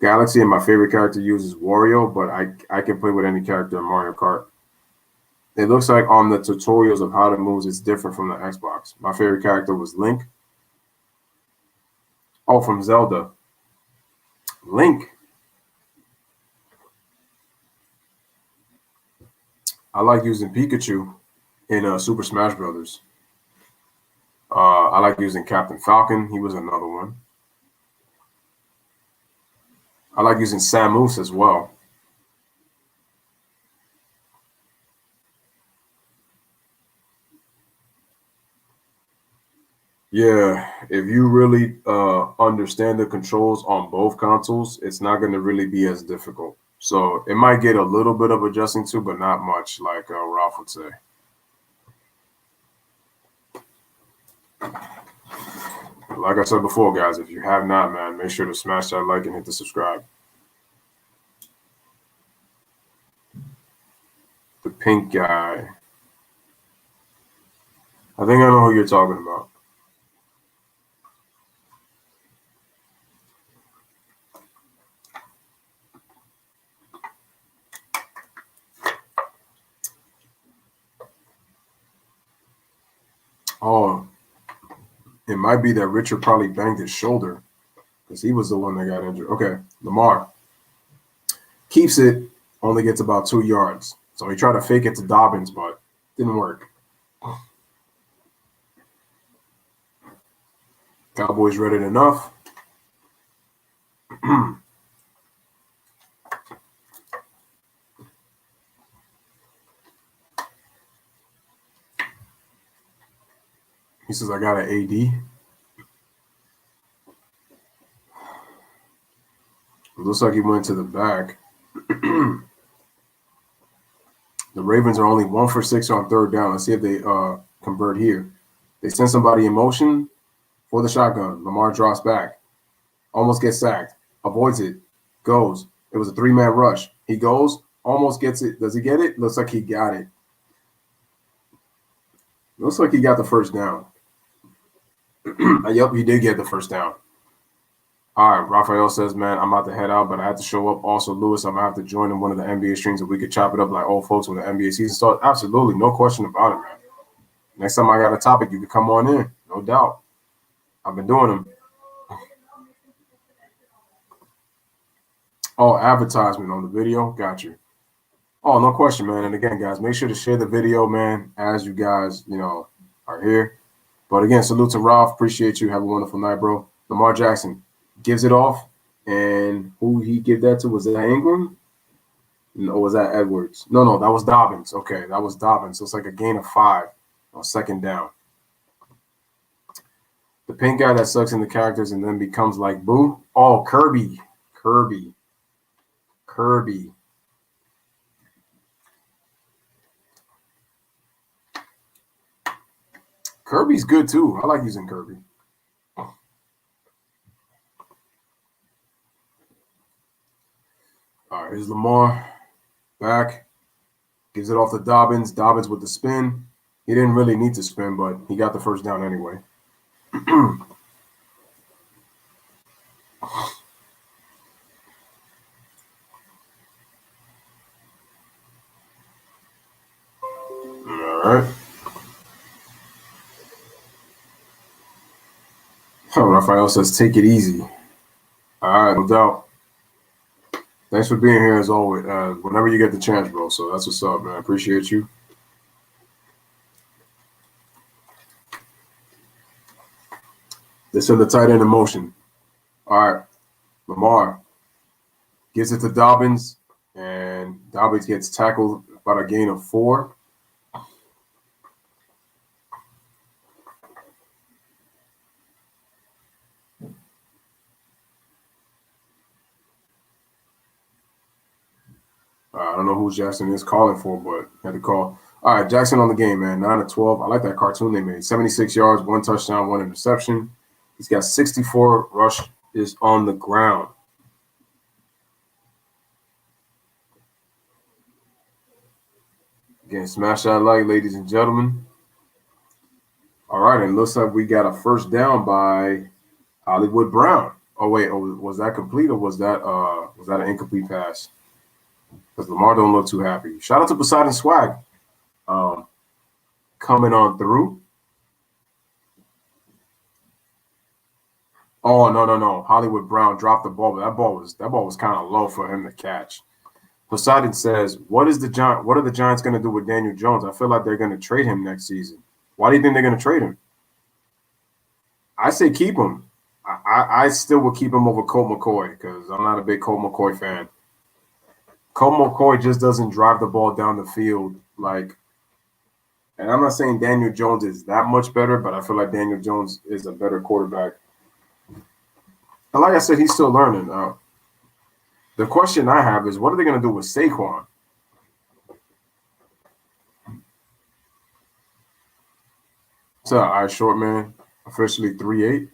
Galaxy and my favorite character uses Wario, but I can play with any character in Mario Kart. It looks like on the tutorials of how to move, it's different from the Xbox. My favorite character was Link. Oh, from Zelda. Link. I like using Pikachu in Super Smash Brothers. I like using Captain Falcon. He was another one. I like using Samus as well. Yeah, if you really understand the controls on both consoles, it's not going to really be as difficult. So it might get a little bit of adjusting to, but not much, like Ralph would say. Like I said before, guys, if you have not, man, make sure to smash that like and hit the subscribe. The pink guy. I think I know who you're talking about. Oh, it might be that Richard probably banged his shoulder because he was the one that got injured. Okay, Lamar keeps it, only gets about 2 yards. So he tried to fake it to Dobbins, but didn't work. Cowboys read it enough. He says, I got an AD. It looks like he went to the back. The Ravens are only 1 for 6 on third down. Let's see if they convert here. They send somebody in motion for the shotgun. Lamar drops back. Almost gets sacked. Avoids it. Goes. It was a 3-man rush. He goes. Almost gets it. Does he get it? Looks like he got it. Looks like he got the first down. Yep, he did get the first down. All right, Raphael says, man, I'm about to head out, but I have to show up. Also, Lewis, I'm going to have to join in one of the NBA streams if we could chop it up like old folks when the NBA season starts. Absolutely, no question about it, man. Next time I got a topic, you can come on in, no doubt. I've been doing them. Oh, advertisement on the video. Got you. Oh, no question, man. And again, guys, make sure to share the video, man, as you guys, are here. But again, salute to Ralph. Appreciate you. Have a wonderful night, bro. Lamar Jackson gives it off. And who he give that to? Was that Ingram? Or was that Edwards? No, that was Dobbins. Okay, that was Dobbins. So it's like a gain of 5 on second down. The pink guy that sucks in the characters and then becomes like Boo. Oh, Kirby. Kirby's good too. I like using Kirby. All right, here's Lamar. Back. Gives it off to Dobbins. Dobbins with the spin. He didn't really need to spin, but he got the first down anyway. All right. Oh, Raphael says, take it easy. All right, no doubt. Thanks for being here as always. Whenever you get the chance, bro. So that's what's up, man. I appreciate you. They send the tight end in motion. All right. Lamar gives it to Dobbins, and Dobbins gets tackled about a gain of 4. I don't know who Jackson is calling for, but had to call. All right, Jackson on the game, man. 9 of 12. I like that cartoon they made. 76 yards, 1 touchdown, 1 interception. He's got 64 rushes on the ground. Again, smash that like, ladies and gentlemen. All right, and it looks like we got a first down by Hollywood Brown. Oh wait, was that complete or was that an incomplete pass? Because Lamar don't look too happy. Shout out to Poseidon Swag coming on through. Oh, no. Hollywood Brown dropped the ball, but that ball was kind of low for him to catch. Poseidon says, what are the Giants going to do with Daniel Jones? I feel like they're going to trade him next season. Why do you think they're going to trade him? I say keep him. I still would keep him over Colt McCoy because I'm not a big Colt McCoy fan. Colt McCoy just doesn't drive the ball down the field like. And I'm not saying Daniel Jones is that much better, but I feel like Daniel Jones is a better quarterback. And like I said, he's still learning. The question I have is, what are they going to do with Saquon? So, all right, short man, officially 3'8".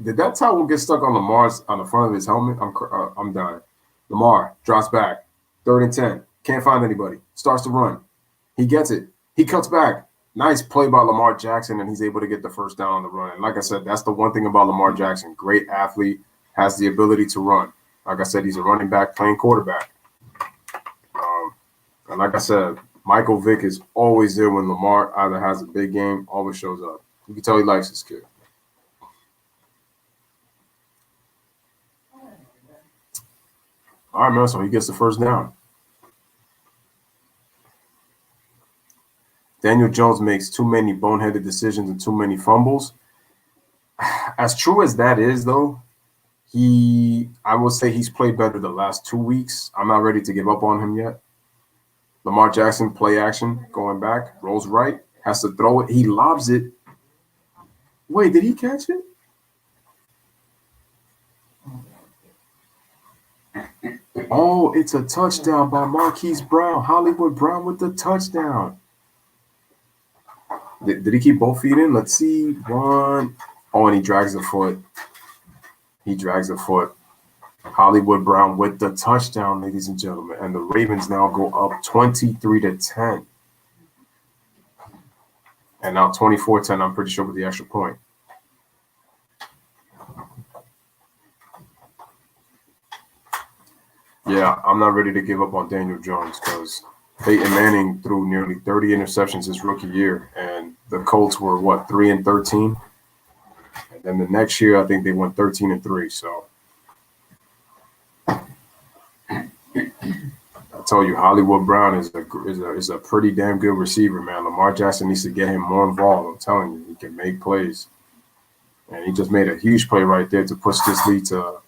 Did that towel get stuck on Lamar's on the front of his helmet? I'm dying. Lamar drops back, 3rd and 10. Can't find anybody. Starts to run. He gets it. He cuts back. Nice play by Lamar Jackson, and he's able to get the first down on the run. And like I said, that's the one thing about Lamar Jackson. Great athlete, has the ability to run. Like I said, he's a running back playing quarterback. And like I said, Michael Vick is always there when Lamar either has a big game, always shows up. You can tell he likes this kid. All right, man, so he gets the first down. Daniel Jones makes too many boneheaded decisions and too many fumbles. As true as that is, though, I will say he's played better the last 2 weeks. I'm not ready to give up on him yet. Lamar Jackson, play action, going back, rolls right, has to throw it. He lobs it. Wait, did he catch it? Oh, it's a touchdown by Marquise Brown. Hollywood Brown with the touchdown. Did he keep both feet in? Let's see. One. Oh, and he drags the foot. He drags the foot. Hollywood Brown with the touchdown, ladies and gentlemen. And the Ravens now go up 23-10. And now 24-10, I'm pretty sure, with the extra point. Yeah, I'm not ready to give up on Daniel Jones because Peyton Manning threw nearly 30 interceptions his rookie year, and the Colts were, 3-13? And then the next year, I think they went 13-3, so. I told you, Hollywood Brown is a pretty damn good receiver, man. Lamar Jackson needs to get him more involved. I'm telling you, he can make plays. And he just made a huge play right there to push this lead to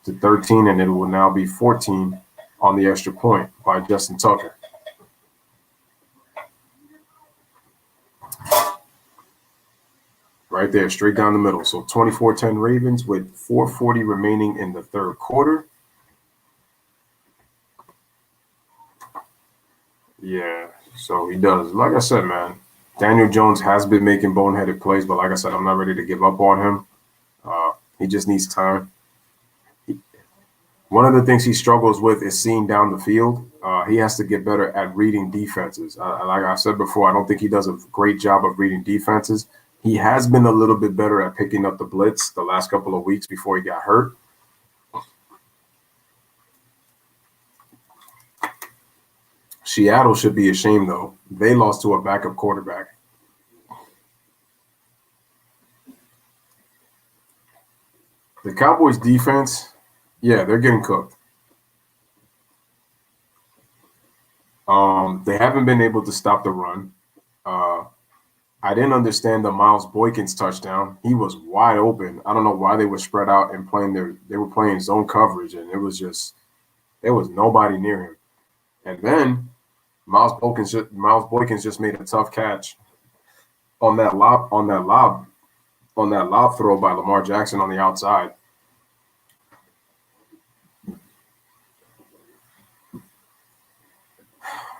13, and it will now be 14 on the extra point by Justin Tucker. Right there, straight down the middle. So 24-10 Ravens with 4:40 remaining in the third quarter. Yeah, so he does. Like I said, man, Daniel Jones has been making boneheaded plays, but like I said, I'm not ready to give up on him. He just needs time. One of the things he struggles with is seeing down the field. He has to get better at reading defenses. Like I said before, I don't think he does a great job of reading defenses. He has been a little bit better at picking up the blitz the last couple of weeks before he got hurt. Seattle should be ashamed, though. They lost to a backup quarterback. The Cowboys defense, yeah, they're getting cooked. They haven't been able to stop the run. I didn't understand the Miles Boykins touchdown. He was wide open. I don't know why they were spread out and they were playing zone coverage, and there was nobody near him. And then Miles Boykins just made a tough catch on that lob throw by Lamar Jackson on the outside.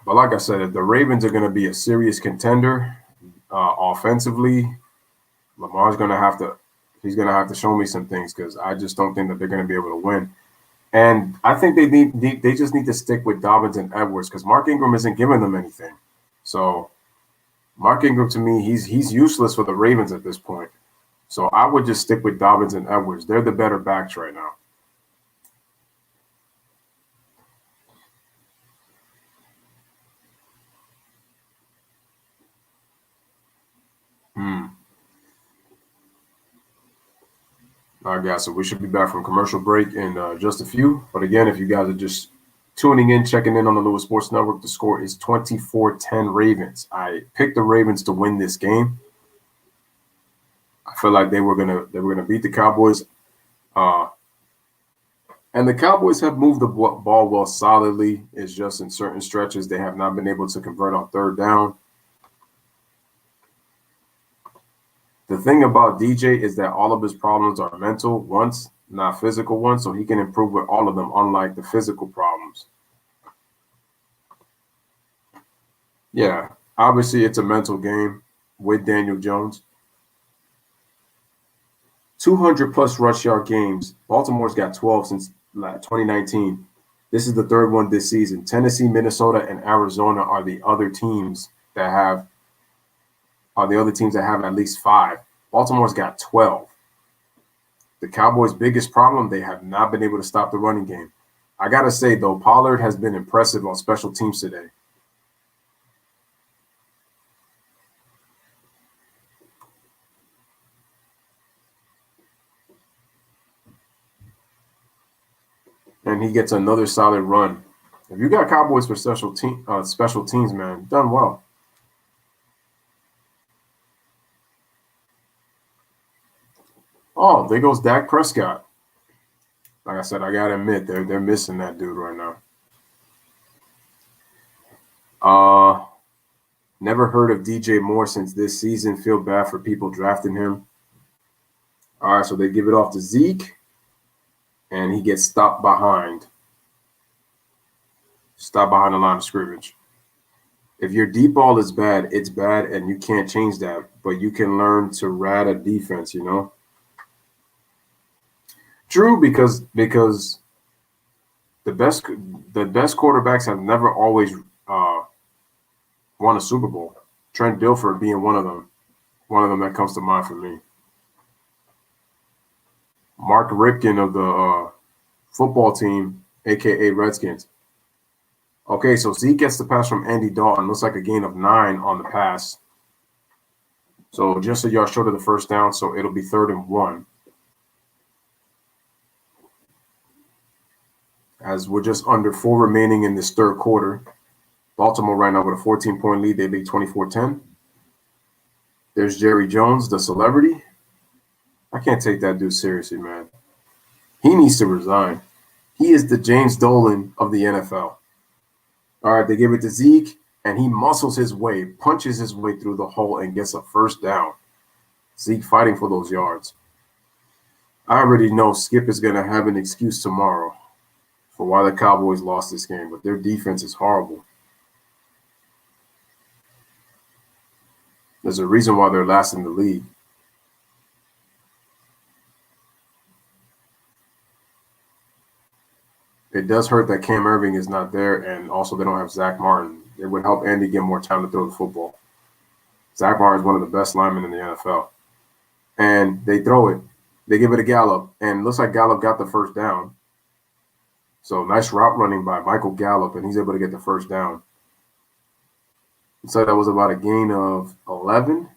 But like I said, if the Ravens are going to be a serious contender offensively, Lamar's going to have to show me some things because I just don't think that they're going to be able to win. And I think they just need to stick with Dobbins and Edwards because Mark Ingram isn't giving them anything. So Mark Ingram, to me, he's useless for the Ravens at this point. So I would just stick with Dobbins and Edwards. They're the better backs right now. All right, guys, so we should be back from commercial break in just a few. But again, if you guys are just tuning in, checking in on the Lewis Sports Network. The score is 24-10 Ravens. I picked the Ravens to win this game. I feel like they were gonna beat the Cowboys. And the Cowboys have moved the ball well solidly. It's just in certain stretches they have not been able to convert on third down. The thing about DJ is that all of his problems are mental ones, not physical ones, so he can improve with all of them, unlike the physical problems. Yeah, obviously it's a mental game with Daniel Jones. 200-plus rush yard games. Baltimore's got 12 since 2019. This is the third one this season. Tennessee, Minnesota, and Arizona are the other teams that have at least 5. Baltimore's got 12. The Cowboys' biggest problem, they have not been able to stop the running game. I got to say, though, Pollard has been impressive on special teams today. And he gets another solid run. If you got Cowboys for special teams, man, done well. Oh, there goes Dak Prescott. Like I said, I gotta admit they're missing that dude right now. Never heard of DJ Moore since this season. Feel bad for people drafting him. All right, so they give it off to Zeke, and he gets stopped behind the line of scrimmage. If your deep ball is bad, it's bad, and you can't change that. But you can learn to ride a defense, you know. True, because the best quarterbacks have never always won a Super Bowl. Trent Dilfer being one of them that comes to mind for me. Mark Ripken of the football team, aka Redskins. Okay, so Zeke gets the pass from Andy Dalton. Looks like a gain of 9 on the pass. So just a yard short of the first down, so it'll be 3rd and 1. As we're just under 4 remaining in this third quarter. Baltimore right now with a 14-point lead. They lead 24-10. There's Jerry Jones, the celebrity. I can't take that dude seriously, man. He needs to resign. He is the James Dolan of the NFL. All right, they give it to Zeke, and he muscles his way, punches his way through the hole, and gets a first down. Zeke fighting for those yards. I already know Skip is going to have an excuse tomorrow for why the Cowboys lost this game, but their defense is horrible. There's a reason why they're last in the league. It does hurt that Cam Irving is not there, and also they don't have Zach Martin. It would help Andy get more time to throw the football. Zach Martin is one of the best linemen in the NFL. And they throw it. They give it to Gallup, and it looks like Gallup got the first down. So nice route running by Michael Gallup, and he's able to get the first down. So that was about a gain of 11.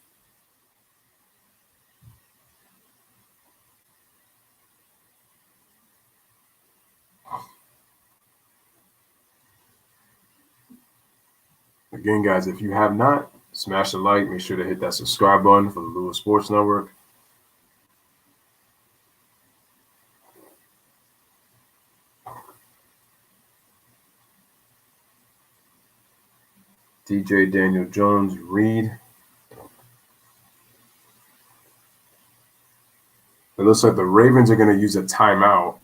Again, guys, if you have not, smash the like. Make sure to hit that subscribe button for the Lewis Sports Network. DJ Daniel Jones, read. It looks like the Ravens are going to use a timeout.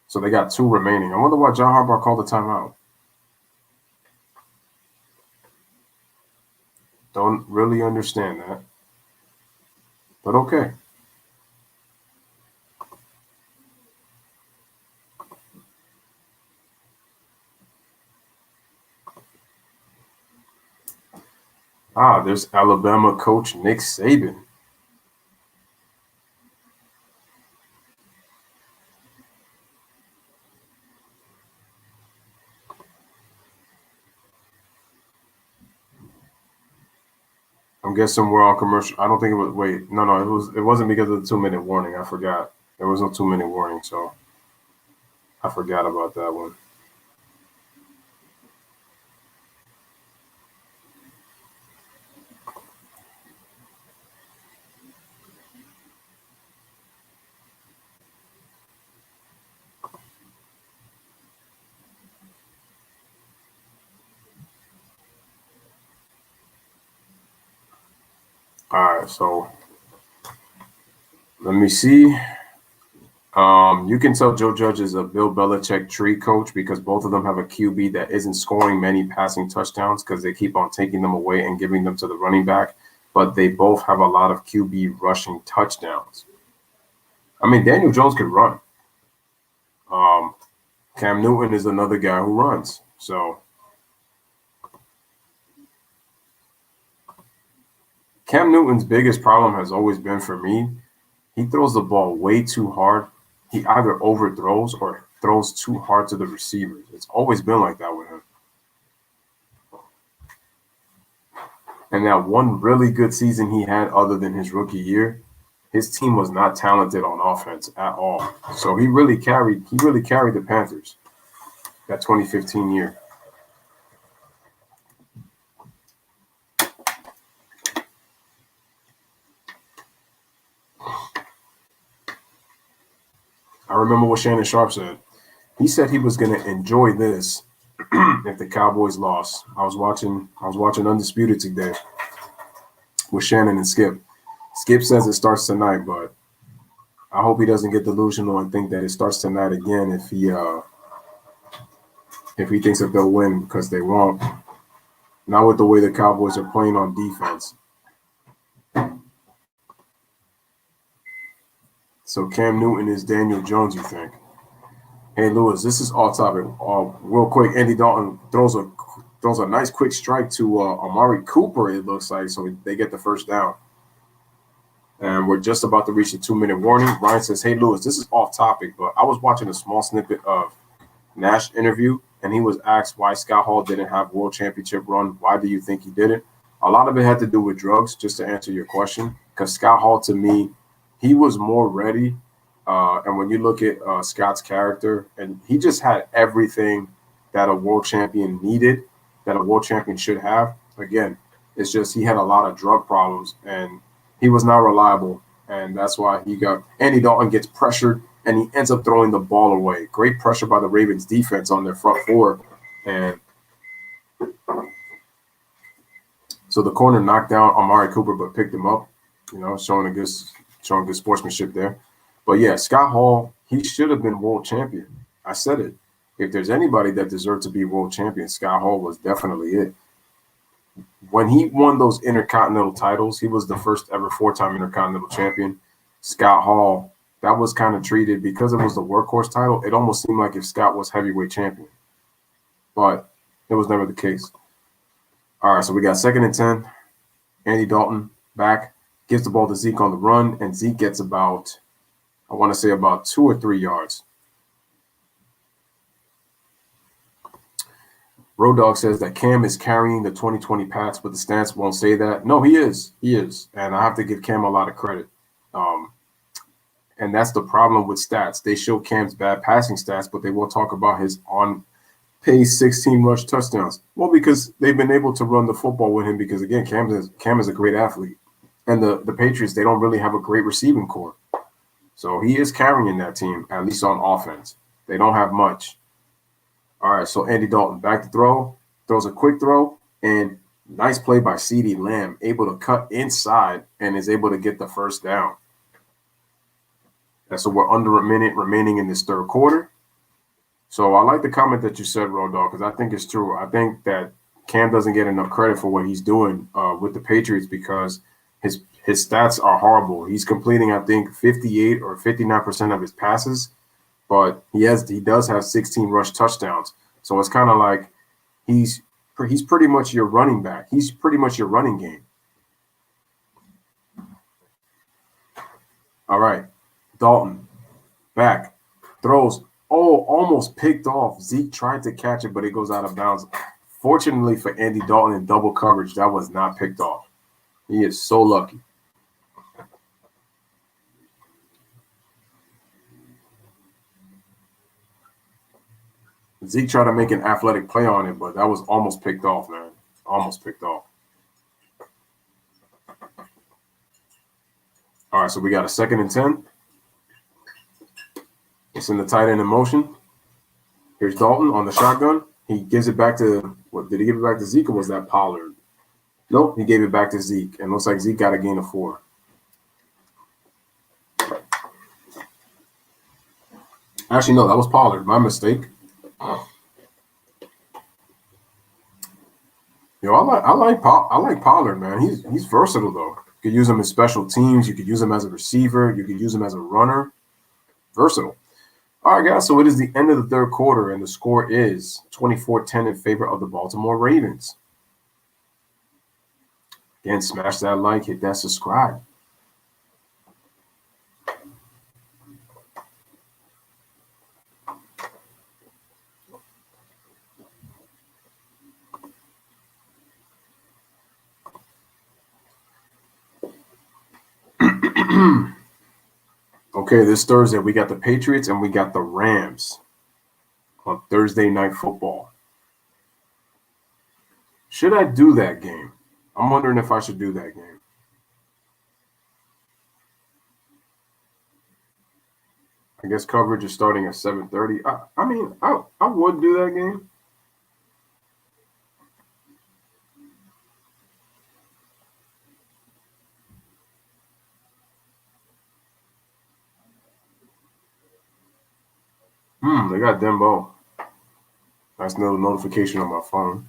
So they got 2 remaining. I wonder why John Harbaugh called the timeout. Don't really understand that. But okay. There's Alabama coach Nick Saban. I'm guessing we're on commercial. I don't think it was. Wait, no, it wasn't because of the 2-minute warning. I forgot. There was no 2-minute warning, so I forgot about that one. All right, so let me see. You can tell Joe Judge is a Bill Belichick tree coach because both of them have a QB that isn't scoring many passing touchdowns because they keep on taking them away and giving them to the running back, but they both have a lot of QB rushing touchdowns. I mean, Daniel Jones could run. Cam Newton is another guy who runs. So Cam Newton's biggest problem has always been for me, he throws the ball way too hard. He either overthrows or throws too hard to the receivers. It's always been like that with him. And that one really good season he had other than his rookie year, his team was not talented on offense at all. So he really carried the Panthers that 2015 year. I remember what Shannon Sharp said. He said he was going to enjoy this if the Cowboys lost. I was watching Undisputed today with Shannon and Skip. Skip says it starts tonight, but I hope he doesn't get delusional and think that it starts tonight again if he thinks that they'll win, because they won't. Not with the way the Cowboys are playing on defense. So Cam Newton is Daniel Jones, you think? Hey, Lewis, this is off topic. Real quick, Andy Dalton throws a nice quick strike to Amari Cooper, it looks like, so they get the first down. And we're just about to reach the 2-minute warning. Ryan says, hey, Lewis, this is off topic, but I was watching a small snippet of Nash interview, and he was asked why Scott Hall didn't have world championship run. Why do you think he didn't? A lot of it had to do with drugs, just to answer your question, because Scott Hall, to me, he was more ready. And when you look at Scott's character, and he just had everything that a world champion needed, that a world champion should have. Again, it's just he had a lot of drug problems, and he was not reliable. And that's why Andy Dalton gets pressured, and he ends up throwing the ball away. Great pressure by the Ravens defense on their front four. And so the corner knocked down Amari Cooper, but picked him up, showing good sportsmanship there. But yeah, Scott Hall, he should have been world champion. I said it. If there's anybody that deserved to be world champion, Scott Hall was definitely it. When he won those Intercontinental titles, he was the first ever 4-time Intercontinental champion. Scott Hall, that was kind of treated, because it was the workhorse title, it almost seemed like if Scott was heavyweight champion. But it was never the case. All right, so we got 2nd and 10. Andy Dalton back, gives the ball to Zeke on the run, and Zeke gets about 2 or 3 yards. Road Dogg says that Cam is carrying the 2020 Pats, but the stats won't say that. No, he is. He is. And I have to give Cam a lot of credit. And that's the problem with stats. They show Cam's bad passing stats, but they won't talk about his on-pace 16 rush touchdowns. Well, because they've been able to run the football with him because, again, Cam is a great athlete. And the Patriots, they don't really have a great receiving core. So he is carrying that team, at least on offense. They don't have much. All right, so Andy Dalton back to throw, throws a quick throw, and nice play by CeeDee Lamb, able to cut inside and is able to get the first down. And so we're under a minute remaining in this third quarter. So I like the comment that you said, Road Dogg, because I think it's true. I think that Cam doesn't get enough credit for what he's doing with the Patriots because his stats are horrible. He's completing, I think, 58 or 59% of his passes, but he does have 16 rush touchdowns. So it's kind of like he's pretty much your running back. He's pretty much your running game. All right, Dalton back, throws. Oh, almost picked off. Zeke tried to catch it, but it goes out of bounds. Fortunately for Andy Dalton in double coverage, that was not picked off. He is so lucky. Zeke tried to make an athletic play on it, but that was almost picked off, man. Almost picked off. All right, so we got a 2nd and 10. It's in the tight end in motion. Here's Dalton on the shotgun. He gives it back to, did he give it back to Zeke or was that Pollard? Nope, he gave it back to Zeke, and looks like Zeke got a gain of 4. Actually, no, that was Pollard. My mistake. Yo, I like Pollard, man. He's versatile though. You could use him in special teams. You could use him as a receiver. You could use him as a runner. Versatile. All right, guys. So it is the end of the third quarter, and the score is 24-10 in favor of the Baltimore Ravens. Again, smash that like, hit that subscribe. Okay, this Thursday we got the Patriots and we got the Rams on Thursday Night Football. Should I do that game? I'm wondering if I should do that game. I guess coverage is starting at 7:30. I mean, I would do that game. They got Dembo. That's another notification on my phone.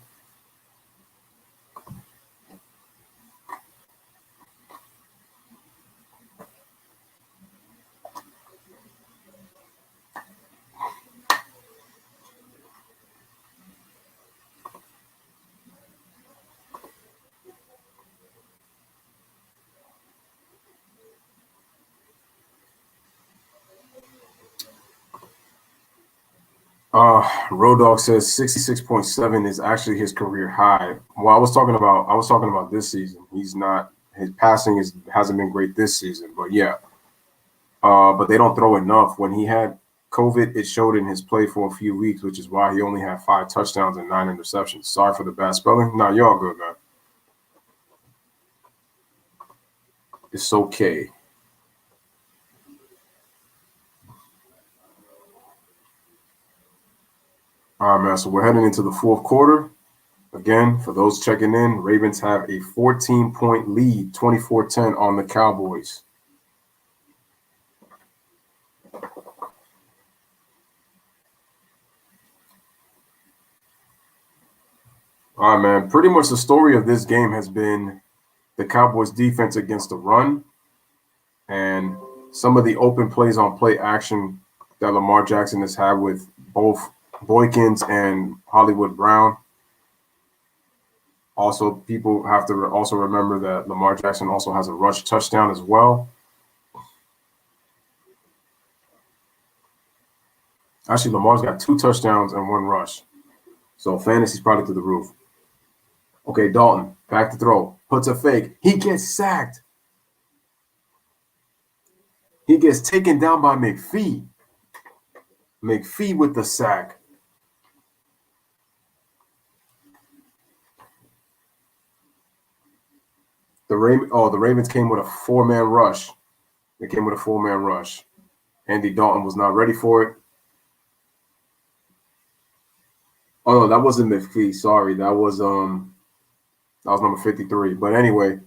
Road Dog says 66.7 is actually his career high. Well, I was talking about this season. His passing hasn't been great this season, but yeah. But they don't throw enough. When he had COVID, it showed in his play for a few weeks, which is why he only had 5 touchdowns and 9 interceptions. Sorry for the bad spelling. No, you're all good, man. It's okay. All right, man. So we're heading into the fourth quarter. Again, for those checking in, Ravens have a 14-point lead, 24-10 on the Cowboys. All right, man. Pretty much the story of this game has been the Cowboys' defense against the run and some of the open plays on play action that Lamar Jackson has had with both Boykins and Hollywood Brown. Also, people have to also remember that Lamar Jackson also has a rush touchdown as well. Actually, Lamar's got 2 touchdowns and 1 rush. So fantasy's probably through the roof. Okay, Dalton, back to throw. Puts a fake. He gets sacked. He gets taken down by McPhee. McPhee with the sack. The Ravens came with a 4-man rush. They came with a 4-man rush. Andy Dalton was not ready for it. Oh no, that wasn't McPhee. Sorry, that was number 53. But anyway,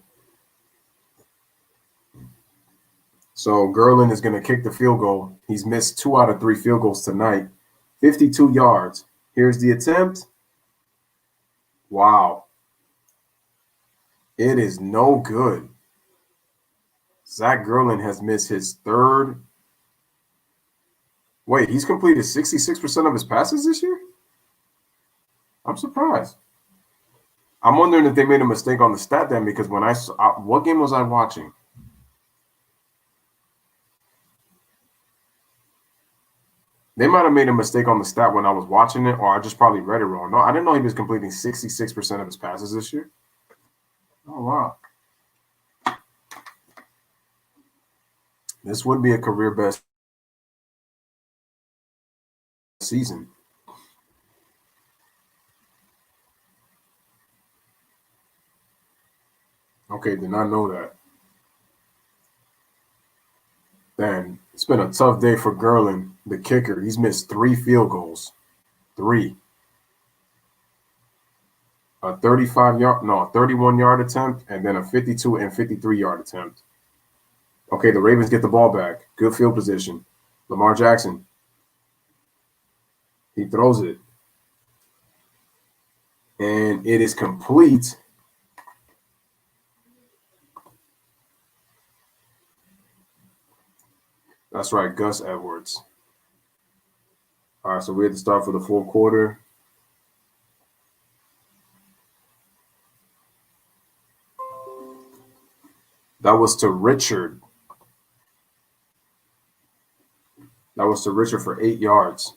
so Gerlin is going to kick the field goal. He's missed 2 out of 3 field goals tonight. 52 yards. Here's the attempt. Wow. It is no good. Zach Gerlin has missed his 3rd. Wait, he's completed 66% of his passes this year? I'm surprised. I'm wondering if they made a mistake on the stat then, because when I saw, what game was I watching? They might have made a mistake on the stat when I was watching it, or I just probably read it wrong. No, I didn't know he was completing 66% of his passes this year. Oh, wow. This would be a career best season. Okay, did not know that. Then it's been a tough day for Gerlin, the kicker. He's missed 3 field goals. 3. a 31-yard attempt, and then a 52 and 53-yard attempt. Okay, the Ravens get the ball back. Good field position. Lamar Jackson. He throws it. And it is complete. That's right, Gus Edwards. All right, so we're at the start for the fourth quarter. That was to Richard. That was to Richard for 8 yards.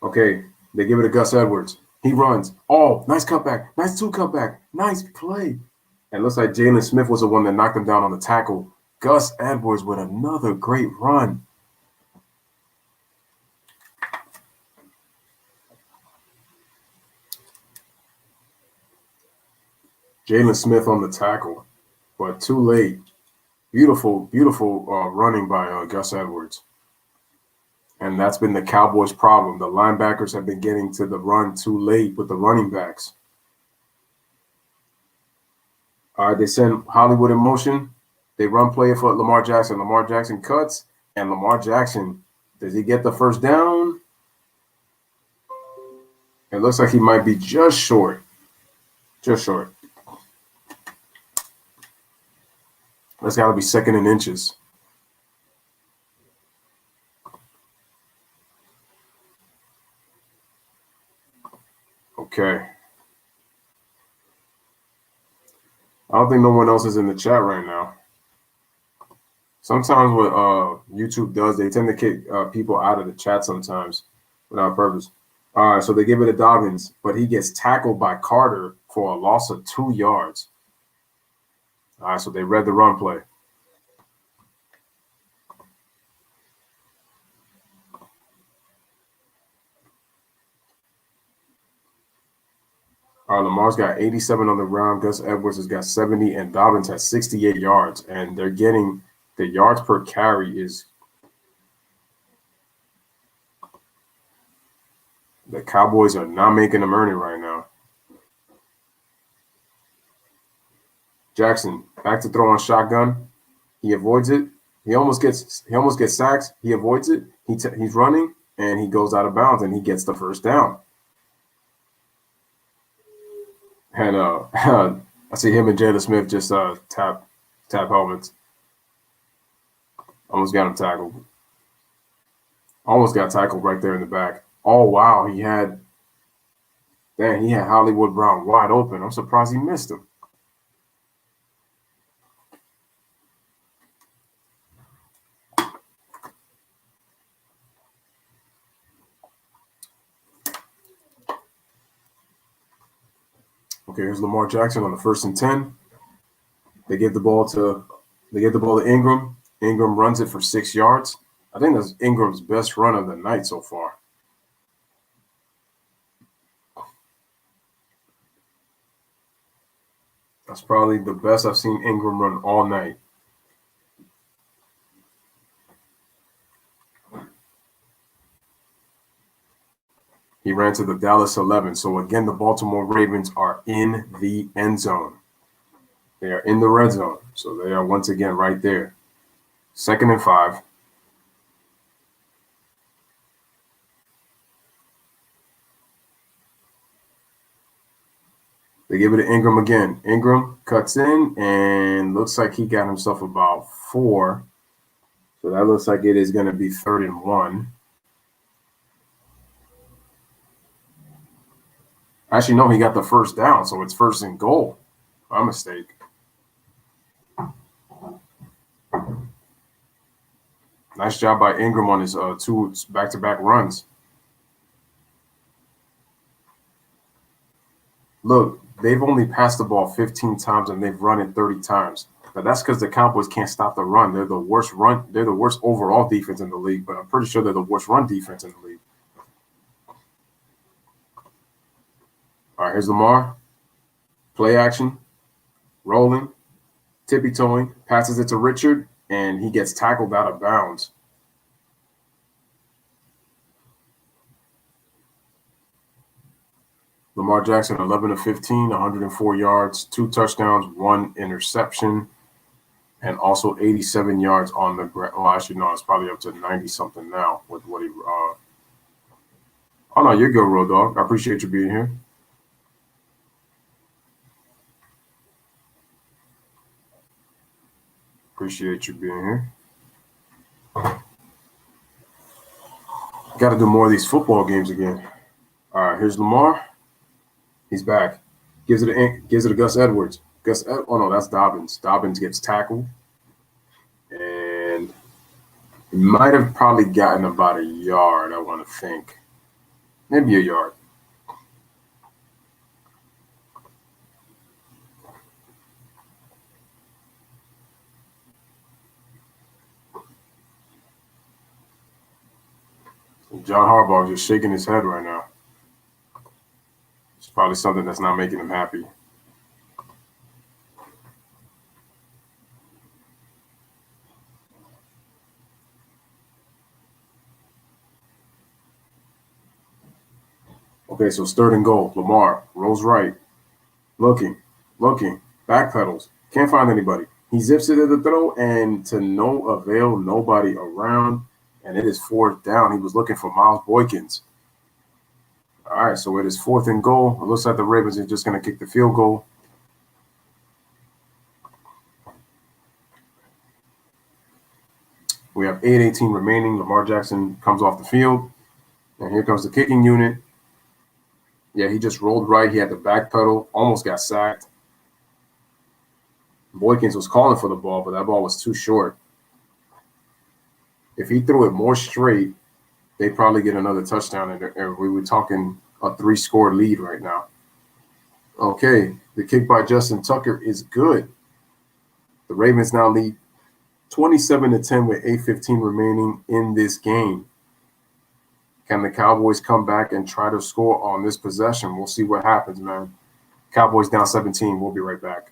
Okay, they give it to Gus Edwards. He runs. Oh, nice cutback. Nice 2 cutback. Nice play. And it looks like Jalen Smith was the one that knocked him down on the tackle. Gus Edwards with another great run. Jalen Smith on the tackle, but too late. Beautiful, beautiful running by Gus Edwards. And that's been the Cowboys' problem. The linebackers have been getting to the run too late with the running backs. All right, they send Hollywood in motion. They run play for Lamar Jackson. Lamar Jackson cuts, and Lamar Jackson, does he get the first down? It looks like he might be just short. Just short. That's got to be second in inches. Okay. I don't think no one else is in the chat right now. Sometimes what YouTube does, they tend to kick people out of the chat sometimes without purpose. All right, so they give it to Dobbins, but he gets tackled by Carter for a loss of 2 yards. All right, so they read the run play. All right, Lamar's got 87 on the ground. Gus Edwards has got 70, and Dobbins has 68 yards. And they're getting the yards per carry is the Cowboys are not making them earn it right now. Jackson back to throw on shotgun. He avoids it. He almost gets sacked. He avoids it. He's running and he goes out of bounds and he gets the first down. And I see him and Jalen Smith just tap helmets. Almost got him tackled. Almost got tackled right there in the back. Oh wow, he had Hollywood Brown wide open. I'm surprised he missed him. Okay, here's Lamar Jackson on the 1st and 10. They give the ball to Ingram. Ingram runs it for 6 yards. I think that's Ingram's best run of the night so far. That's probably the best I've seen Ingram run all night. He ran to the Dallas 11. So again, the Baltimore Ravens are in the end zone. They are in the red zone. So they are once again right there. 2nd and 5. They give it to Ingram again. Ingram cuts in and looks like he got himself about 4. So that looks like it is going to be 3rd and 1. Actually, no, he got the first down, so it's 1st and goal. My mistake. Nice job by Ingram on his 2 back-to-back runs. Look, they've only passed the ball 15 times and they've run it 30 times. But that's because the Cowboys can't stop the run. They're the worst overall defense in the league, but I'm pretty sure they're the worst run defense in the league. All right, here's Lamar. Play action. Rolling. Tippy-toeing. Passes it to Richard, and he gets tackled out of bounds. Lamar Jackson, 11 of 15, 104 yards, 2 touchdowns, 1 interception, and also 87 yards on the ground. Well, actually, no, it's probably up to 90-something now with what he Oh, no, you're good, Road Dog. I appreciate you being here. Appreciate you being here. Got to do more of these football games again. All right, here's Lamar. He's back. Gives it to Gus Edwards. Oh, no, that's Dobbins. Dobbins gets tackled. And he might have probably gotten about a yard, I want to think. Maybe a yard. John Harbaugh is just shaking his head right now. It's probably something that's not making him happy. Okay, so 3rd and goal. Lamar rolls right. Looking, backpedals. Can't find anybody. He zips it at the throw, and to no avail, nobody around. And it is 4th down. He was looking for Miles Boykins. All right, so it is 4th and goal. It looks like the Ravens are just going to kick the field goal. We have 8:18 remaining. Lamar Jackson comes off the field. And here comes the kicking unit. Yeah, he just rolled right. He had the backpedal, almost got sacked. Boykins was calling for the ball, but that ball was too short. If he threw it more straight, they'd probably get another touchdown. And we were talking a 3-score lead right now. Okay, the kick by Justin Tucker is good. The Ravens now lead 27-10 with 8:15 remaining in this game. Can the Cowboys come back and try to score on this possession? We'll see what happens, man. Cowboys down 17. We'll be right back.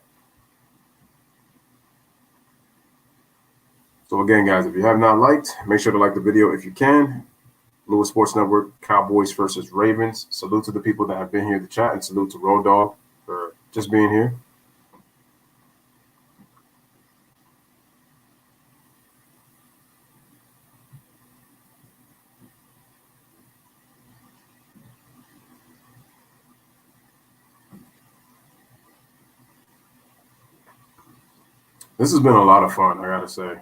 So again, guys, if you have not liked, make sure to like the video if you can. Lewis Sports Network, Cowboys versus Ravens. Salute to the people that have been here in the chat, and salute to Road Dog for just being here. This has been a lot of fun, I gotta say.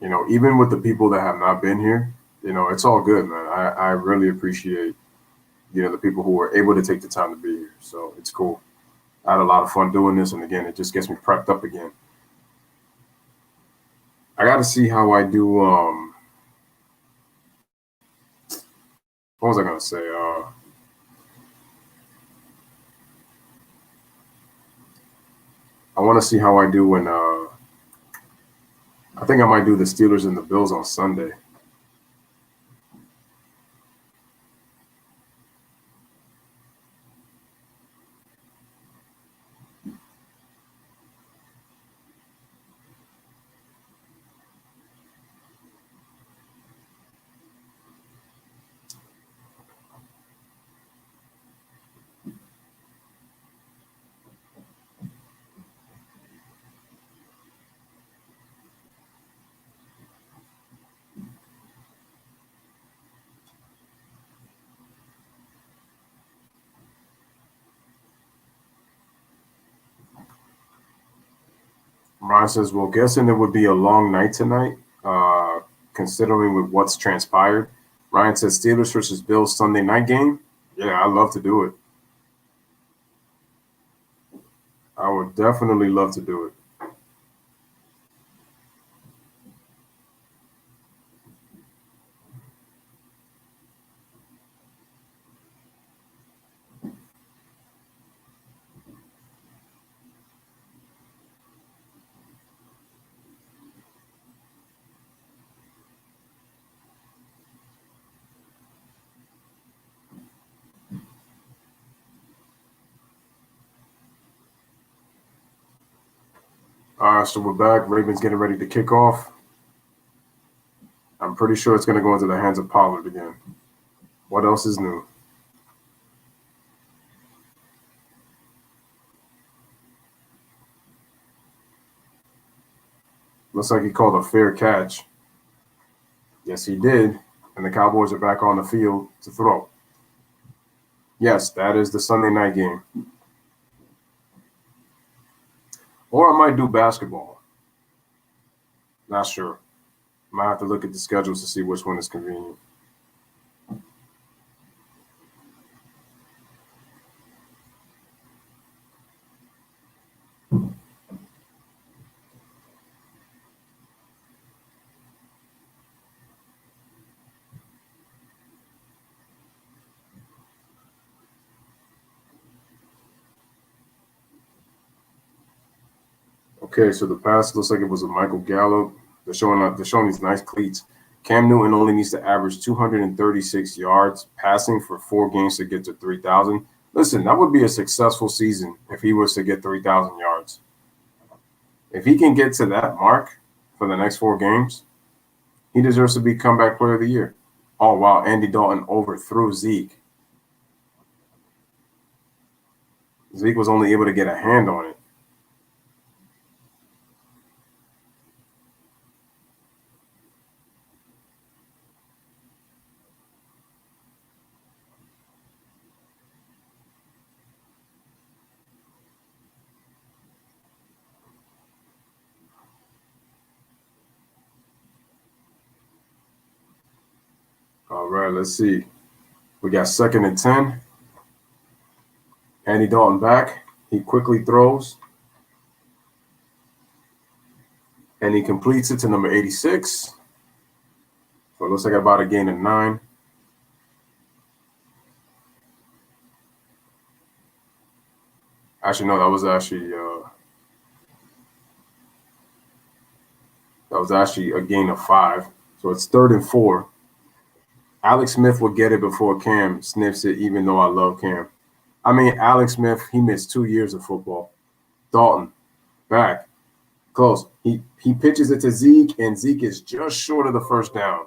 You know, even with the people that have not been here, you know, it's all good, man. I really appreciate, you know, the people who were able to take the time to be here. So it's cool. I had a lot of fun doing this, and again, it just gets me prepped up again. I gotta see how I do. What was I gonna say? I want to see how I do when. I think I might do the Steelers and the Bills on Sunday. Ryan says, well, guessing it would be a long night tonight, considering with what's transpired. Ryan says, Steelers versus Bills Sunday night game. Yeah, I'd love to do it. I would definitely love to do it. All right, so we're back. Ravens getting ready to kick off. I'm pretty sure it's going to go into the hands of Pollard again. What else is new? Looks like he called a fair catch. Yes, he did. And the Cowboys are back on the field to throw. Yes, that is the Sunday night game. Or I might do basketball. Not sure. Might have to look at the schedules to see which one is convenient. Okay, so the pass looks like it was a Michael Gallup. They're showing these nice cleats. Cam Newton only needs to average 236 yards passing for 4 games to get to 3,000. Listen, that would be a successful season if he was to get 3,000 yards. If he can get to that mark for the next 4 games, he deserves to be comeback player of the year. Oh, wow, Andy Dalton overthrew Zeke. Zeke was only able to get a hand on it. All right, let's see. We got 2nd and 10. Andy Dalton back. He quickly throws. And he completes it to number 86. So it looks like about a gain of 9. Actually, no, that was actually a gain of 5. So it's 3rd and 4. Alex Smith will get it before Cam sniffs it, even though I love Cam. I mean, Alex Smith, he missed 2 years of football. Dalton, back, close. He pitches it to Zeke, and Zeke is just short of the first down.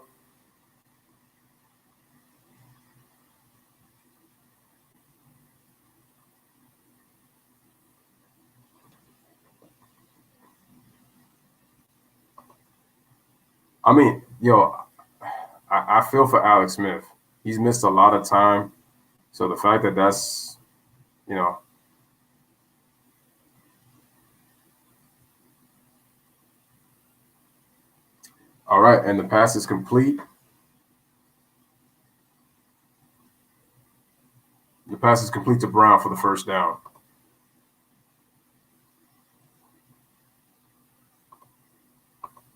I mean, I feel for Alex Smith. He's missed a lot of time. So the fact that that's, all right, and the pass is complete. The pass is complete to Brown for the first down.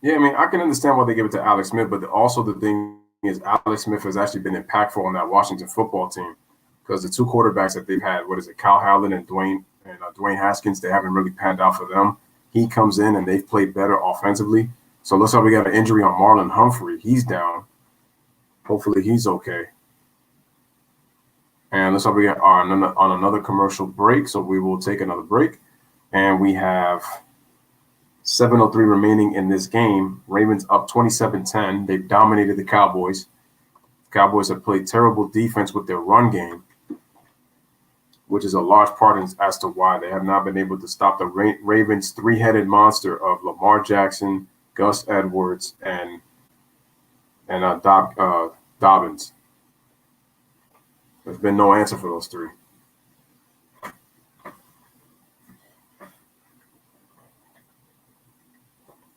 Yeah, I mean, I can understand why they give it to Alex Smith, but also the thing is Alex Smith has actually been impactful on that Washington football team because the 2 quarterbacks that they've had, Kyle Allen and Dwayne Haskins, they haven't really panned out for them. He comes in and they've played better offensively. So looks like we got an injury on Marlon Humphrey. He's down. Hopefully he's okay. And looks like we got on another commercial break, so we will take another break. And we have 7:03 remaining in this game. Ravens up 27-10. They've dominated the Cowboys. The Cowboys have played terrible defense with their run game, which is a large part as to why they have not been able to stop the Ravens' 3-headed monster of Lamar Jackson, Gus Edwards, and Dobbins. There's been no answer for those 3.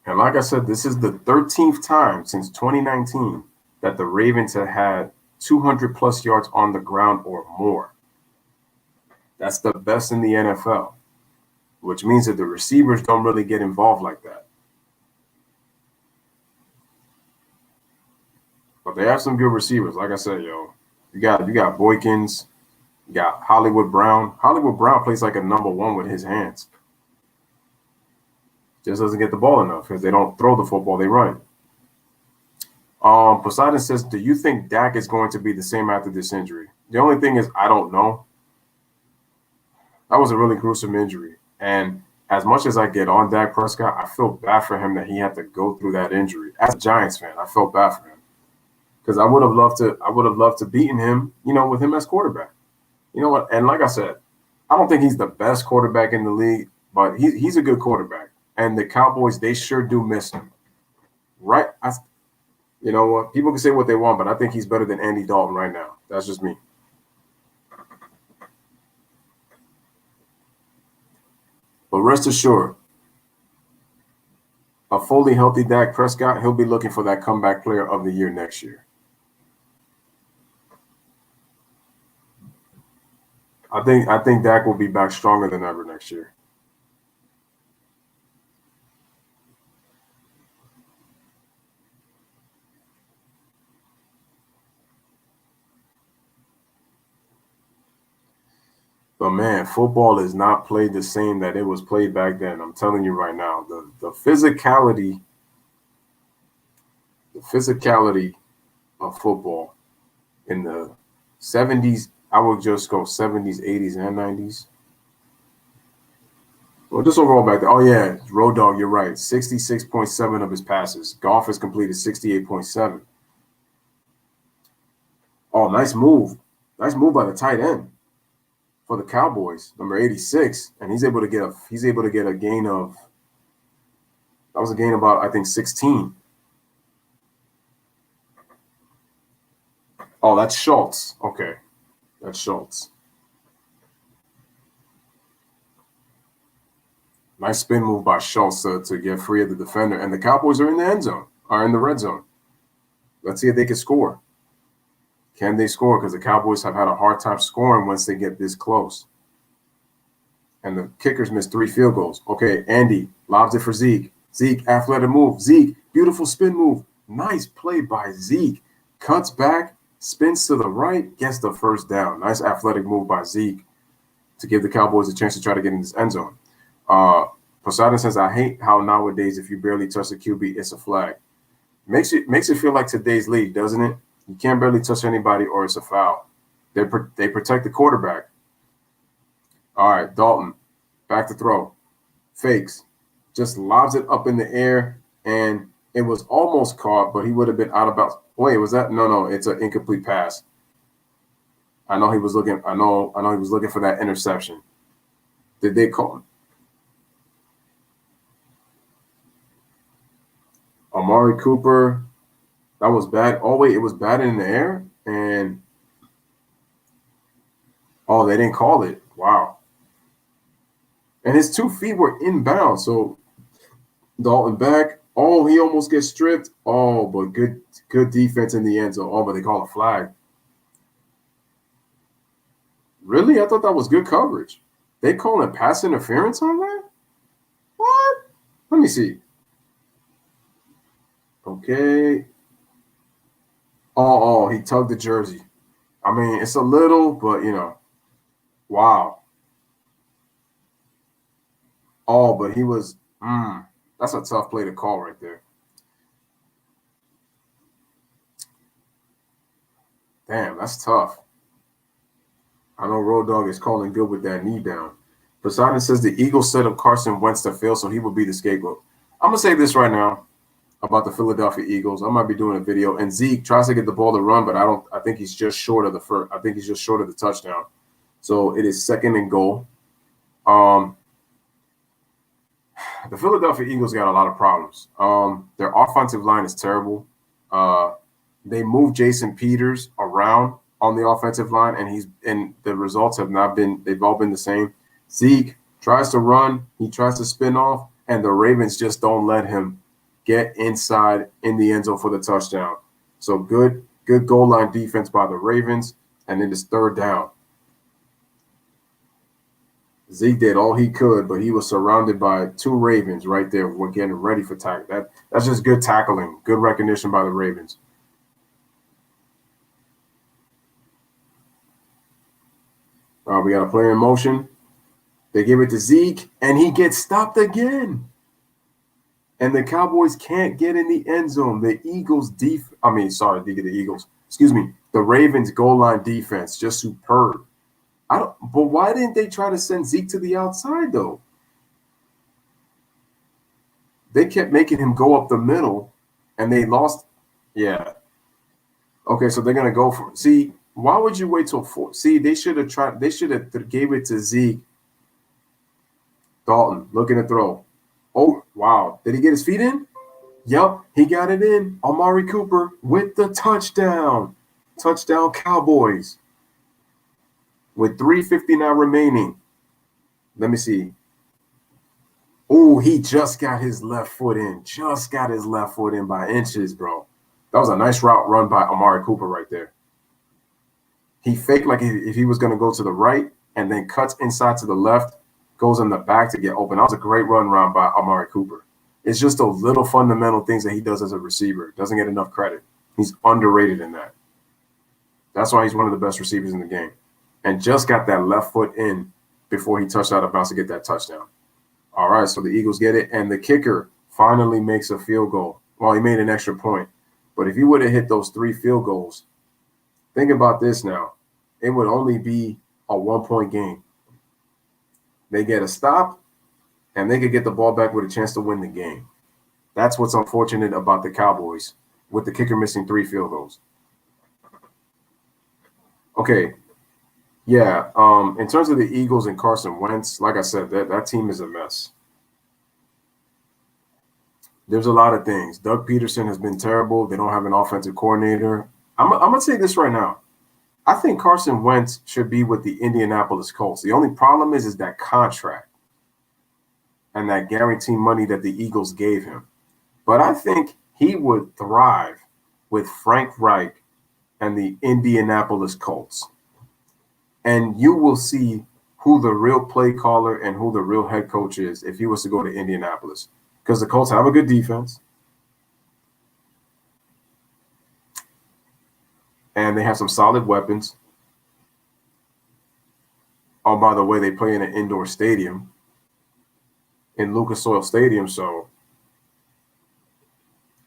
And like I said, this is the 13th time since 2019 that the Ravens have had 200-plus yards on the ground or more. That's the best in the NFL, which means that the receivers don't really get involved like that. But they have some good receivers. Like I said, you got Boykins, you got Hollywood Brown. Hollywood Brown plays like a number 1 with his hands. Just doesn't get the ball enough because they don't throw the football, they run it. Poseidon says, do you think Dak is going to be the same after this injury? The only thing is, I don't know. That was a really gruesome injury. And as much as I get on Dak Prescott, I feel bad for him that he had to go through that injury. As a Giants fan, I felt bad for him. Because I would have loved to beaten him, with him as quarterback. You know what? And like I said, I don't think he's the best quarterback in the league, but he's a good quarterback. And the Cowboys, they sure do miss him. Right? You know what? People can say what they want, but I think he's better than Andy Dalton right now. That's just me. But rest assured, a fully healthy Dak Prescott, he'll be looking for that comeback player of the year next year. I think Dak will be back stronger than ever next year. But man, football is not played the same that it was played back then. I'm telling you right now, the physicality of football in the 70s, I would just go 70s, 80s, and 90s. Well, just overall back there. Oh yeah, Road Dogg, you're right. 66.7 of his passes. Goff has completed 68.7. Oh, nice move. Nice move by the tight end for the Cowboys, number 86, and he's able to get a gain of, that was a gain about, I think, 16. Oh, that's Schultz. Okay. That's Schultz. Nice spin move by Schultz to get free of the defender. And the Cowboys are in the end zone, are in the red zone. Let's see if they can score. Can they score? Because the Cowboys have had a hard time scoring once they get this close. And the kickers missed 3 field goals. Okay, Andy lobs it for Zeke. Zeke, athletic move. Zeke, beautiful spin move. Nice play by Zeke. Cuts back, spins to the right, gets the first down. Nice athletic move by Zeke to give the Cowboys a chance to try to get in this end zone. Poseidon says, I hate how nowadays if you barely touch the QB, it's a flag. Makes it feel like today's league, doesn't it? You can't barely touch anybody or it's a foul. They protect the quarterback. All right, Dalton, back to throw. Fakes. Just lobs it up in the air, and it was almost caught, but he would have been out of bounds. Wait, was that? No, it's an incomplete pass. I know he was looking for that interception. Did they call him? Amari Cooper. That was bad. Oh, wait, it was bad in the air? And oh, they didn't call it. Wow. And his 2 feet were inbound. So Dalton back. Oh, he almost gets stripped. Oh, but good defense in the end zone. Oh, but they call a flag. Really? I thought that was good coverage. They call it pass interference on that? What? Let me see. Okay. Oh, he tugged the jersey. I mean, it's a little, but, wow. Oh, but he was, that's a tough play to call right there. Damn, that's tough. I know Road Dogg is calling good with that knee down. Poseidon says the Eagles set up Carson Wentz to fail, so he will be the scapegoat. I'm going to say this right now about the Philadelphia Eagles. I might be doing a video, and Zeke tries to get the ball to run, but I think he's just short of the first. I think he's just short of the touchdown. So it is 2nd and goal. The Philadelphia Eagles got a lot of problems. Their offensive line is terrible. They moved Jason Peters around on the offensive line, and the results have not been. They've all been the same. Zeke tries to run, he tries to spin off, and the Ravens just don't let him get inside in the end zone for the touchdown. So good goal line defense by the Ravens, and then it's 3rd down. Zeke did all he could, but he was surrounded by 2 Ravens right there. We're getting ready for tackle. That's just good tackling, good recognition by the Ravens. We got a player in motion. They give it to Zeke, and he gets stopped again. And the Cowboys can't get in the end zone. The Ravens goal line defense, just superb. But why didn't they try to send Zeke to the outside, though? They kept making him go up the middle, and they lost. Yeah. Okay, so they're going to go for – see, why would you wait till 4? See, they should have gave it to Zeke. Dalton, looking to throw. Oh, wow. Did he get his feet in? Yep, he got it in. Amari Cooper with the touchdown. Touchdown Cowboys. With 3:59 remaining. Let me see. Oh, he just got his left foot in. Just got his left foot in by inches, bro. That was a nice route run by Amari Cooper right there. He faked like if he was going to go to the right and then cuts inside to the left, goes in the back to get open. That was a great run round by Amari Cooper. It's just those little fundamental things that he does as a receiver. Doesn't get enough credit. He's underrated in that. That's why he's one of the best receivers in the game. And just got that left foot in before he touched out of bounds to get that touchdown. All right, so the Eagles get it. And the kicker finally makes a field goal. Well, he made an extra point. But if he would have hit those 3 field goals, think about this now. It would only be a 1-point game. They get a stop, and they could get the ball back with a chance to win the game. That's what's unfortunate about the Cowboys, with the kicker missing 3 field goals. Okay, yeah, in terms of the Eagles and Carson Wentz, like I said, that team is a mess. There's a lot of things. Doug Peterson has been terrible. They don't have an offensive coordinator. I'm going to say this right now. I think Carson Wentz should be with the Indianapolis Colts. The only problem is that contract and that guaranteed money that the Eagles gave him. But I think he would thrive with Frank Reich and the Indianapolis Colts. And you will see who the real play caller and who the real head coach is if he was to go to Indianapolis. Because the Colts have a good defense. And they have some solid weapons. Oh, by the way, they play in an indoor stadium, in Lucas Oil Stadium. So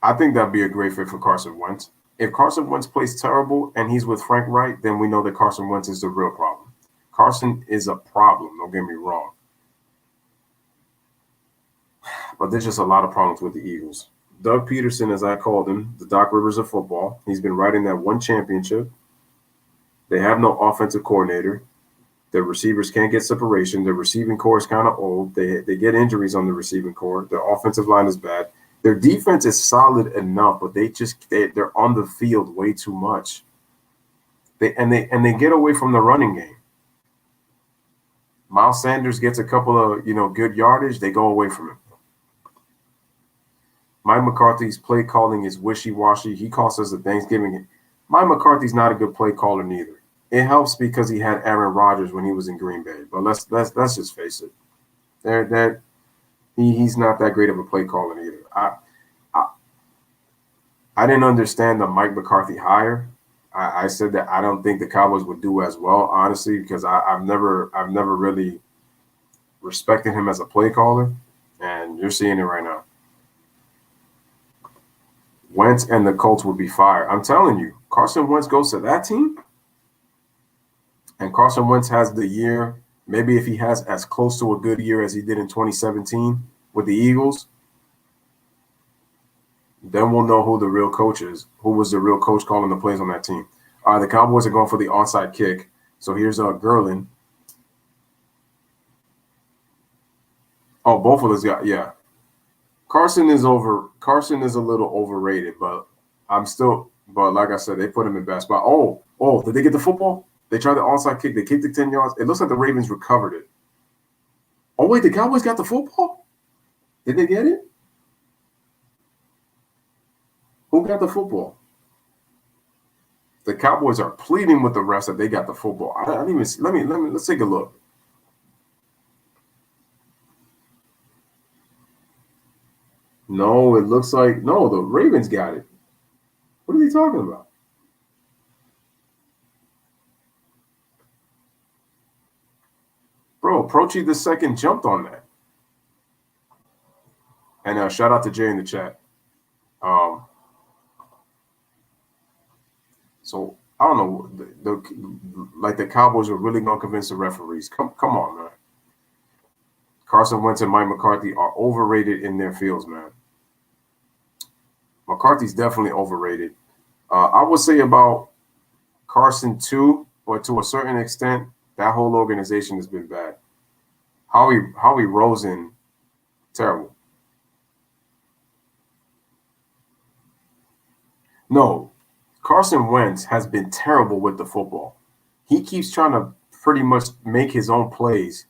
I think that'd be a great fit for Carson Wentz. If Carson Wentz plays terrible and he's with Frank Reich, then we know that Carson Wentz is the real problem. Carson is a problem, don't get me wrong. But there's just a lot of problems with the Eagles. Doug Peterson, as I called him, the Doc Rivers of football, he's been riding that one championship. They have no offensive coordinator. Their receivers can't get separation. Their receiving core is kind of old. They get injuries on the receiving core. Their offensive line is bad. Their defense is solid enough, but they're on the field way too much. They get away from the running game. Miles Sanders gets a couple of good yardage. They go away from him. Mike McCarthy's play calling is wishy-washy. He cost us a Thanksgiving. Mike McCarthy's not a good play caller neither. It helps because he had Aaron Rodgers when he was in Green Bay. But let's just face it. He's not that great of a play caller either. I didn't understand the Mike McCarthy hire. I said that I don't think the Cowboys would do as well, honestly, because I've never really respected him as a play caller, and you're seeing it right now. Wentz and the Colts would be fired. I'm telling you, Carson Wentz goes to that team, and Carson Wentz has the year, maybe if he has as close to a good year as he did in 2017 with the Eagles, then we'll know who the real coach is, who was the real coach calling the plays on that team. All right, the Cowboys are going for the onside kick. So here's Gerlin. Oh, both of us got, yeah. Carson is a little overrated, but like I said, they put him in best spot. Oh, did they get the football? They tried the onside kick. They kicked it 10 yards. It looks like the Ravens recovered it. Oh, wait, the Cowboys got the football? Did they get it? Who got the football? The Cowboys are pleading with the refs that they got the football. I didn't even see. Let's take a look. No, it looks like the Ravens got it. What are they talking about? Bro, Prochi the second jumped on that. And shout out to Jay in the chat. So I don't know. The Cowboys are really gonna convince the referees. Come on, man. Carson Wentz and Mike McCarthy are overrated in their fields, man. McCarthy's definitely overrated. I would say about Carson too, but to a certain extent, that whole organization has been bad. Howie Rosen, terrible. No, Carson Wentz has been terrible with the football. He keeps trying to pretty much make his own plays,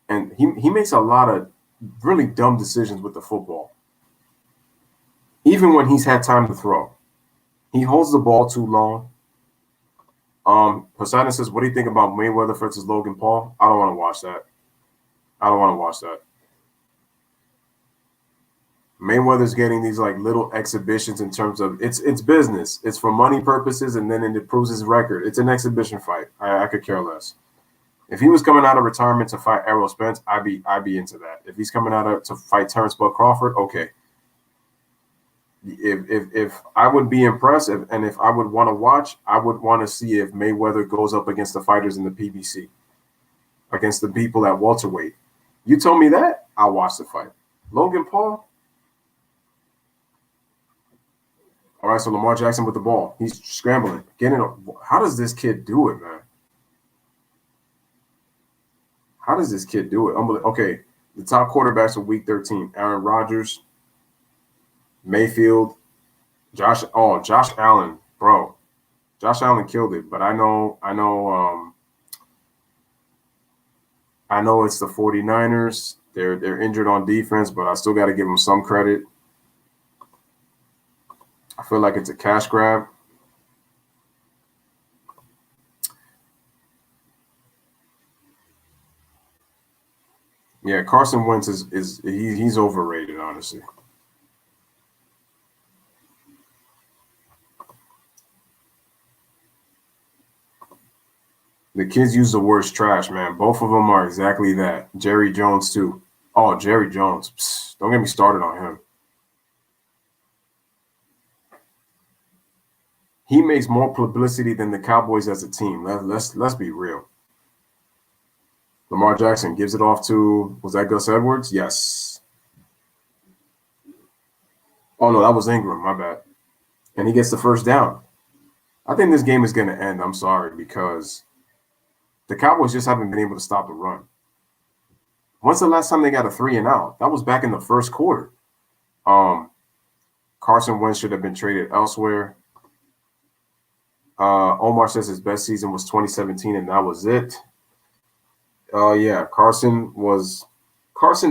and he makes a lot of really dumb decisions with the football. Even when he's had time to throw, he holds the ball too long. Poseidon says, "What do you think about Mayweather versus Logan Paul?" I don't want to watch that. I don't want to watch that. Mayweather's getting these like little exhibitions in terms of it's business. It's for money purposes, and then it proves his record. It's an exhibition fight. I could care less. If he was coming out of retirement to fight Errol Spence, I'd be into that. If he's coming out to fight Terrence Bud Crawford, okay. If I would be impressed, and if I would want to watch, I would want to see if Mayweather goes up against the fighters in the PBC, against the people at welterweight. You told me that, I'll watch the fight. Logan Paul. All right, so Lamar Jackson with the ball. He's scrambling. How does this kid do it, man? How does this kid do it? Okay, the top quarterbacks of Week 13: Aaron Rodgers, Mayfield, Josh Allen, bro. Josh Allen killed it, but I know it's the 49ers. They're injured on defense, but I still got to give them some credit. I feel like it's a cash grab. Yeah, Carson Wentz he's overrated, honestly. The kids use the words trash, man. Both of them are exactly that. Jerry Jones, too. Oh, Jerry Jones. Psst, don't get me started on him. He makes more publicity than the Cowboys as a team. Let's be real. Lamar Jackson gives it off to, was that Gus Edwards? Yes. Oh, no, that was Ingram. My bad. And he gets the first down. I think this game is going to end. I'm sorry, because the Cowboys just haven't been able to stop the run. When's the last time they got a 3-and-out? That was back in the first quarter. Carson Wentz should have been traded elsewhere. Omar says his best season was 2017, and that was it. Yeah, Carson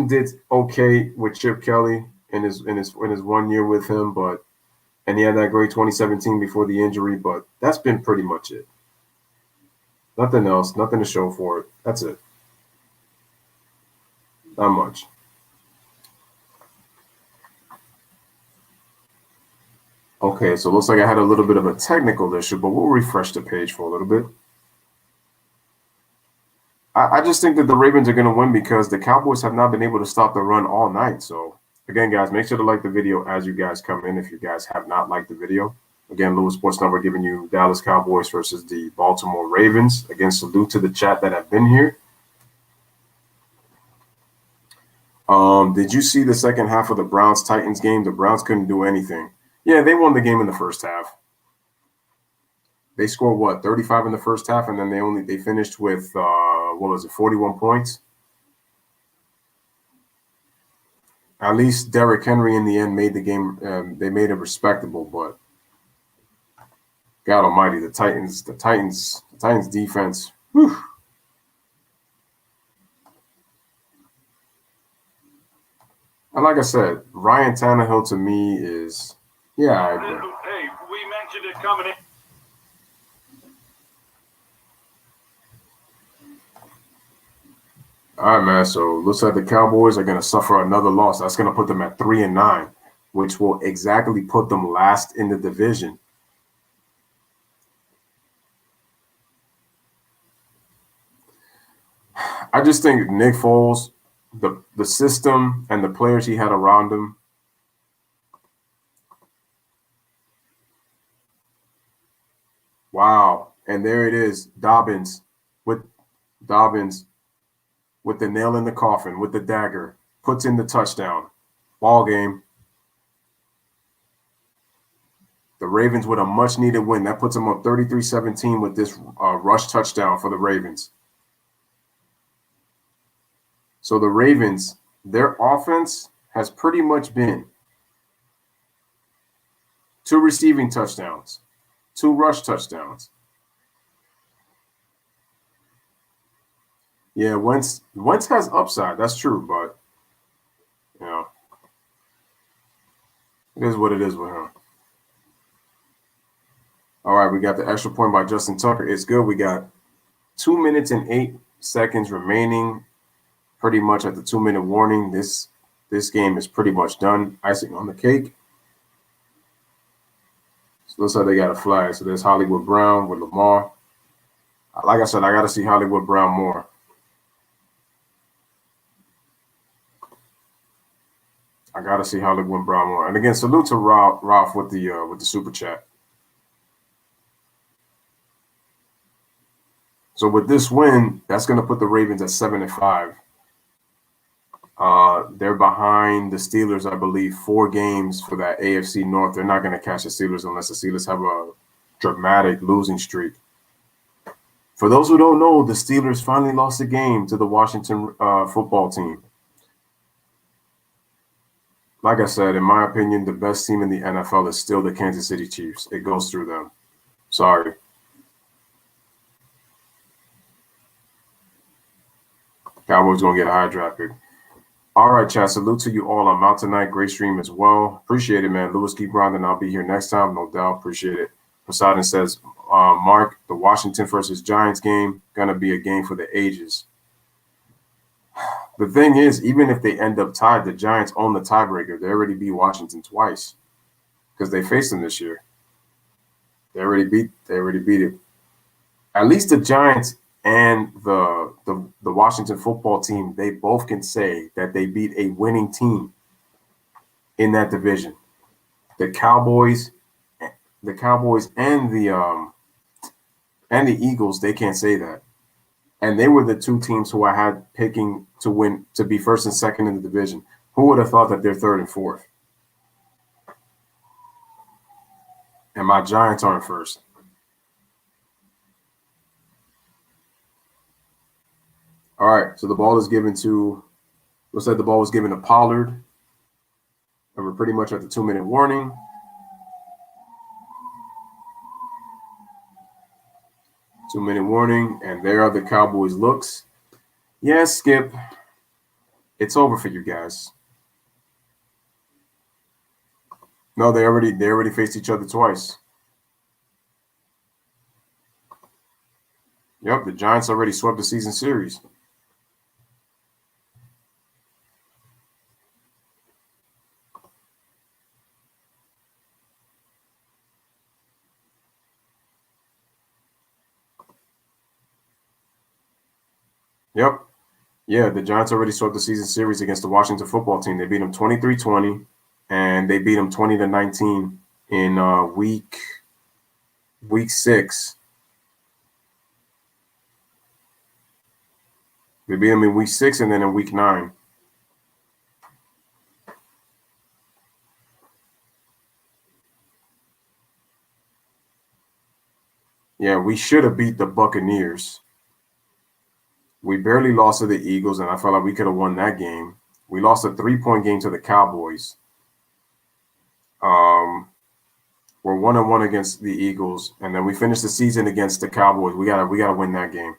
did okay with Chip Kelly in his 1 year with him, and he had that great 2017 before the injury, but that's been pretty much it. Nothing else, nothing to show for it. That's it. Not much. Okay, so it looks like I had a little bit of a technical issue, but we'll refresh the page for a little bit. I just think that the Ravens are going to win because the Cowboys have not been able to stop the run all night. So, again, guys, make sure to like the video as you guys come in if you guys have not liked the video. Again, Lewis Sports Number giving you Dallas Cowboys versus the Baltimore Ravens. Again, salute to the chat that have been here. Did you see the second half of the Browns-Titans game? The Browns couldn't do anything. Yeah, they won the game in the first half. They scored 35 in the first half, and then they finished with 41 points. At least Derrick Henry in the end made the game. They made it respectable, but God Almighty, the Titans defense. Whew. And like I said, Ryan Tannehill to me is, yeah, I agree. Hey, we mentioned it coming in. All right, man. So looks like the Cowboys are going to suffer another loss. That's going to put them at 3-9, which will exactly put them last in the division. I just think Nick Foles, the system and the players he had around him. Wow. And there it is. Dobbins with the nail in the coffin, with the dagger, puts in the touchdown. Ball game. The Ravens with a much-needed win. That puts them up 33-17 with this rush touchdown for the Ravens. So the Ravens, their offense has pretty much been 2 receiving touchdowns, 2 rush touchdowns. Yeah, Wentz has upside. That's true, but you know, it is what it is with him. All right, we got the extra point by Justin Tucker. It's good. We got 2 minutes and 8 seconds remaining. Pretty much at the 2-minute warning. This game is pretty much done. Icing on the cake. So looks like they got a flag. So there's Hollywood Brown with Lamar. Like I said, I got to see Hollywood Brown more. I got to see Hollywood Brown more. And again, salute to Ralph with the super chat. So with this win, that's going to put the Ravens at 7-5. They're behind the Steelers, I believe, 4 games for that AFC North. They're not going to catch the Steelers unless the Steelers have a dramatic losing streak. For those who don't know, the Steelers finally lost a game to the Washington football team. Like I said, in my opinion, the best team in the NFL is still the Kansas City Chiefs. It goes through them. Sorry. Cowboys going to get a high draft pick. All right, chat. Salute to you all. I'm out tonight. Great stream as well. Appreciate it, man. Lewis, keep grinding. I'll be here next time. No doubt. Appreciate it. Poseidon says, Mark, the Washington versus Giants game, going to be a game for the ages. The thing is, even if they end up tied, the Giants own the tiebreaker. They already beat Washington twice because they faced them this year. They already beat it. At least the Giants and the Washington football team, they both can say that they beat a winning team in that division. The Cowboys and the Eagles, they can't say that. And they were the 2 teams who I had picking to win, to be first and second in the division. Who would have thought that they're 3rd and 4th? And my Giants aren't first. All right, so the ball is given to, looks like the ball was given to Pollard. And we're pretty much at the 2-minute warning. Two-minute warning, and there are the Cowboys looks. Yes, Skip. It's over for you guys. No, they already faced each other twice. Yep, the Giants already swept the season series. Yep. Yeah, the Giants already swept the season series against the Washington football team. They beat them 23-20, and they beat them 20-19 in week 6. They beat them in week 6 and then in week 9. Yeah, we should have beat the Buccaneers. We barely lost to the Eagles, and I felt like we could have won that game. We lost a 3-point game to the Cowboys. We're 1-1 against the Eagles, and then we finished the season against the Cowboys. We gotta win that game.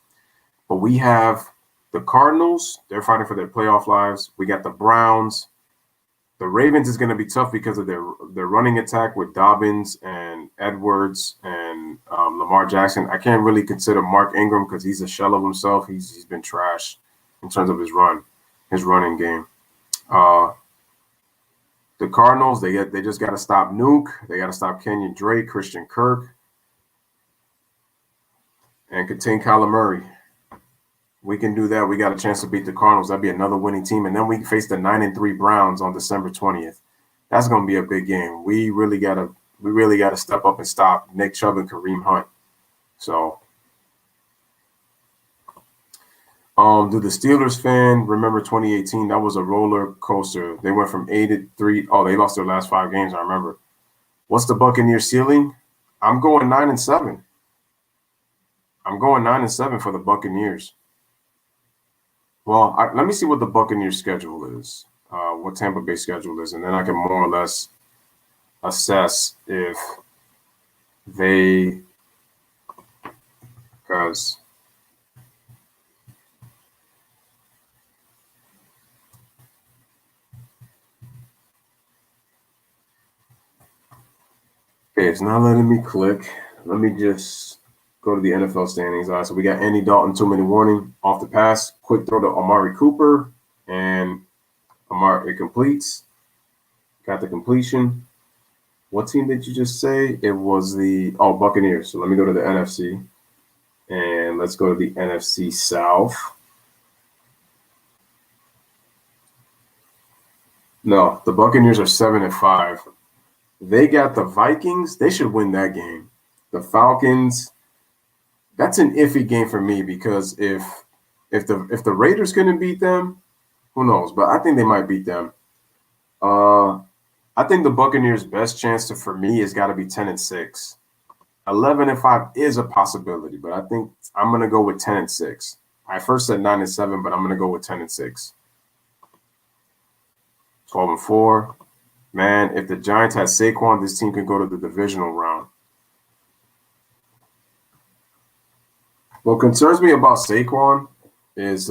But we have the Cardinals. They're fighting for their playoff lives. We got the Browns. The Ravens is going to be tough because of their running attack with Dobbins and Edwards and Lamar Jackson. I can't really consider Mark Ingram because he's a shell of himself. He's been trash in terms of his running game. The Cardinals, they just got to stop Nuke. They got to stop Kenyon Drake, Christian Kirk, and contain Kyler Murray. We can do that. We got a chance to beat the Cardinals. That'd be another winning team. And then we face the 9-3 Browns on December 20th. That's going to be a big game. We really got to step up and stop Nick Chubb and Kareem Hunt. So, do the Steelers fan remember 2018? That was a roller coaster. They went from 8-3. Oh, they lost their last 5 games. I remember. What's the Buccaneers ceiling? I'm going 9-7. I'm going 9-7 for the Buccaneers. Well, let me see what the Buccaneers schedule is, what Tampa Bay schedule is, and then I can more or less assess if they, because okay, it's not letting me click. Let me just go to the NFL standings. All right, so we got Andy Dalton, 2-minute warning off the pass, quick throw to Amari Cooper, and it completes. Got the completion. What team did you just say? It was the Buccaneers. So let me go to the NFC, and let's go to the NFC South. No, the Buccaneers are 7-5. They got the Vikings. They should win that game. The Falcons. That's an iffy game for me because if the Raiders couldn't beat them, who knows? But I think they might beat them. I think the Buccaneers' best chance for me has got to be 10-6. 11-5 is a possibility, but I think I'm gonna go with 10-6. I first said 9-7, but I'm gonna go with 10-6. 12-4. Man, if the Giants had Saquon, this team could go to the divisional round. What concerns me about Saquon is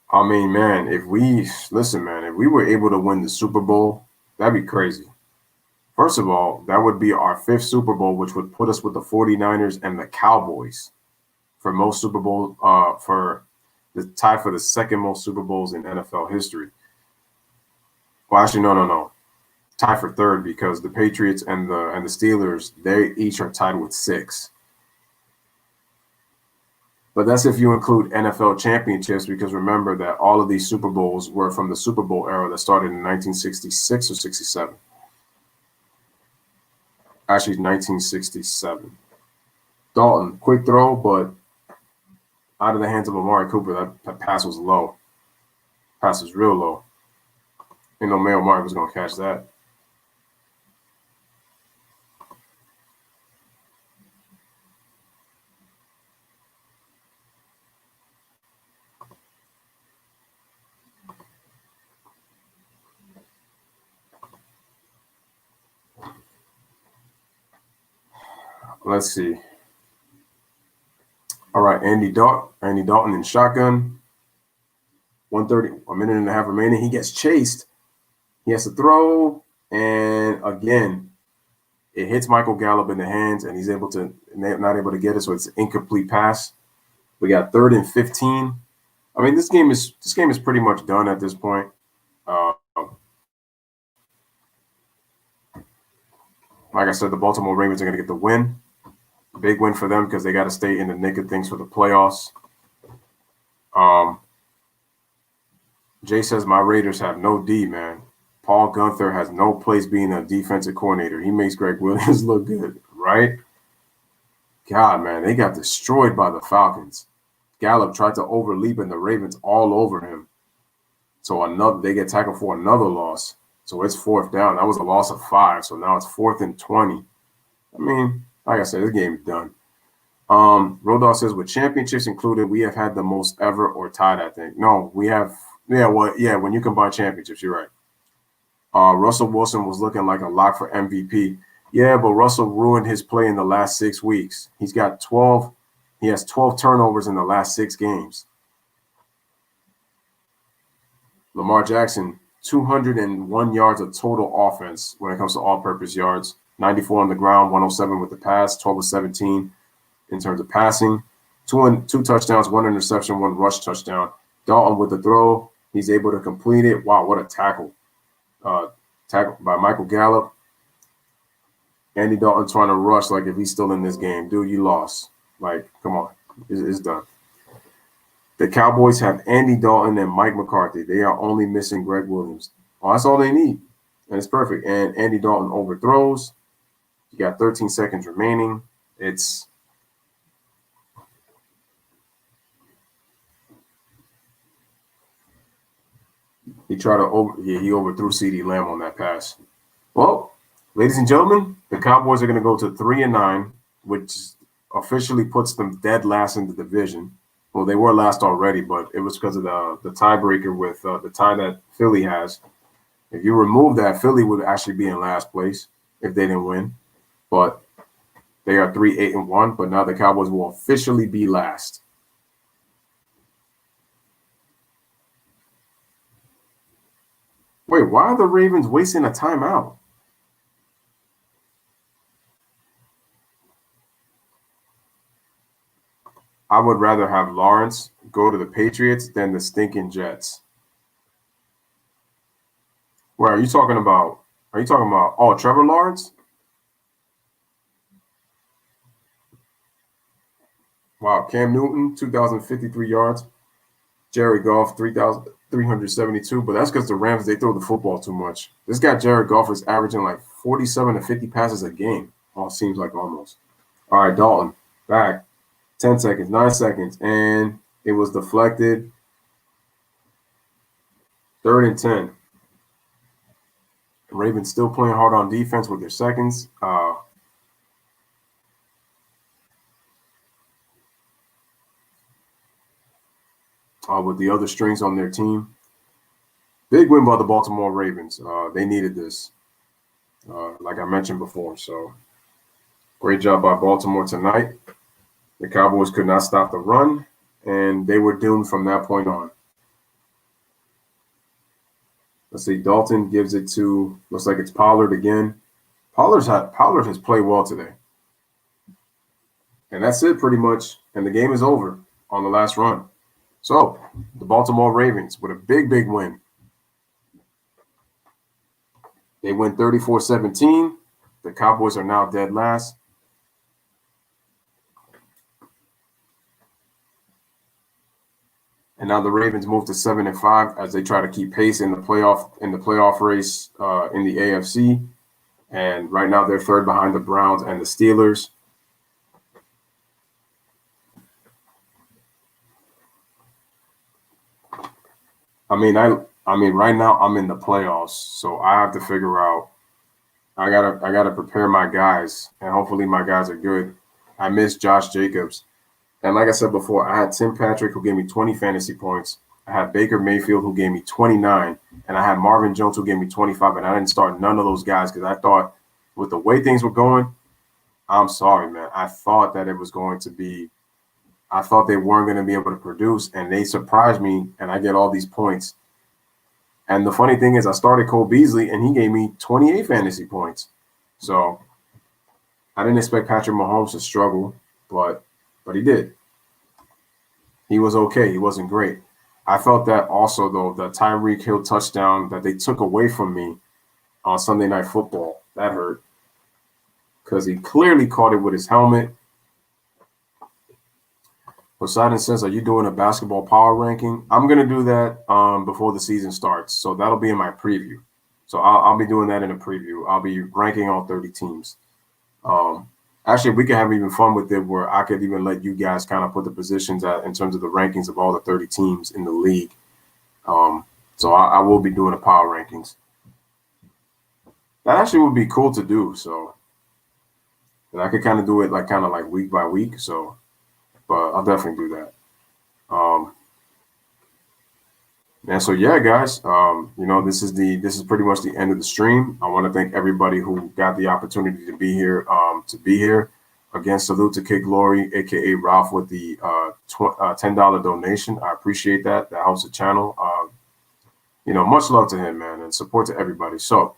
I mean, man, if we were able to win the Super Bowl, that'd be crazy. First of all, that would be our 5th Super Bowl, which would put us with the 49ers and the Cowboys for most Super Bowl, for the tie for the 2nd most Super Bowls in NFL history. Well, actually, no. Tie for 3rd because the Patriots and the Steelers, they each are tied with 6. But that's if you include NFL championships, because remember that all of these Super Bowls were from the Super Bowl era that started in 1966 or 67. Actually, 1967. Dalton, quick throw, but out of the hands of Amari Cooper, that pass was low. Pass was real low. Ain't no Mayo Mark was going to catch that. Let's see. All right, Andy Dalton in shotgun. 1:30, a minute and a half remaining. He gets chased. He has to throw, and again, it hits Michael Gallup in the hands, and he's not able to get it, so it's an incomplete pass. We got 3rd and 15. I mean, this game is pretty much done at this point. Like I said, the Baltimore Ravens are going to get the win. Big win for them because they got to stay in the nick of things for the playoffs. Jay says my Raiders have no D, man. Paul Gunther has no place being a defensive coordinator. He makes Greg Williams look good, right? God, man, they got destroyed by the Falcons. Gallup tried to overleap, and the Ravens all over him. So they get tackled for another loss. So it's 4th down. That was a loss of 5. So now it's 4th and 20. I mean, like I said, this game is done. Rodolph says, with championships included, we have had the most ever or tied, I think. No, we have. Yeah, when you combine championships, you're right. Russell Wilson was looking like a lock for MVP. Yeah, but Russell ruined his play in the last 6 weeks. He has 12 turnovers in the last 6 games. Lamar Jackson, 201 yards of total offense when it comes to all-purpose yards. 94 on the ground, 107 with the pass, 12 of 17 in terms of passing. Two touchdowns, 1 interception, 1 rush touchdown. Dalton with the throw, he's able to complete it. Wow, what a tackle. Tackle by Michael Gallup. Andy Dalton trying to rush like if he's still in this game. Dude, you lost. Like, come on. It's done. The Cowboys have Andy Dalton and Mike McCarthy. They are only missing Greg Williams. Oh, that's all they need. And it's perfect. And Andy Dalton overthrows. You got 13 seconds remaining. He overthrew CeeDee Lamb on that pass. Well, ladies and gentlemen, the Cowboys are going to go to 3-9, which officially puts them dead last in the division. Well, they were last already, but it was because of the tiebreaker with the tie that Philly has. If you remove that, Philly would actually be in last place if they didn't win. But they are 3-8-1. But now the Cowboys will officially be last. Wait, why are the Ravens wasting a timeout? I would rather have Lawrence go to the Patriots than the stinking Jets. Where are you talking about? Are you talking about, Trevor Lawrence? Wow, Cam Newton, 2,053 yards. Jared Goff, 3,372. But that's because the Rams, they throw the football too much. This guy, Jared Goff, is averaging like 47 to 50 passes a game. Seems like almost. All right, Dalton, back. 10 seconds, 9 seconds, and it was deflected. 3rd and 10. The Ravens still playing hard on defense with their seconds. With the other strings on their team. Big win by the Baltimore Ravens. They needed this, like I mentioned before. So great job by Baltimore tonight. The Cowboys could not stop the run, and they were doomed from that point on. Let's see. Dalton gives it to, looks like it's Pollard again. Pollard has played well today. And that's it pretty much. And the game is over on the last run. So the Baltimore Ravens with a big, big win. They win 34-17. The Cowboys are now dead last. And now the Ravens move to 7-5 as they try to keep pace in the playoff race in the AFC. And right now they're 3rd behind the Browns and the Steelers. I mean, right now I'm in the playoffs, so I have to figure out. I gotta prepare my guys, and hopefully my guys are good. I miss Josh Jacobs. And like I said before, I had Tim Patrick, who gave me 20 fantasy points. I had Baker Mayfield, who gave me 29. And I had Marvin Jones, who gave me 25. And I didn't start none of those guys because I thought with the way things were going, I'm sorry, man. I thought that it was going to be – I thought they weren't going to be able to produce. And they surprised me, and I get all these points. And the funny thing is I started Cole Beasley, and he gave me 28 fantasy points. So I didn't expect Patrick Mahomes to struggle, but he did. He was okay. He wasn't great. I felt that also, though, the Tyreek Hill touchdown that they took away from me on Sunday Night Football, that hurt. Because he clearly caught it with his helmet. Poseidon says, are you doing a basketball power ranking? I'm going to do that before the season starts. So that'll be in my preview. So I'll be doing that in a preview. I'll be ranking all 30 teams. Actually, we can have even fun with it where I could even let you guys kind of put the positions in terms of the rankings of all the 30 teams in the league. So I will be doing the power rankings. That actually would be cool to do. So and I could kind of do it like week by week. So, but I'll definitely do that. And so, yeah, guys, this is pretty much the end of the stream. I want to thank everybody who got the opportunity to be here. Again, salute to Kid Glory, aka Ralph, with the $10 donation. I appreciate that. That helps the channel. Much love to him, man, and support to everybody. So,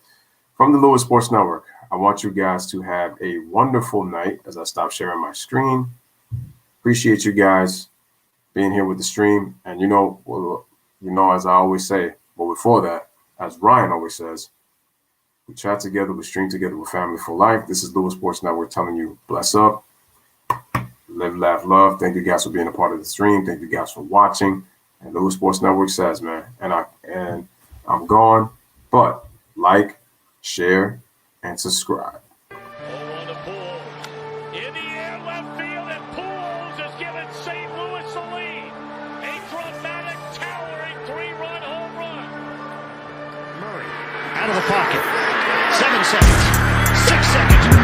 from the Lewis Sports Network, I want you guys to have a wonderful night as I stop sharing my screen. Appreciate you guys being here with the stream, and as I always say, but before that, as Ryan always says, we chat together, we stream together, we're family for life. This is Lewis Sports Network telling you, bless up, live, laugh, love. Thank you guys for being a part of the stream. Thank you guys for watching. And Lewis Sports Network says, man, and I'm gone, but like, share, and subscribe. On the pool. In the air, left field, and Pools has given St. Louis the lead. A dramatic, towering 3-run home run. Murray out of the pocket. 7 seconds. 6 seconds.